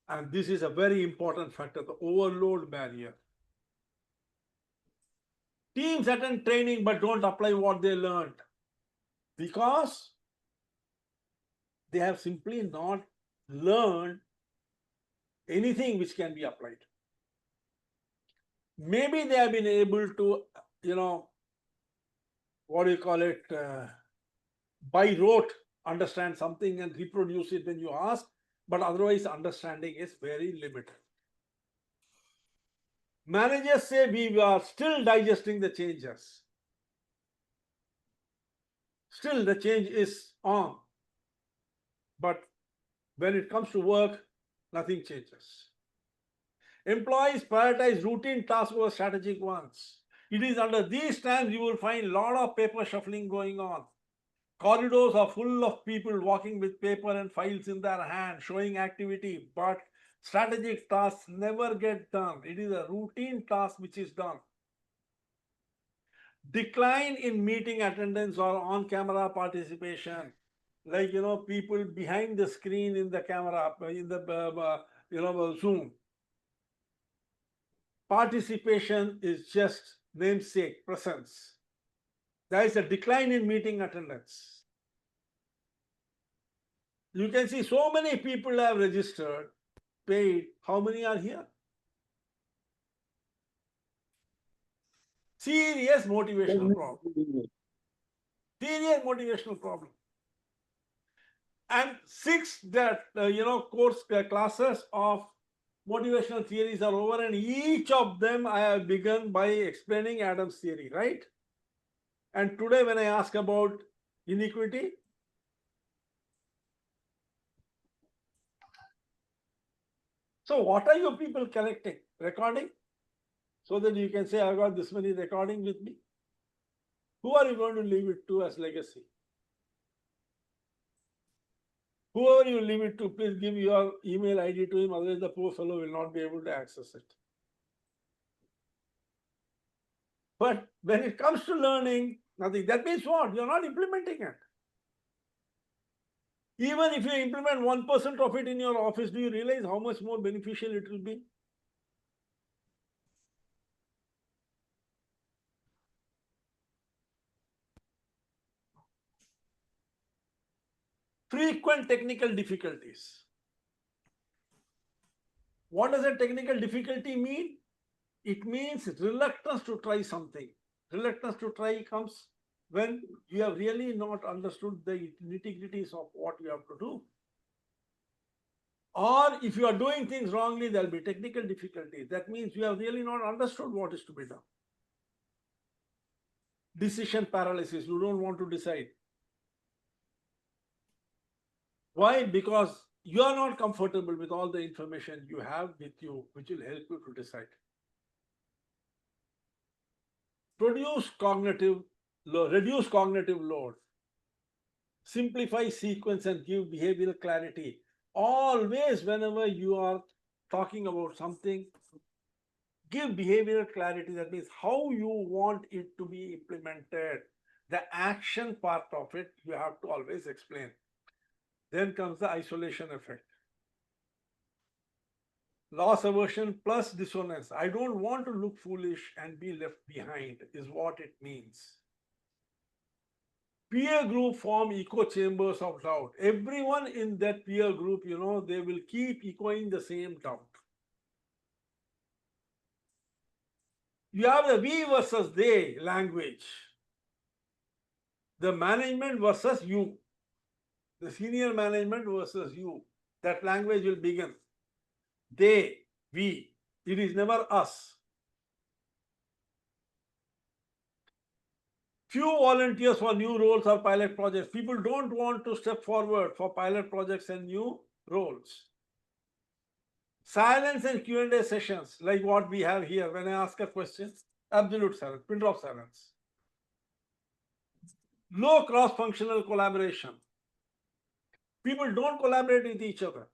And this is a very important factor, the overload barrier. Teams attend training but don't apply what they learned because they have simply not learned anything which can be applied. Maybe they have been able to, by rote, understand something and reproduce it when you ask, but otherwise understanding is very limited. Managers say we are still digesting the changes. Still the change is on. But when it comes to work, nothing changes. Employees prioritize routine tasks over strategic ones. It is under these times you will find a lot of paper shuffling going on. Corridors are full of people walking with paper and files in their hand, showing activity, but strategic tasks never get done. It is a routine task which is done. Decline in meeting attendance or on-camera participation. Like, people behind the screen in the camera, in the, Zoom. Participation is just namesake, presence. There is a decline in meeting attendance. You can see so many people have registered, paid. How many are here? Serious motivational problem. Serious motivational problem. And 6 that course classes of motivational theories are over, and each of them I have begun by explaining Adam's theory, right? And today when I ask about inequity, so what are you people collecting? Recording? So that you can say, I got this many recording with me. Who are you going to leave it to as legacy? Whoever you leave it to, please give your email ID to him, otherwise the poor fellow will not be able to access it. But when it comes to learning, nothing. That means what? You're not implementing it. Even if you implement 1% of it in your office, do you realize how much more beneficial it will be? Frequent technical difficulties. What does a technical difficulty mean? It means reluctance to try something. Reluctance to try comes when you have really not understood the nitty-gritties of what you have to do. Or if you are doing things wrongly, there will be technical difficulties. That means you have really not understood what is to be done. Decision paralysis, you don't want to decide. Why? Because you are not comfortable with all the information you have with you, which will help you to decide. Reduce cognitive load. Simplify sequence and give behavioral clarity. Always, whenever you are talking about something, give behavioral clarity. That means how you want it to be implemented. The action part of it, you have to always explain. Then comes the isolation effect. Loss aversion plus dissonance. I don't want to look foolish and be left behind is what it means. Peer group form echo chambers of doubt. Everyone in that peer group, they will keep echoing the same doubt. You have the we versus they language. The management versus you. The senior management versus you. That language will begin. They, we. It is never us. Few volunteers for new roles or pilot projects. People don't want to step forward for pilot projects and new roles. Silence and Q&A sessions like what we have here. When I ask a question, absolute silence, pin drop silence. Low cross-functional collaboration. People don't collaborate with each other.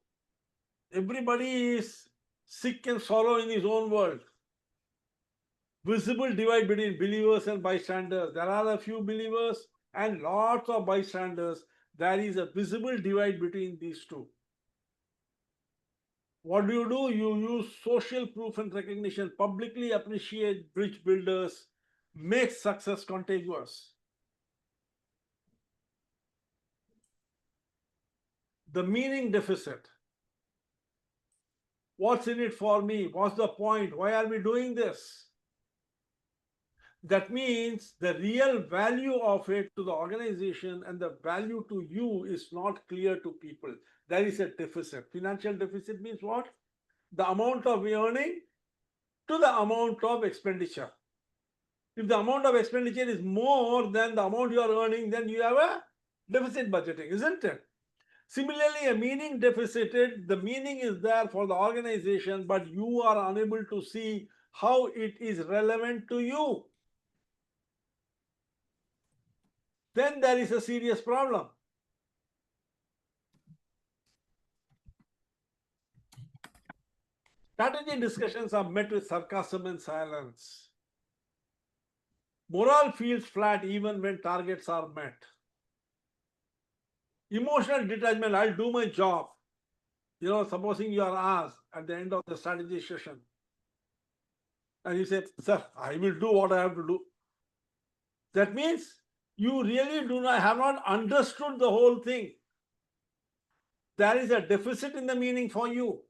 Everybody is sick and sorrow in his own world. Visible divide between believers and bystanders. There are a few believers and lots of bystanders. There is a visible divide between these two. What do? You use social proof and recognition, publicly appreciate bridge builders, make success contiguous. The meaning deficit. What's in it for me? What's the point? Why are we doing this? That means the real value of it to the organization and the value to you is not clear to people. There is a deficit. Financial deficit means what? The amount of earning to the amount of expenditure. If the amount of expenditure is more than the amount you are earning, then you have a deficit budgeting, isn't it? Similarly, a meaning deficit, the meaning is there for the organization, but you are unable to see how it is relevant to you. Then there is a serious problem. Strategy discussions are met with sarcasm and silence. Morale feels flat even when targets are met. Emotional detachment, I'll do my job. Supposing you are asked at the end of the strategy session, and you say, sir, I will do what I have to do. That means you really have not understood the whole thing. There is a deficit in the meaning for you.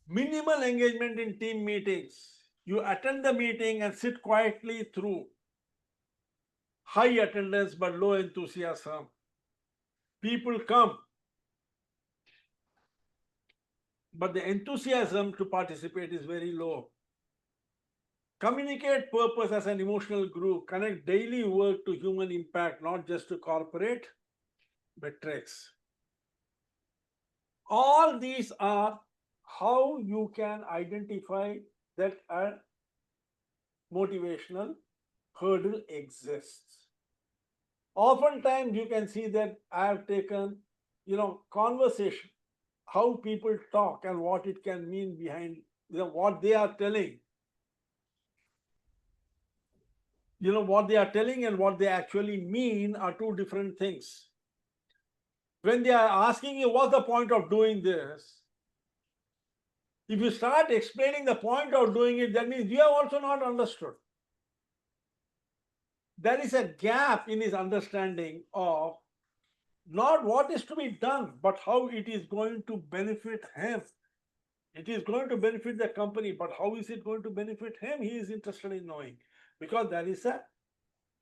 Minimal engagement in team meetings. You attend the meeting and sit quietly through. High attendance but low enthusiasm. People come, but the enthusiasm to participate is very low. Communicate purpose as an emotional group. Connect daily work to human impact, not just to corporate metrics. All these are how you can identify that a motivational hurdle exists. Oftentimes you can see that I have taken, conversation, how people talk and what it can mean behind what they are telling. What they are telling and what they actually mean are two different things. When they are asking you what's the point of doing this, if you start explaining the point of doing it, that means you have also not understood. There is a gap in his understanding of not what is to be done, but how it is going to benefit him. It is going to benefit the company, but how is it going to benefit him? He is interested in knowing, because there is a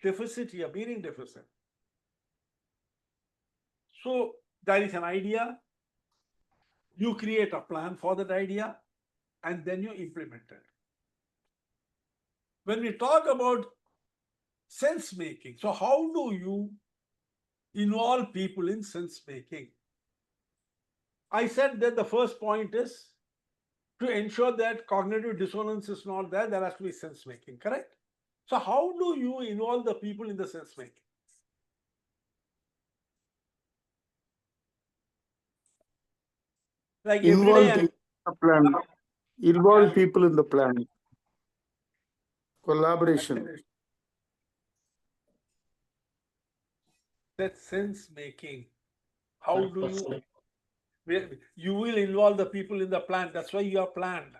deficit here, meaning deficit. So there is an idea, you create a plan for that idea, and then you implement it. When we talk about sense making, so how do you involve people in sense making? I said that the first point is to ensure that cognitive dissonance is not there, there has to be sense making, correct? So how do you involve the people in the sense making? Like Involve every day, people in the plan. Involve people in the plan. Collaboration. that sense making. How do you will involve the people in the plan? That's why you are planned.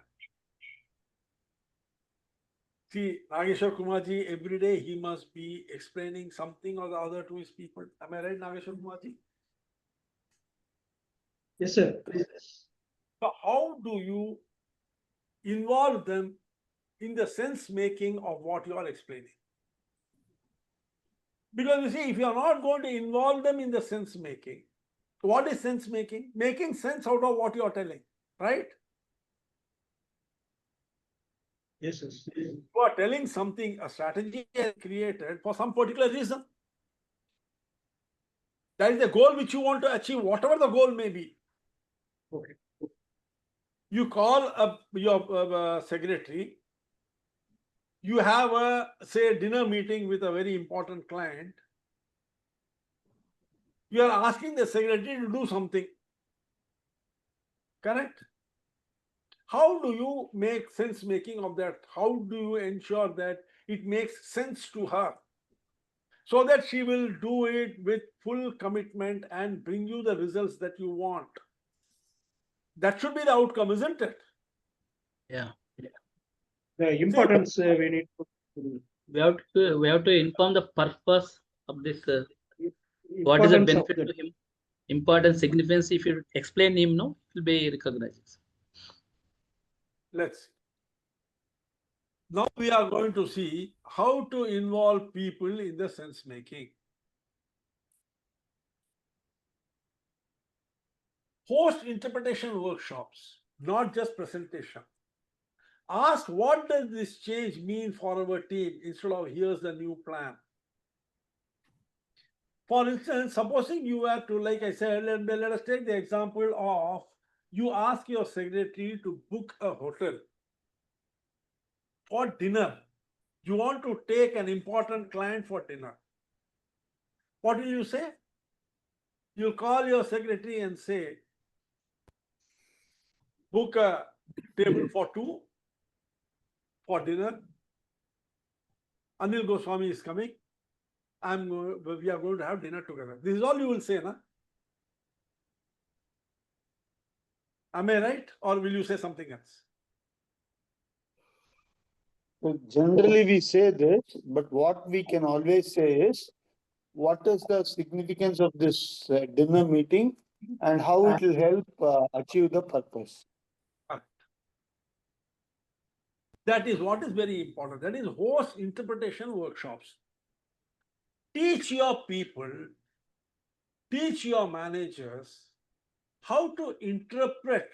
See, Nageshwar Kumarji, every day he must be explaining something or the other to his people. Am I right, Nageshwar Kumarji? Yes, sir. So how do you involve them in the sense making of what you are explaining? Because you see, if you are not going to involve them in the sense making, what is sense making? Making sense out of what you are telling, right? Yes, yes. You are telling something, a strategy is created for some particular reason. That is the goal which you want to achieve, whatever the goal may be. Okay. You call up your secretary, you have a, say, dinner meeting with a very important client. You are asking the secretary to do something, correct? How do you make sense making of that? How do you ensure that it makes sense to her, so that she will do it with full commitment and bring you the results that you want? That should be the outcome, isn't it? Yeah. The importance we need to. We have to inform the purpose of this. What is the Importance of benefit that. to him? Important significance. If you explain him, no, it will be recognized. Let's see. Now we are going to see how to involve people in the sense making. Host interpretation workshops, not just presentation. Ask, what does this change mean for our team, instead of here's the new plan. For instance, supposing you were to, like I said, let us take the example of you ask your secretary to book a hotel for dinner. You want to take an important client for dinner. What will you say? You'll call your secretary and say, book a table for two for dinner. Anil Goswami is coming. We are going to have dinner together. This is all you will say, na? Am I right? Or will you say something else? So generally, we say this, but what we can always say is, what is the significance of this dinner meeting and how it will help achieve the purpose? That is what is very important. That is host interpretation workshops. Teach your people, teach your managers how to interpret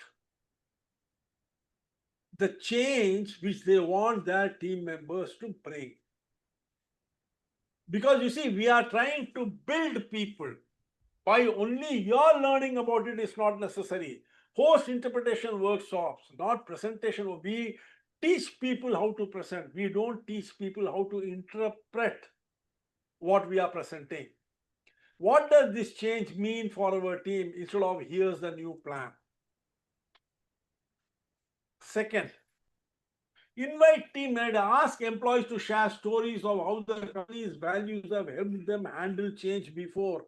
the change which they want their team members to bring. Because you see, we are trying to build people. By only your learning about it is not necessary. Host interpretation workshops, not presentation. We teach people how to present. We don't teach people how to interpret what we are presenting. What does this change mean for our team instead of here's the new plan? Second, invite team and ask employees to share stories of how the company's values have helped them handle change before.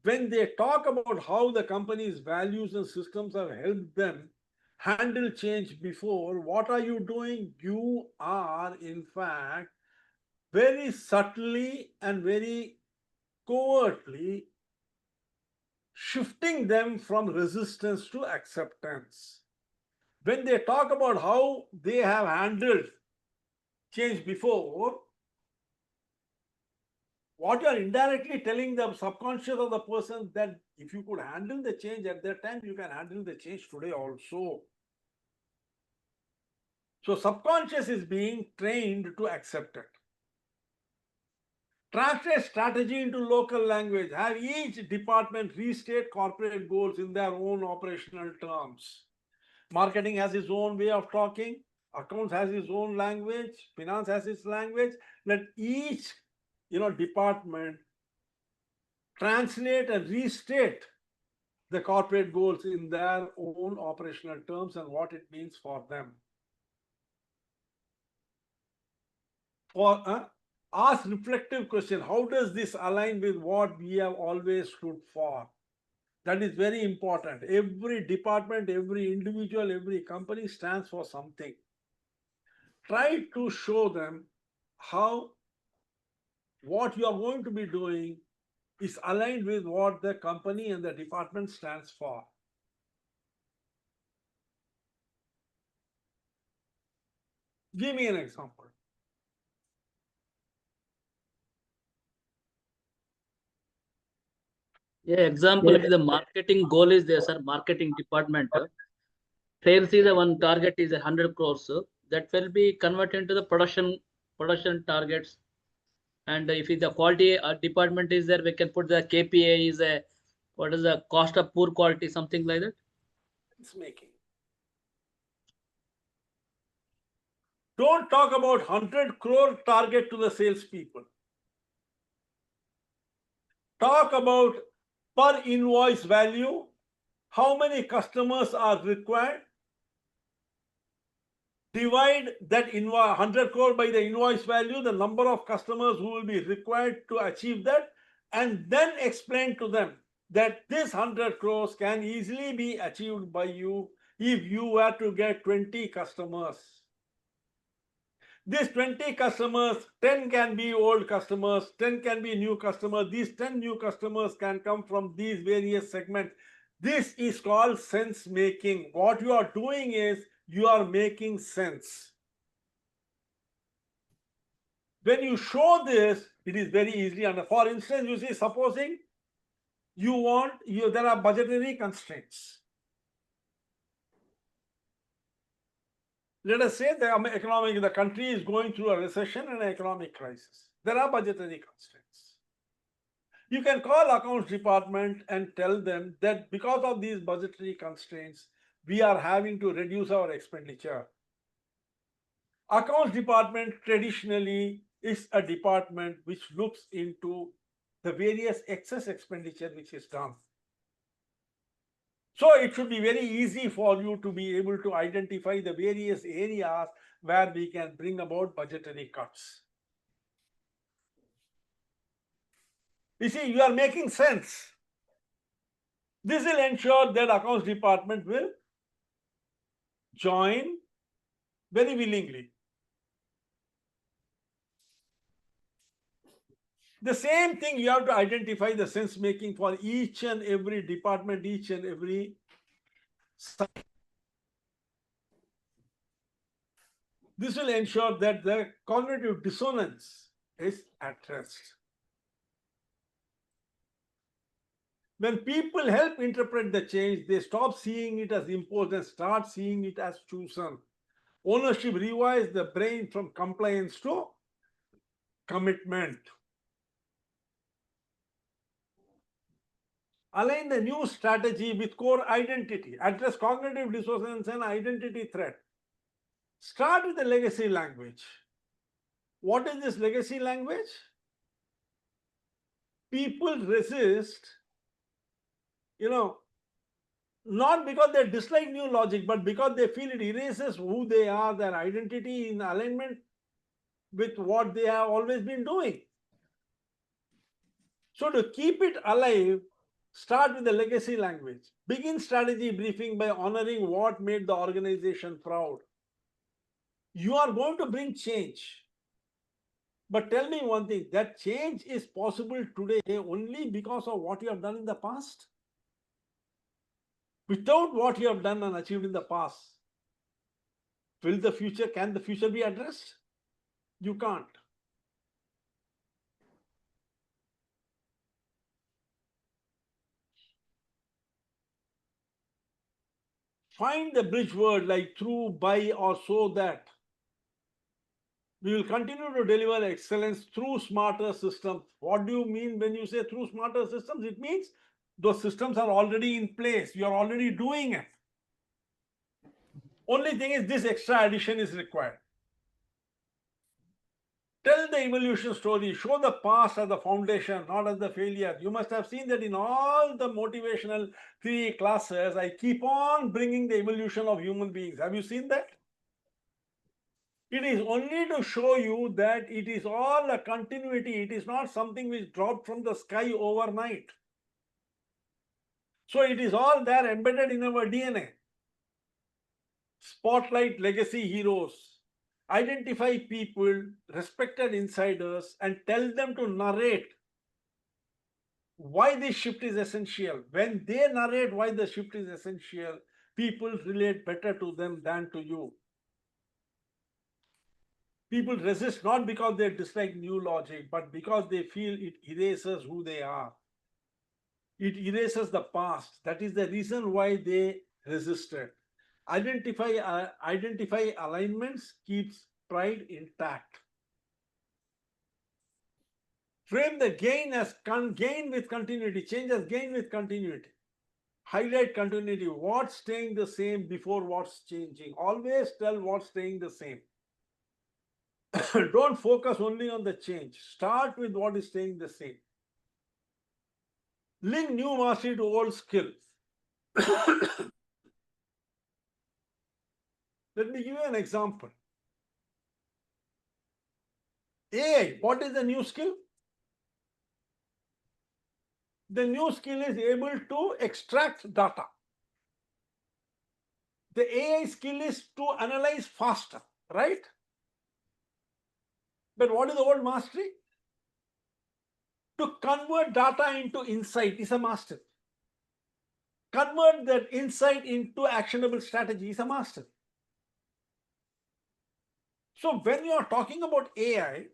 When they talk about how the company's values and systems have helped them handle change before, what are you doing? You are, in fact, very subtly and very covertly shifting them from resistance to acceptance. When they talk about how they have handled change before, what you are indirectly telling the subconscious of the person that if you could handle the change at that time, you can handle the change today also. So subconscious is being trained to accept it. Translate strategy into local language. Have each department restate corporate goals in their own operational terms. Marketing has its own way of talking. Accounts has its own language. Finance has its language. Let each department translate and restate the corporate goals in their own operational terms and what it means for them. Ask reflective question. How does this align with what we have always stood for? That is very important. Every department, every individual, every company stands for something. Try to show them how what you are going to be doing is aligned with what the company and the department stands for. Give me an example. Yeah, example, if the marketing goal is there, sir, marketing department, sales is one target is 100 crores, that will be converted into the production targets. And if the quality department is there, we can put the KPI is a, what is the cost of poor quality, something like that. It's making. Don't talk about 100 crore target to the salespeople. Talk about per invoice value, how many customers are required. Divide that 100 crore by the invoice value, the number of customers who will be required to achieve that, and then explain to them that this 100 crores can easily be achieved by you if you were to get 20 customers. These 20 customers, 10 can be old customers, 10 can be new customers. These 10 new customers can come from these various segments. This is called sense making. What you are doing is you are making sense. When you show this, it is very easy. And for instance, you see, supposing there are budgetary constraints. Let us say the country is going through a recession and an economic crisis. There are budgetary constraints. You can call accounts department and tell them that because of these budgetary constraints, we are having to reduce our expenditure. Accounts department traditionally is a department which looks into the various excess expenditure which is done. So it should be very easy for you to be able to identify the various areas where we can bring about budgetary cuts. You see, you are making sense. This will ensure that accounts department will join very willingly. The same thing, you have to identify the sense making for each and every department, each and every site. This will ensure that the cognitive dissonance is addressed. When people help interpret the change, they stop seeing it as imposed and start seeing it as chosen. Ownership rewires the brain from compliance to commitment. Align the new strategy with core identity. Address cognitive dissonance and identity threat. Start with the legacy language. What is this legacy language? People resist, not because they dislike new logic, but because they feel it erases who they are, their identity in alignment with what they have always been doing. So to keep it alive, start with the legacy language. Begin strategy briefing by honoring what made the organization proud. You are going to bring change. But tell me one thing, that change is possible today only because of what you have done in the past? Without what you have done and achieved in the past, can the future be addressed? You can't. Find the bridge word like through, by, or so that. We will continue to deliver excellence through smarter systems. What do you mean when you say through smarter systems? It means those systems are already in place. You are already doing it. Only thing is this extra addition is required. Tell the evolution story. Show the past as the foundation, not as the failure. You must have seen that in all the motivational theory classes, I keep on bringing the evolution of human beings. Have you seen that? It is only to show you that it is all a continuity. It is not something which dropped from the sky overnight. So it is all there embedded in our DNA. Spotlight legacy heroes. Identify people, respected insiders, and tell them to narrate why this shift is essential. When they narrate why the shift is essential, people relate better to them than to you. People resist not because they dislike new logic, but because they feel it erases who they are. It erases the past. That is the reason why they resisted. Identify alignments, keeps pride intact. Frame the gain as gain with continuity, change as gain with continuity. Highlight continuity, what's staying the same before what's changing. Always tell what's staying the same. Don't focus only on the change. Start with what is staying the same. Link new mastery to old skills. Let me give you an example. AI, what is the new skill? The new skill is able to extract data. The AI skill is to analyze faster, right? But what is the old mastery? To convert data into insight is a master. Convert that insight into actionable strategy is a master. So when you are talking about AI,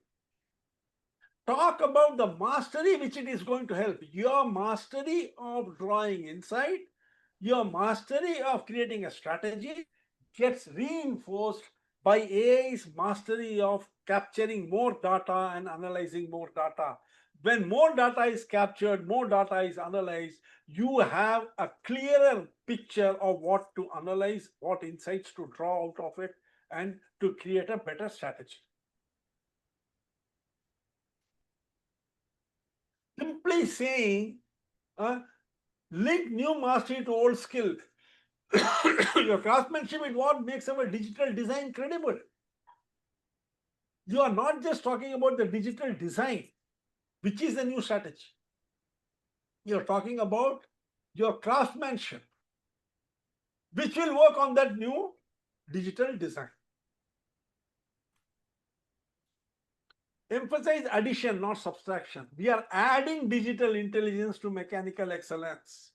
talk about the mastery which it is going to help. Your mastery of drawing insight, your mastery of creating a strategy gets reinforced by AI's mastery of capturing more data and analyzing more data. When more data is captured, more data is analyzed, you have a clearer picture of what to analyze, what insights to draw out of it, and to create a better strategy. Simply saying, link new mastery to old skill. Your craftsmanship is what makes our digital design credible. You are not just talking about the digital design, which is the new strategy. You're talking about your craftsmanship, which will work on that new digital design. Emphasize addition, not subtraction. We are adding digital intelligence to mechanical excellence.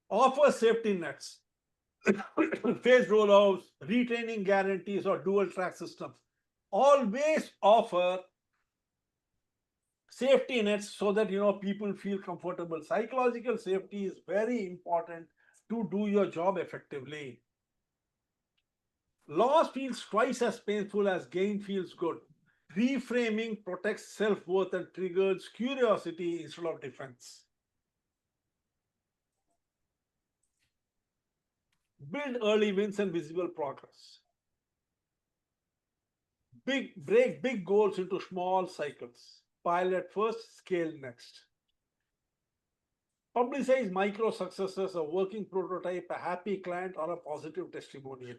Offer safety nets. phased rollouts, retraining guarantees, or dual track systems always offer safety nets so that people feel comfortable. Psychological safety is very important to do your job effectively. Loss feels twice as painful as gain feels good. Reframing protects self-worth and triggers curiosity instead of defense. Build early wins and visible progress. Break big goals into small cycles. Pilot first, scale next. Publicize micro successes, a working prototype, a happy client, or a positive testimonial.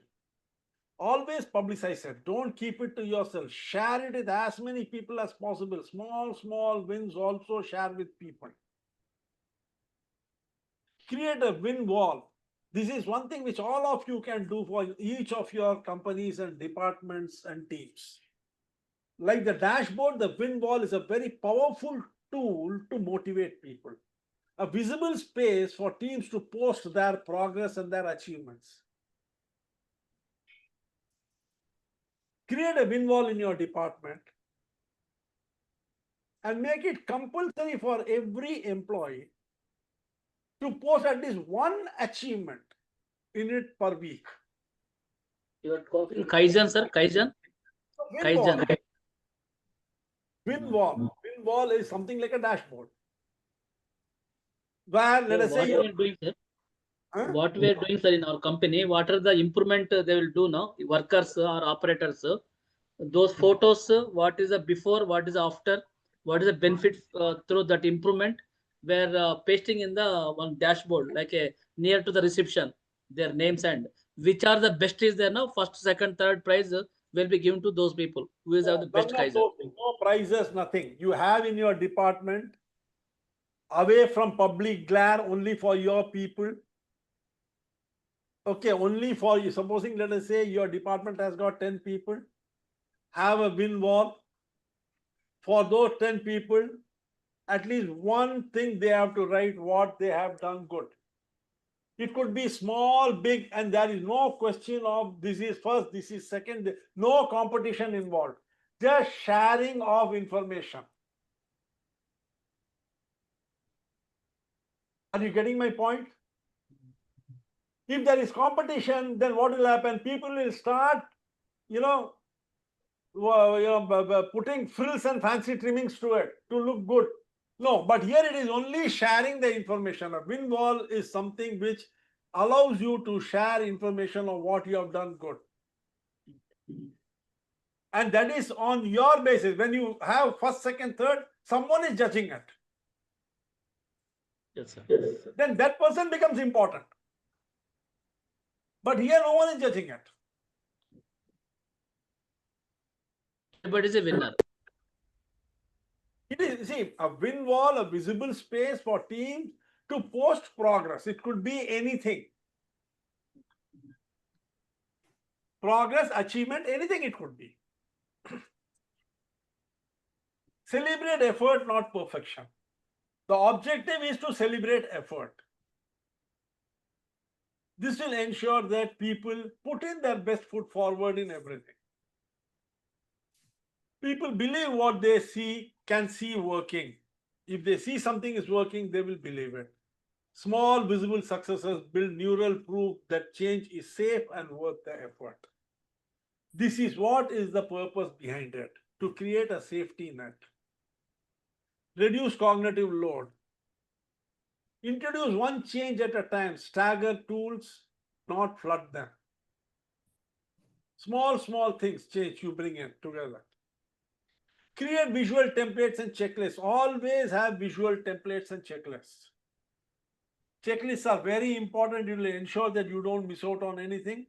Always publicize it. Don't keep it to yourself. Share it with as many people as possible. Small wins also share with people. Create a win wall. This is one thing which all of you can do for each of your companies and departments and teams. Like the dashboard, the win wall is a very powerful tool to motivate people. A visible space for teams to post their progress and their achievements. Create a win wall in your department and make it compulsory for every employee to post at least one achievement in it per week. You are talking Kaizen, sir? Kaizen? Win wall. Kaizen. Win wall. Win wall is something like a dashboard. Where, let us What say, we are doing, sir? Huh? What we are doing, sir, in our company, what are the improvement they will do now? Workers or operators, those photos, what is the before, what is the after, what is the benefit through that improvement? We're pasting in the one dashboard, like a near to the reception, their names and which are the best is there now. First, second, third prize will be given to those people who is have the best none of Kaizen. those things, no prizes, nothing. You have in your department, away from public glare, only for your people. Okay, only for you. Supposing, let us say, your department has got 10 people. Have a win wall. For those 10 people, at least one thing they have to write what they have done good. It could be small, big, and there is no question of this is first, this is second, no competition involved. Just sharing of information. Are you getting my point? If there is competition, then what will happen? People will start, putting frills and fancy trimmings to it to look good. No, but here it is only sharing the information. A win wall is something which allows you to share information of what you have done good. And that is on your basis. When you have first, second, third, someone is judging it. Yes, sir. Then that person becomes important. But here no one is judging it. Everybody is a winner. It is, see, a win wall, a visible space for teams to post progress. It could be anything. Progress, achievement, anything it could be. Celebrate effort, not perfection. The objective is to celebrate effort. This will ensure that people put in their best foot forward in everything. People believe what they can see working. If they see something is working, they will believe it. Small visible successes build neural proof that change is safe and worth the effort. This is what is the purpose behind it, to create a safety net. Reduce cognitive load. Introduce one change at a time. Stagger tools, not flood them. Small things change you bring in together. Create visual templates and checklists. Always have visual templates and checklists. Checklists are very important. It will ensure that you don't miss out on anything.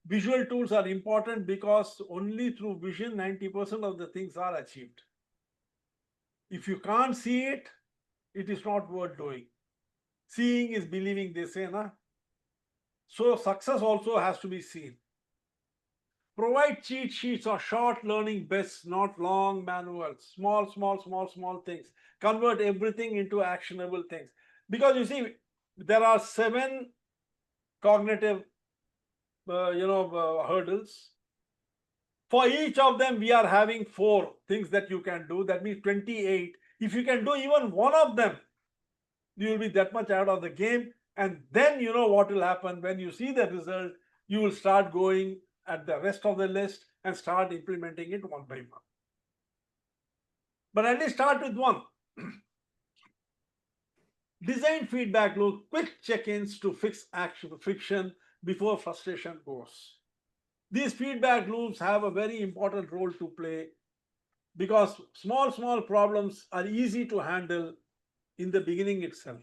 Visual tools are important because only through vision 90% of the things are achieved. If you can't see it, it is not worth doing. Seeing is believing, they say, na? So success also has to be seen. Provide cheat sheets or short learning best, not long manuals. Small things. Convert everything into actionable things. Because you see, there are 7 cognitive hurdles. For each of them, we are having 4 things that you can do. That means 28. If you can do even one of them, you will be that much out of the game. And then you know what will happen when you see the result. You will start going at the rest of the list and start implementing it one by one. But at least start with one. Design feedback loops, quick check-ins to fix friction before frustration goes. These feedback loops have a very important role to play because small problems are easy to handle in the beginning itself.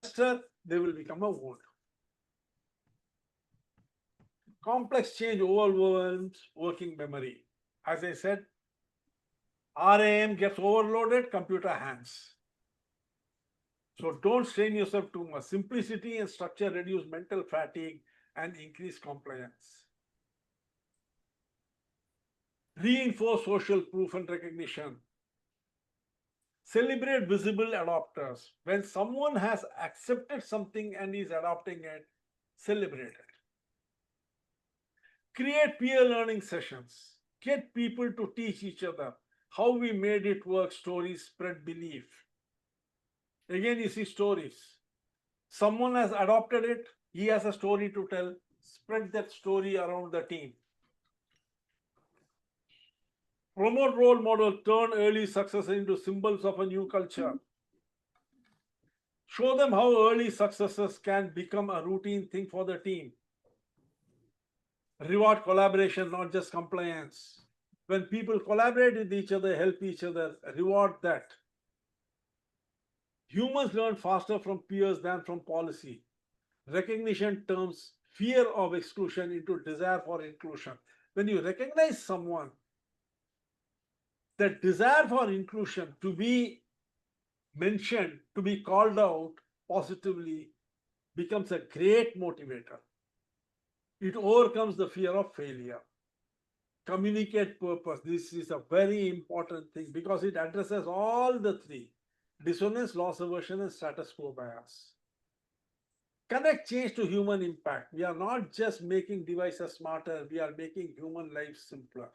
Faster, they will become a wound. Complex change overwhelms working memory. As I said, RAM gets overloaded, computer hangs. So don't strain yourself too much. Simplicity and structure reduce mental fatigue and increase compliance. Reinforce social proof and recognition. Celebrate visible adopters. When someone has accepted something and is adopting it, celebrate it. Create peer learning sessions. Get people to teach each other how we made it work. Stories spread belief. Again, you see stories. Someone has adopted it, he has a story to tell. Spread that story around the team. Promote role model, turn early success into symbols of a new culture. Show them how early successes can become a routine thing for the team. Reward collaboration, not just compliance. When people collaborate with each other, help each other, reward that. Humans learn faster from peers than from policy. Recognition turns fear of exclusion into desire for inclusion. When you recognize someone, that desire for inclusion, to be mentioned, to be called out positively, becomes a great motivator. It overcomes the fear of failure. Communicate purpose. This is a very important thing because it addresses all the 3: dissonance, loss aversion, and status quo bias. Connect change to human impact. We are not just making devices smarter, we are making human lives simpler.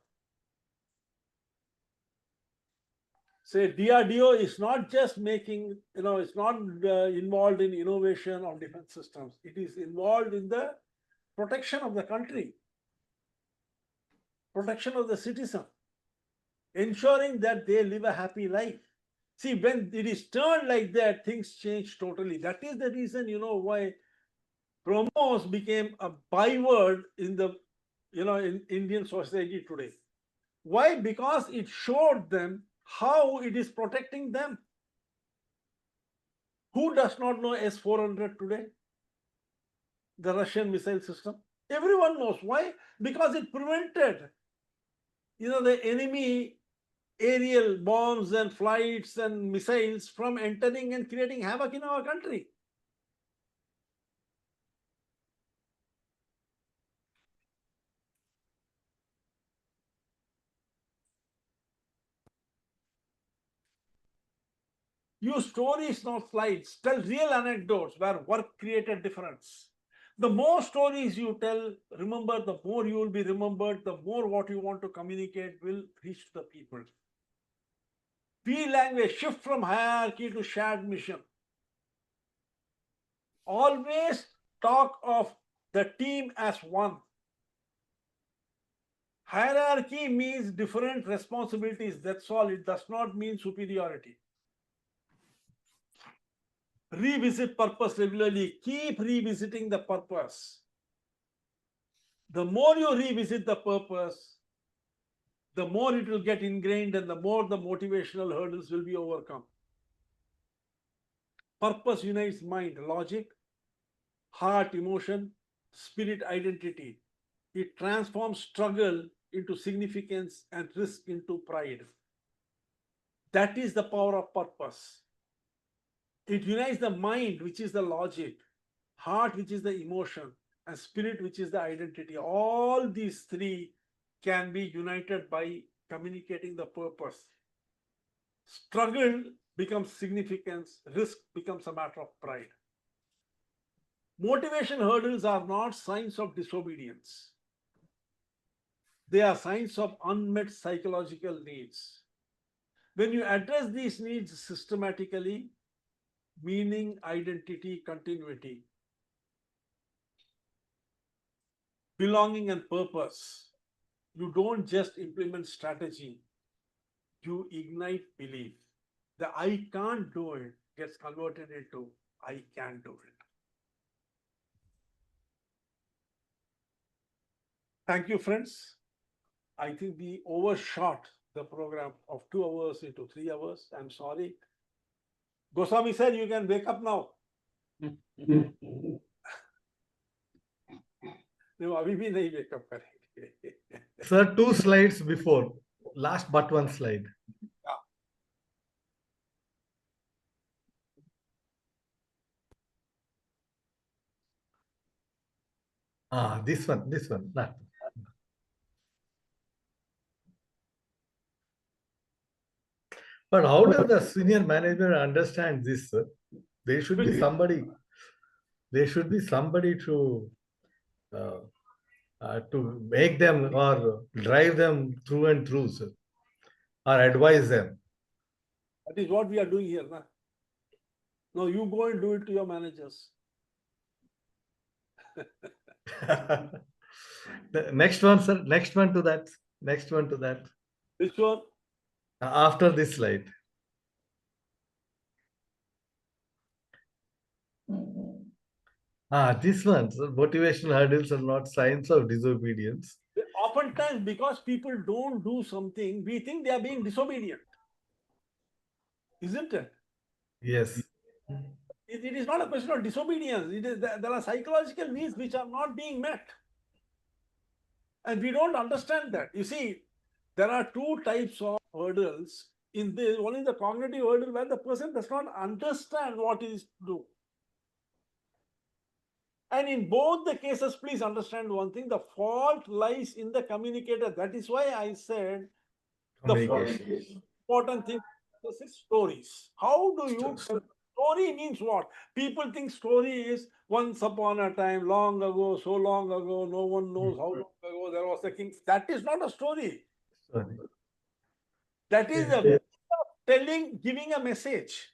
Say DRDO is not just making, it's not involved in innovation of defense systems. It is involved in the protection of the country, protection of the citizen, ensuring that they live a happy life. See, when it is turned like that, things change totally. That is the reason, why promos became a byword in the, in Indian society today. Why? Because it showed them how it is protecting them. Who does not know S-400 today? The Russian missile system. Everyone knows. Why? Because it prevented, the enemy aerial bombs and flights and missiles from entering and creating havoc in our country. Use stories, not slides. Tell real anecdotes where work created difference. The more stories you tell, remember, the more you will be remembered, the more what you want to communicate will reach the people. Be language, shift from hierarchy to shared mission. Always talk of the team as one. Hierarchy means different responsibilities. That's all. It does not mean superiority. Revisit purpose regularly. Keep revisiting the purpose. The more you revisit the purpose, the more it will get ingrained and the more the motivational hurdles will be overcome. Purpose unites mind, logic, heart, emotion, spirit, identity. It transforms struggle into significance and risk into pride. That is the power of purpose. It unites the mind, which is the logic, heart, which is the emotion, and spirit, which is the identity. All these 3 can be united by communicating the purpose. Struggle becomes significance, risk becomes a matter of pride. Motivation hurdles are not signs of disobedience. They are signs of unmet psychological needs. When you address these needs systematically, meaning, identity, continuity, belonging and purpose, you don't just implement strategy, you ignite belief. The I can't do it gets converted into I can do it. Thank you, friends. I think we overshot the program of 2 hours into 3 hours. I'm sorry. Goswami said, you can wake up now. No, अभी भी नहीं wake up करेंगे. Sir, 2 slides before, last but one slide. This one. That. But how does the senior manager understand this, sir? There should be somebody. There should be somebody to make them or drive them through and through, sir, or advise them. That is what we are doing here. Na? Now you go and do it to your managers. The next one, sir. Next one to that. Next one to that. Which one? After this slide. This one, sir. Motivational hurdles are not signs of disobedience. Oftentimes, because people don't do something, we think they are being disobedient. Isn't it? Yes. It is not a question of disobedience. It is there are psychological needs which are not being met. And we don't understand that. You see, there are 2 types of hurdles in this. One is the cognitive hurdle where the person does not understand what is to do. And in both the cases, please understand one thing, the fault lies in the communicator. That is why I said the first important thing is stories. How do you tell? Story means what? People think story is once upon a time, long ago, so long ago, no one knows how long ago there was a king. That is not a story. Sorry. That is a way of telling, giving a message.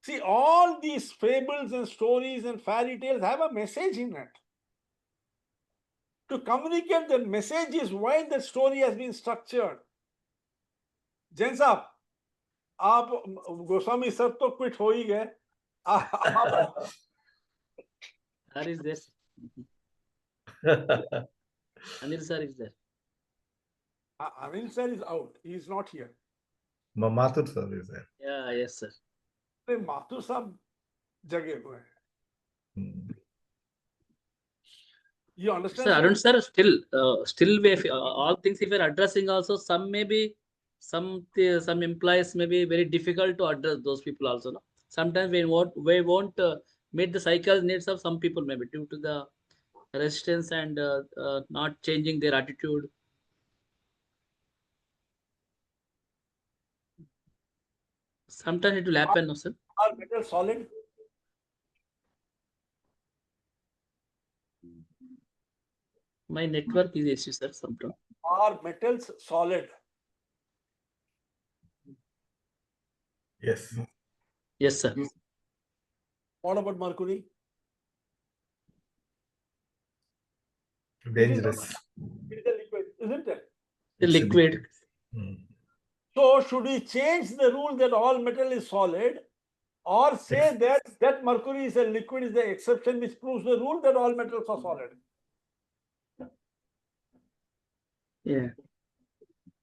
See, all these fables and stories and fairy tales have a message in it. To communicate the message is why the story has been structured. Jain साहब, आप Goswami sir तो quit हो ही गए. Sir is there. Anil sir is there. Anil sir is out. He is not here. Mathur sir is there. Yeah, yes, sir. Mathur साहब जगे हुए हैं. You understand? Sir, Arun sir, still if all things if you're addressing also, some maybe some employees may be very difficult to address those people also. No? Sometimes we won't meet the cycle needs of some people maybe due to the resistance and not changing their attitude. Sometimes it will happen, no, sir. Are metal solid? My network is issue, sir. Sometimes. Are metals solid? Yes. Yes, sir. What about mercury? Dangerous. It is a liquid, isn't it? The liquid. So should we change the rule that all metal is solid, or say that mercury is a liquid is the exception which proves the rule that all metals are solid? Yeah.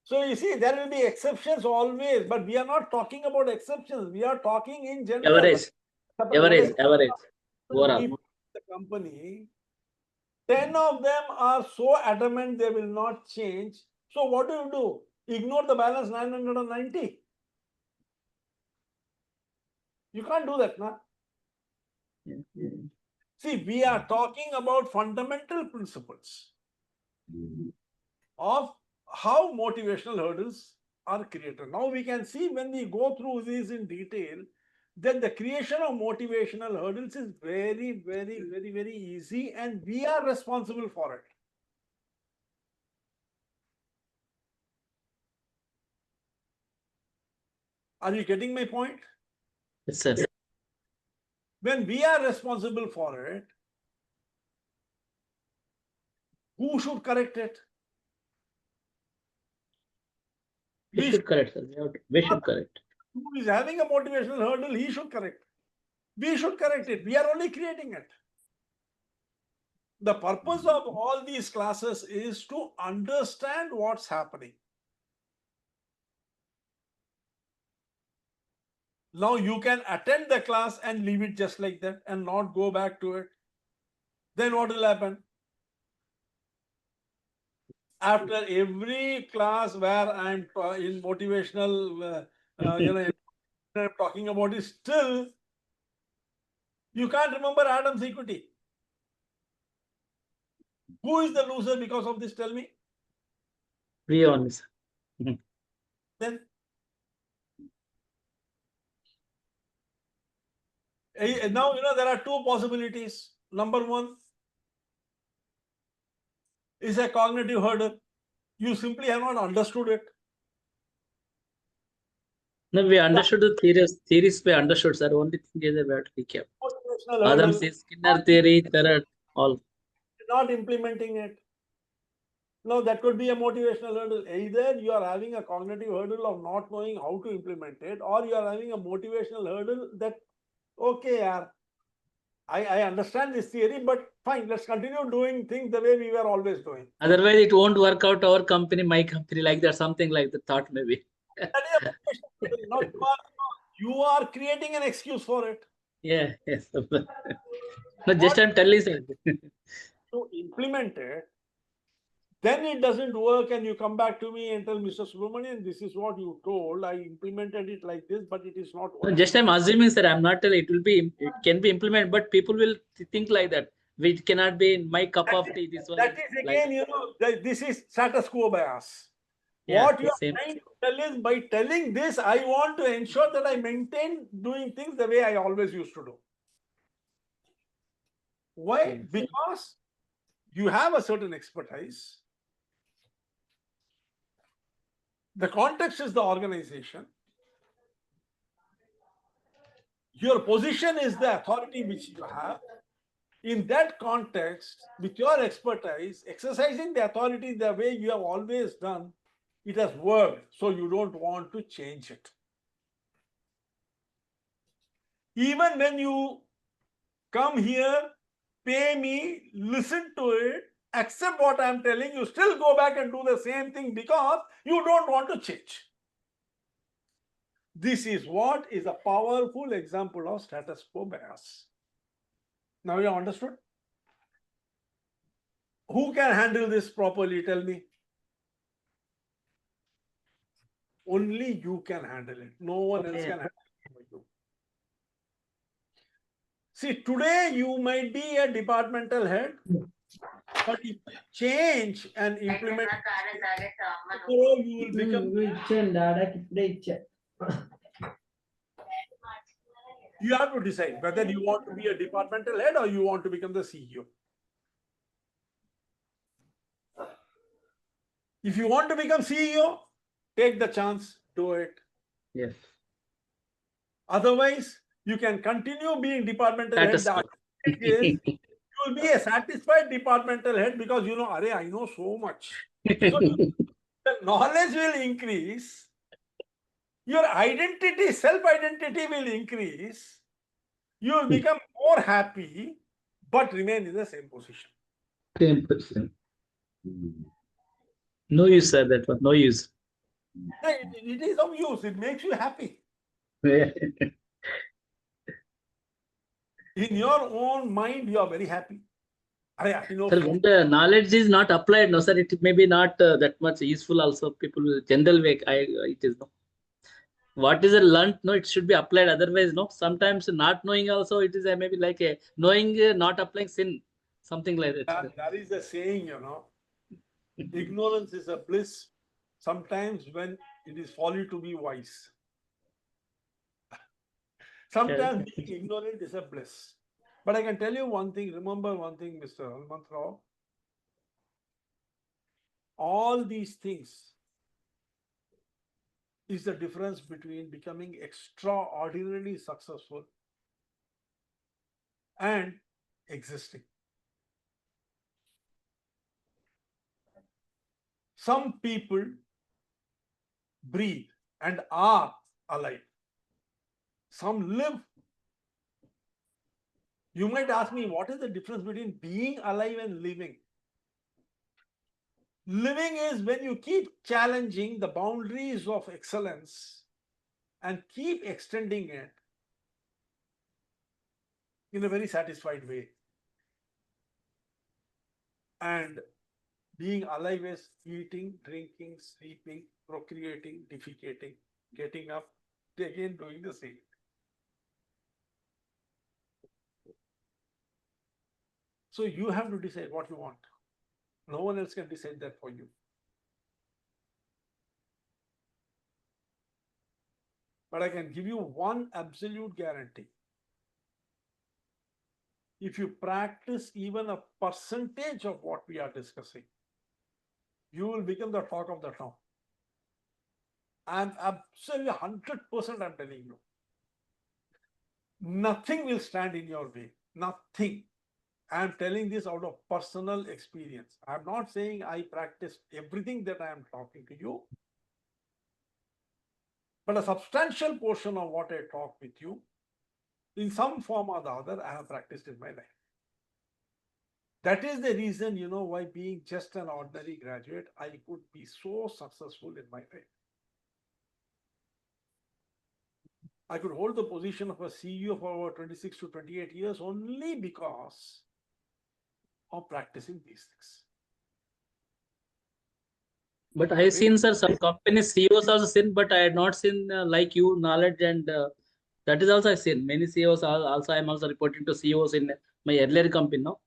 So you see, there will be exceptions always, but we are not talking about exceptions. We are talking in general. Average. Overall. The company, 10 of them are so adamant they will not change. So what do? Ignore the balance 990. You can't do that, na? See, we are talking about fundamental principles of how motivational hurdles are created. Now we can see when we go through these in detail, then the creation of motivational hurdles is very, very, very, very easy, and we are responsible for it. Are you getting my point? Yes, sir. When we are responsible for it, who should correct it? We should correct, sir. We should correct. Who is having a motivational hurdle, he should correct. We should correct it. We are only creating it. The purpose of all these classes is to understand what's happening. Now you can attend the class and leave it just like that and not go back to it. Then what will happen? After every class where I'm in motivational, I'm talking about is still, you can't remember Adam's equity. Who is the loser because of this? Tell me. We only, sir. Then now there are two possibilities. Number one is a cognitive hurdle. You simply have not understood it. No, we understood the theories. Theories we understood, sir. Only thing is we have to recap. Motivational Adam hurdle, says Skinner theory, there are all. not implementing it. Now that could be a motivational hurdle. Either you are having a cognitive hurdle of not knowing how to implement it, or you are having a motivational hurdle that, okay, I understand this theory, but fine, let's continue doing things the way we were always doing. Otherwise, it won't work out our company, my company, like that, something like the thought maybe. That is a motivational hurdle. Now you are creating an excuse for it. Yeah, yes. No, just I'm telling, sir. To implement it, then it doesn't work, and you come back to me and tell Mr. Subramanian, this is what you told. I implemented it like this, but it is not No, working. just I'm assuming, sir. I'm not telling it will be, it can be implemented, but people will think like that. It cannot be in my cup of tea. This one. That is again, like this is status quo bias. Yeah, What you are same. trying to tell is, by telling this, I want to ensure that I maintain doing things the way I always used to do. Why? Yes. Because you have a certain expertise. The context is the organization. Your position is the authority which you have. In that context, with your expertise, exercising the authority the way you have always done, it has worked, so you don't want to change it. Even when you come here, pay me, listen to it, accept what I'm telling you, still go back and do the same thing because you don't want to change. This is what is a powerful example of status quo bias. Now you understood? Who can handle this properly? Tell me. Only you can handle it. No one else can handle it for you. See, today you might be a departmental head, but if you change and implement, tomorrow you will become. You have to decide whether you want to be a departmental head or you want to become the CEO. If you want to become CEO, take the chance, do it. Yes. Otherwise, you can continue being departmental head. Status The quo. advantage is you will be a satisfied departmental head because I know so much. So the knowledge will increase. Your identity, self-identity will increase. You will become more happy, but remain in the same position. Same person. No use, sir. That one. No use. It is of use. It makes you happy. Yeah. In your own mind, you are very happy. I know. Sir, when the knowledge is not applied, no, sir, it may be not that much useful. Also, people will general way. It is no. What is a learnt? No, it should be applied. Otherwise, no. Sometimes not knowing also, it is maybe like a knowing, not applying sin, something like that. That is the saying, ignorance is a bliss. Sometimes when it is folly to be wise. Sometimes being ignorant is a bliss. But I can tell you one thing, remember one thing, Mr. Almantrao. All these things is the difference between becoming extraordinarily successful and existing. Some people breathe and are alive. Some live. You might ask me, what is the difference between being alive and living? Living is when you keep challenging the boundaries of excellence and keep extending it in a very satisfied way. And being alive is eating, drinking, sleeping, procreating, defecating, getting up, again doing the same. So you have to decide what you want. No one else can decide that for you. But I can give you one absolute guarantee. If you practice even a percentage of what we are discussing, you will become the talk of the town. I'm absolutely 100% I'm telling you. Nothing will stand in your way. Nothing. I'm telling this out of personal experience. I'm not saying I practice everything that I am talking to you, but a substantial portion of what I talk with you, in some form or the other, I have practiced in my life. That is the reason, why being just an ordinary graduate, I could be so successful in my life. I could hold the position of a CEO for over 26 to 28 years only because of practicing these things. But I have seen, sir, some companies CEOs also seen, but I had not seen like you knowledge, and that is also I seen. Many CEOs also I am also reporting to CEOs in my earlier company now.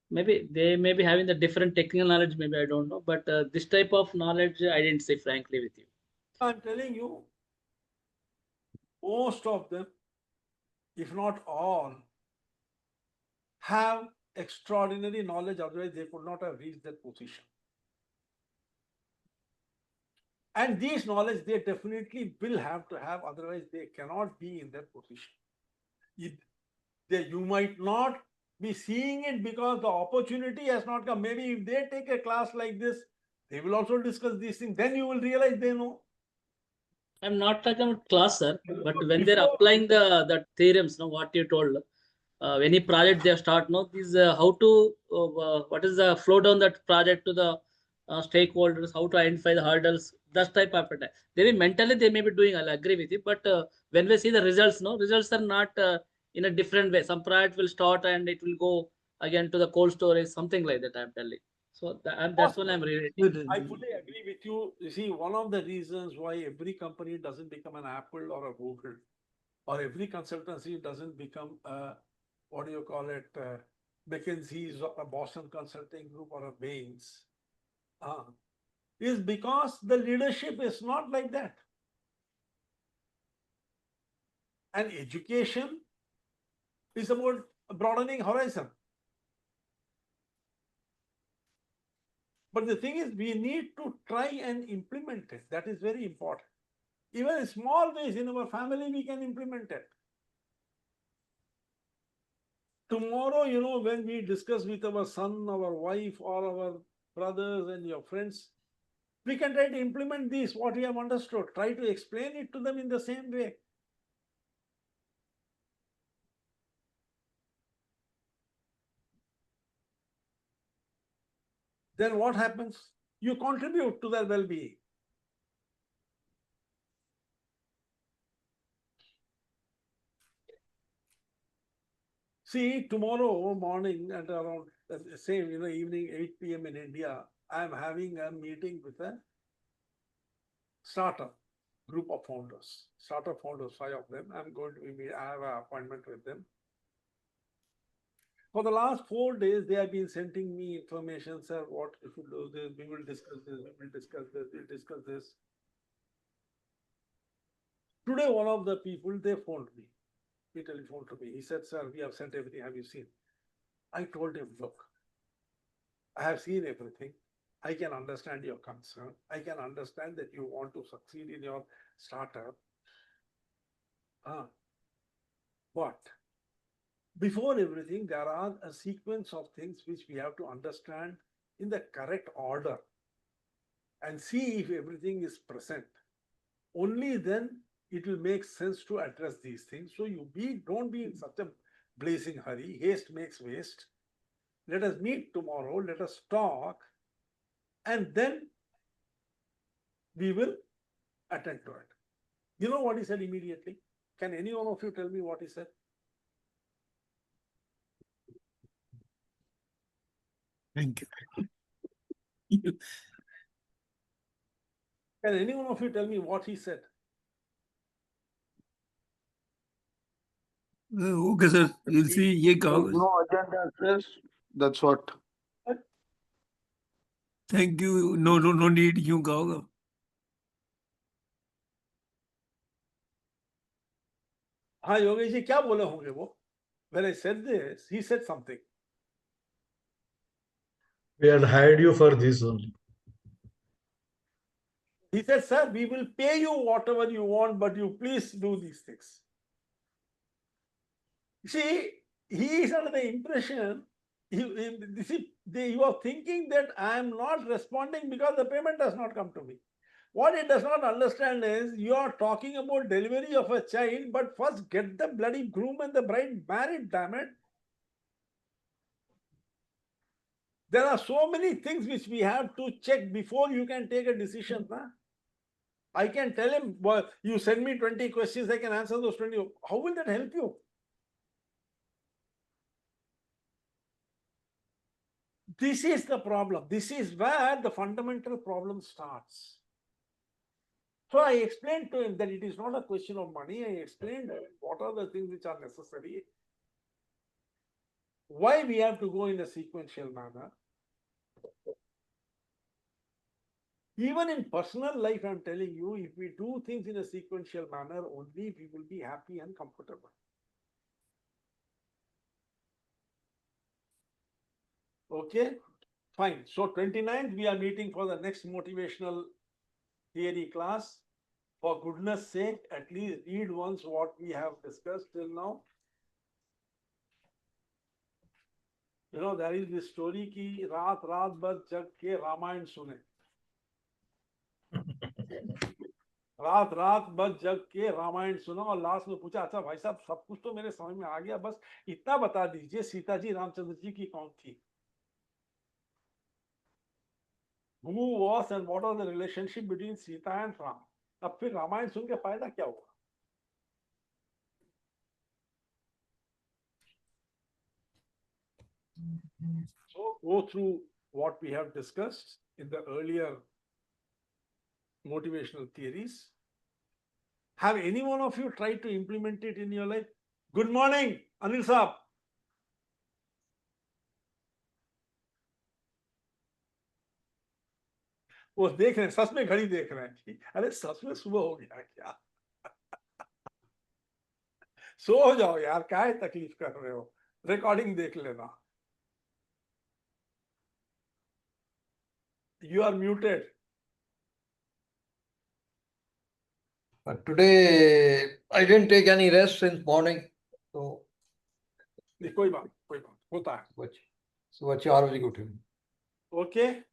Maybe they may be having the different technical knowledge, maybe I don't know, but this type of knowledge I didn't say frankly with you. I'm telling you, most of them, if not all, have extraordinary knowledge, otherwise they could not have reached that position. And these knowledge they definitely will have to have, otherwise they cannot be in that position. You might not be seeing it because the opportunity has not come. Maybe if they take a class like this, they will also discuss these things. Then you will realize they know. I'm not talking about class, sir, but when they're applying the theorems, what you told, any project they start, these how to what is the flow down that project to the stakeholders, how to identify the hurdles, that type of it. They mentally they may be doing. I'll agree with you, but when we see the results, results are not in a different way. Some project will start and it will go again to the cold storage, something like that. I'm telling. So that's what I'm reading. I fully agree with you. You see, one of the reasons why every company doesn't become an Apple or a Google, or every consultancy doesn't become a, what do you call it, McKinsey's or a Boston Consulting Group or a Bain's, is because the leadership is not like that. And education is about broadening horizon. But the thing is, we need to try and implement it. That is very important. Even in small ways in our family, we can implement it. Tomorrow, when we discuss with our son, our wife, or our brothers and your friends, we can try to implement this, what we have understood, try to explain it to them in the same way. Then what happens? You contribute to their well-being. See, tomorrow morning at around same, evening 8 p.m. in India, I am having a meeting with a startup group of founders. Startup founders, 5 of them. I'm going to meet. I have an appointment with them. For the last 4 days, they have been sending me information, sir, what if you do this, we will discuss this, we will discuss this, we'll discuss this. Today, one of the people, they phoned me. He telephoned to me. He said, "Sir, we have sent everything. Have you seen?" I told him, "Look, I have seen everything. I can understand your concern. I can understand that you want to succeed in your startup. But before everything, there are a sequence of things which we have to understand in the correct order and see if everything is present. Only then it will make sense to address these things. So don't be in such a blazing hurry. Haste makes waste. Let us meet tomorrow. Let us talk, and then we will attend to it." You know what he said immediately? Can any one of you tell me what he said? Thank you. Can any one of you tell me what he said? Okay, sir. You'll see. ये कहा. No agenda, sir. That's what. Thank you. No need. यूं कहा होगा. हाँ योगेश जी क्या बोले होंगे वो? When I said this, he said something. We had hired you for this only. He said, "Sir, we will pay you whatever you want, but you please do these things." See, he is under the impression, he was thinking that I am not responding because the payment does not come to me. What he does not understand is you are talking about delivery of a child, but first get the bloody groom and the bride married, damn it. There are so many things which we have to check before you can take a decision. Huh? I can tell him, well, you send me 20 questions, I can answer those 20. How will that help you? This is the problem. This is where the fundamental problem starts. So I explained to him that it is not a question of money. I explained what are the things which are necessary, why we have to go in a sequential manner. Even in personal life, I'm telling you, if we do things in a sequential manner, only we will be happy and comfortable. Okay, fine. So 29th, we are meeting for the next motivational theory class. For goodness sake, at least read once what we have discussed till now. You know, there is this story ki raat भर जग के रामायण सुने. रात भर जग के रामायण सुना और last में पूछा, अच्छा भाई साहब सब कुछ तो मेरे समझ में आ गया, बस इतना बता दीजिए सीता जी रामचंद्र जी की कौन थी? Who was and what was the relationship between Sita and Ram? अब फिर रामायण सुन के फायदा क्या हुआ? So go through what we have discussed in the earlier motivational theories. Have any one of you tried to implement it in your life? Good morning, Anil Saab. वो देख रहे हैं, सच में घड़ी देख रहे हैं कि अरे सच में सुबह हो गया क्या? सो जाओ यार, क्या है तकलीफ कर रहे हो? रिकॉर्डिंग देख लेना. You are muted. But today I didn't take any rest since morning. So नहीं, कोई बात होता है. सुबह 4 बजे उठे. Okay.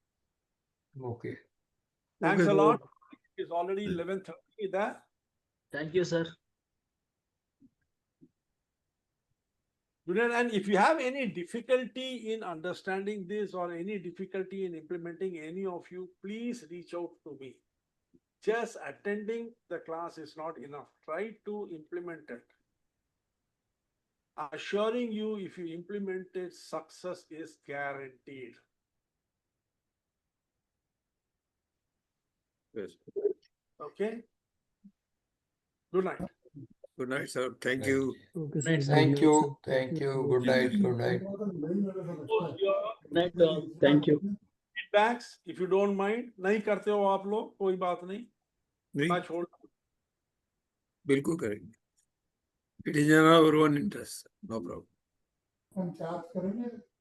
Okay. Thanks Okay, a lot. It's already 11:30 there. Thank you, sir. And if you have any difficulty in understanding this or any difficulty in implementing any of you, please reach out to me. Just attending the class is not enough. Try to implement it. I'm assuring you, if you implement it, success is guaranteed. Yes. Okay? Good night. Good night, sir. Thank you. Okay, sir. Thank you. Thank you. Good night. Good night. Night, thank you. Feedbacks, if you don't mind, नहीं करते हो आप लोग, कोई बात नहीं. नहीं, मैं छोड़. बिल्कुल करेंगे. It is in our own interest. No problem. हम चार्ज करेंगे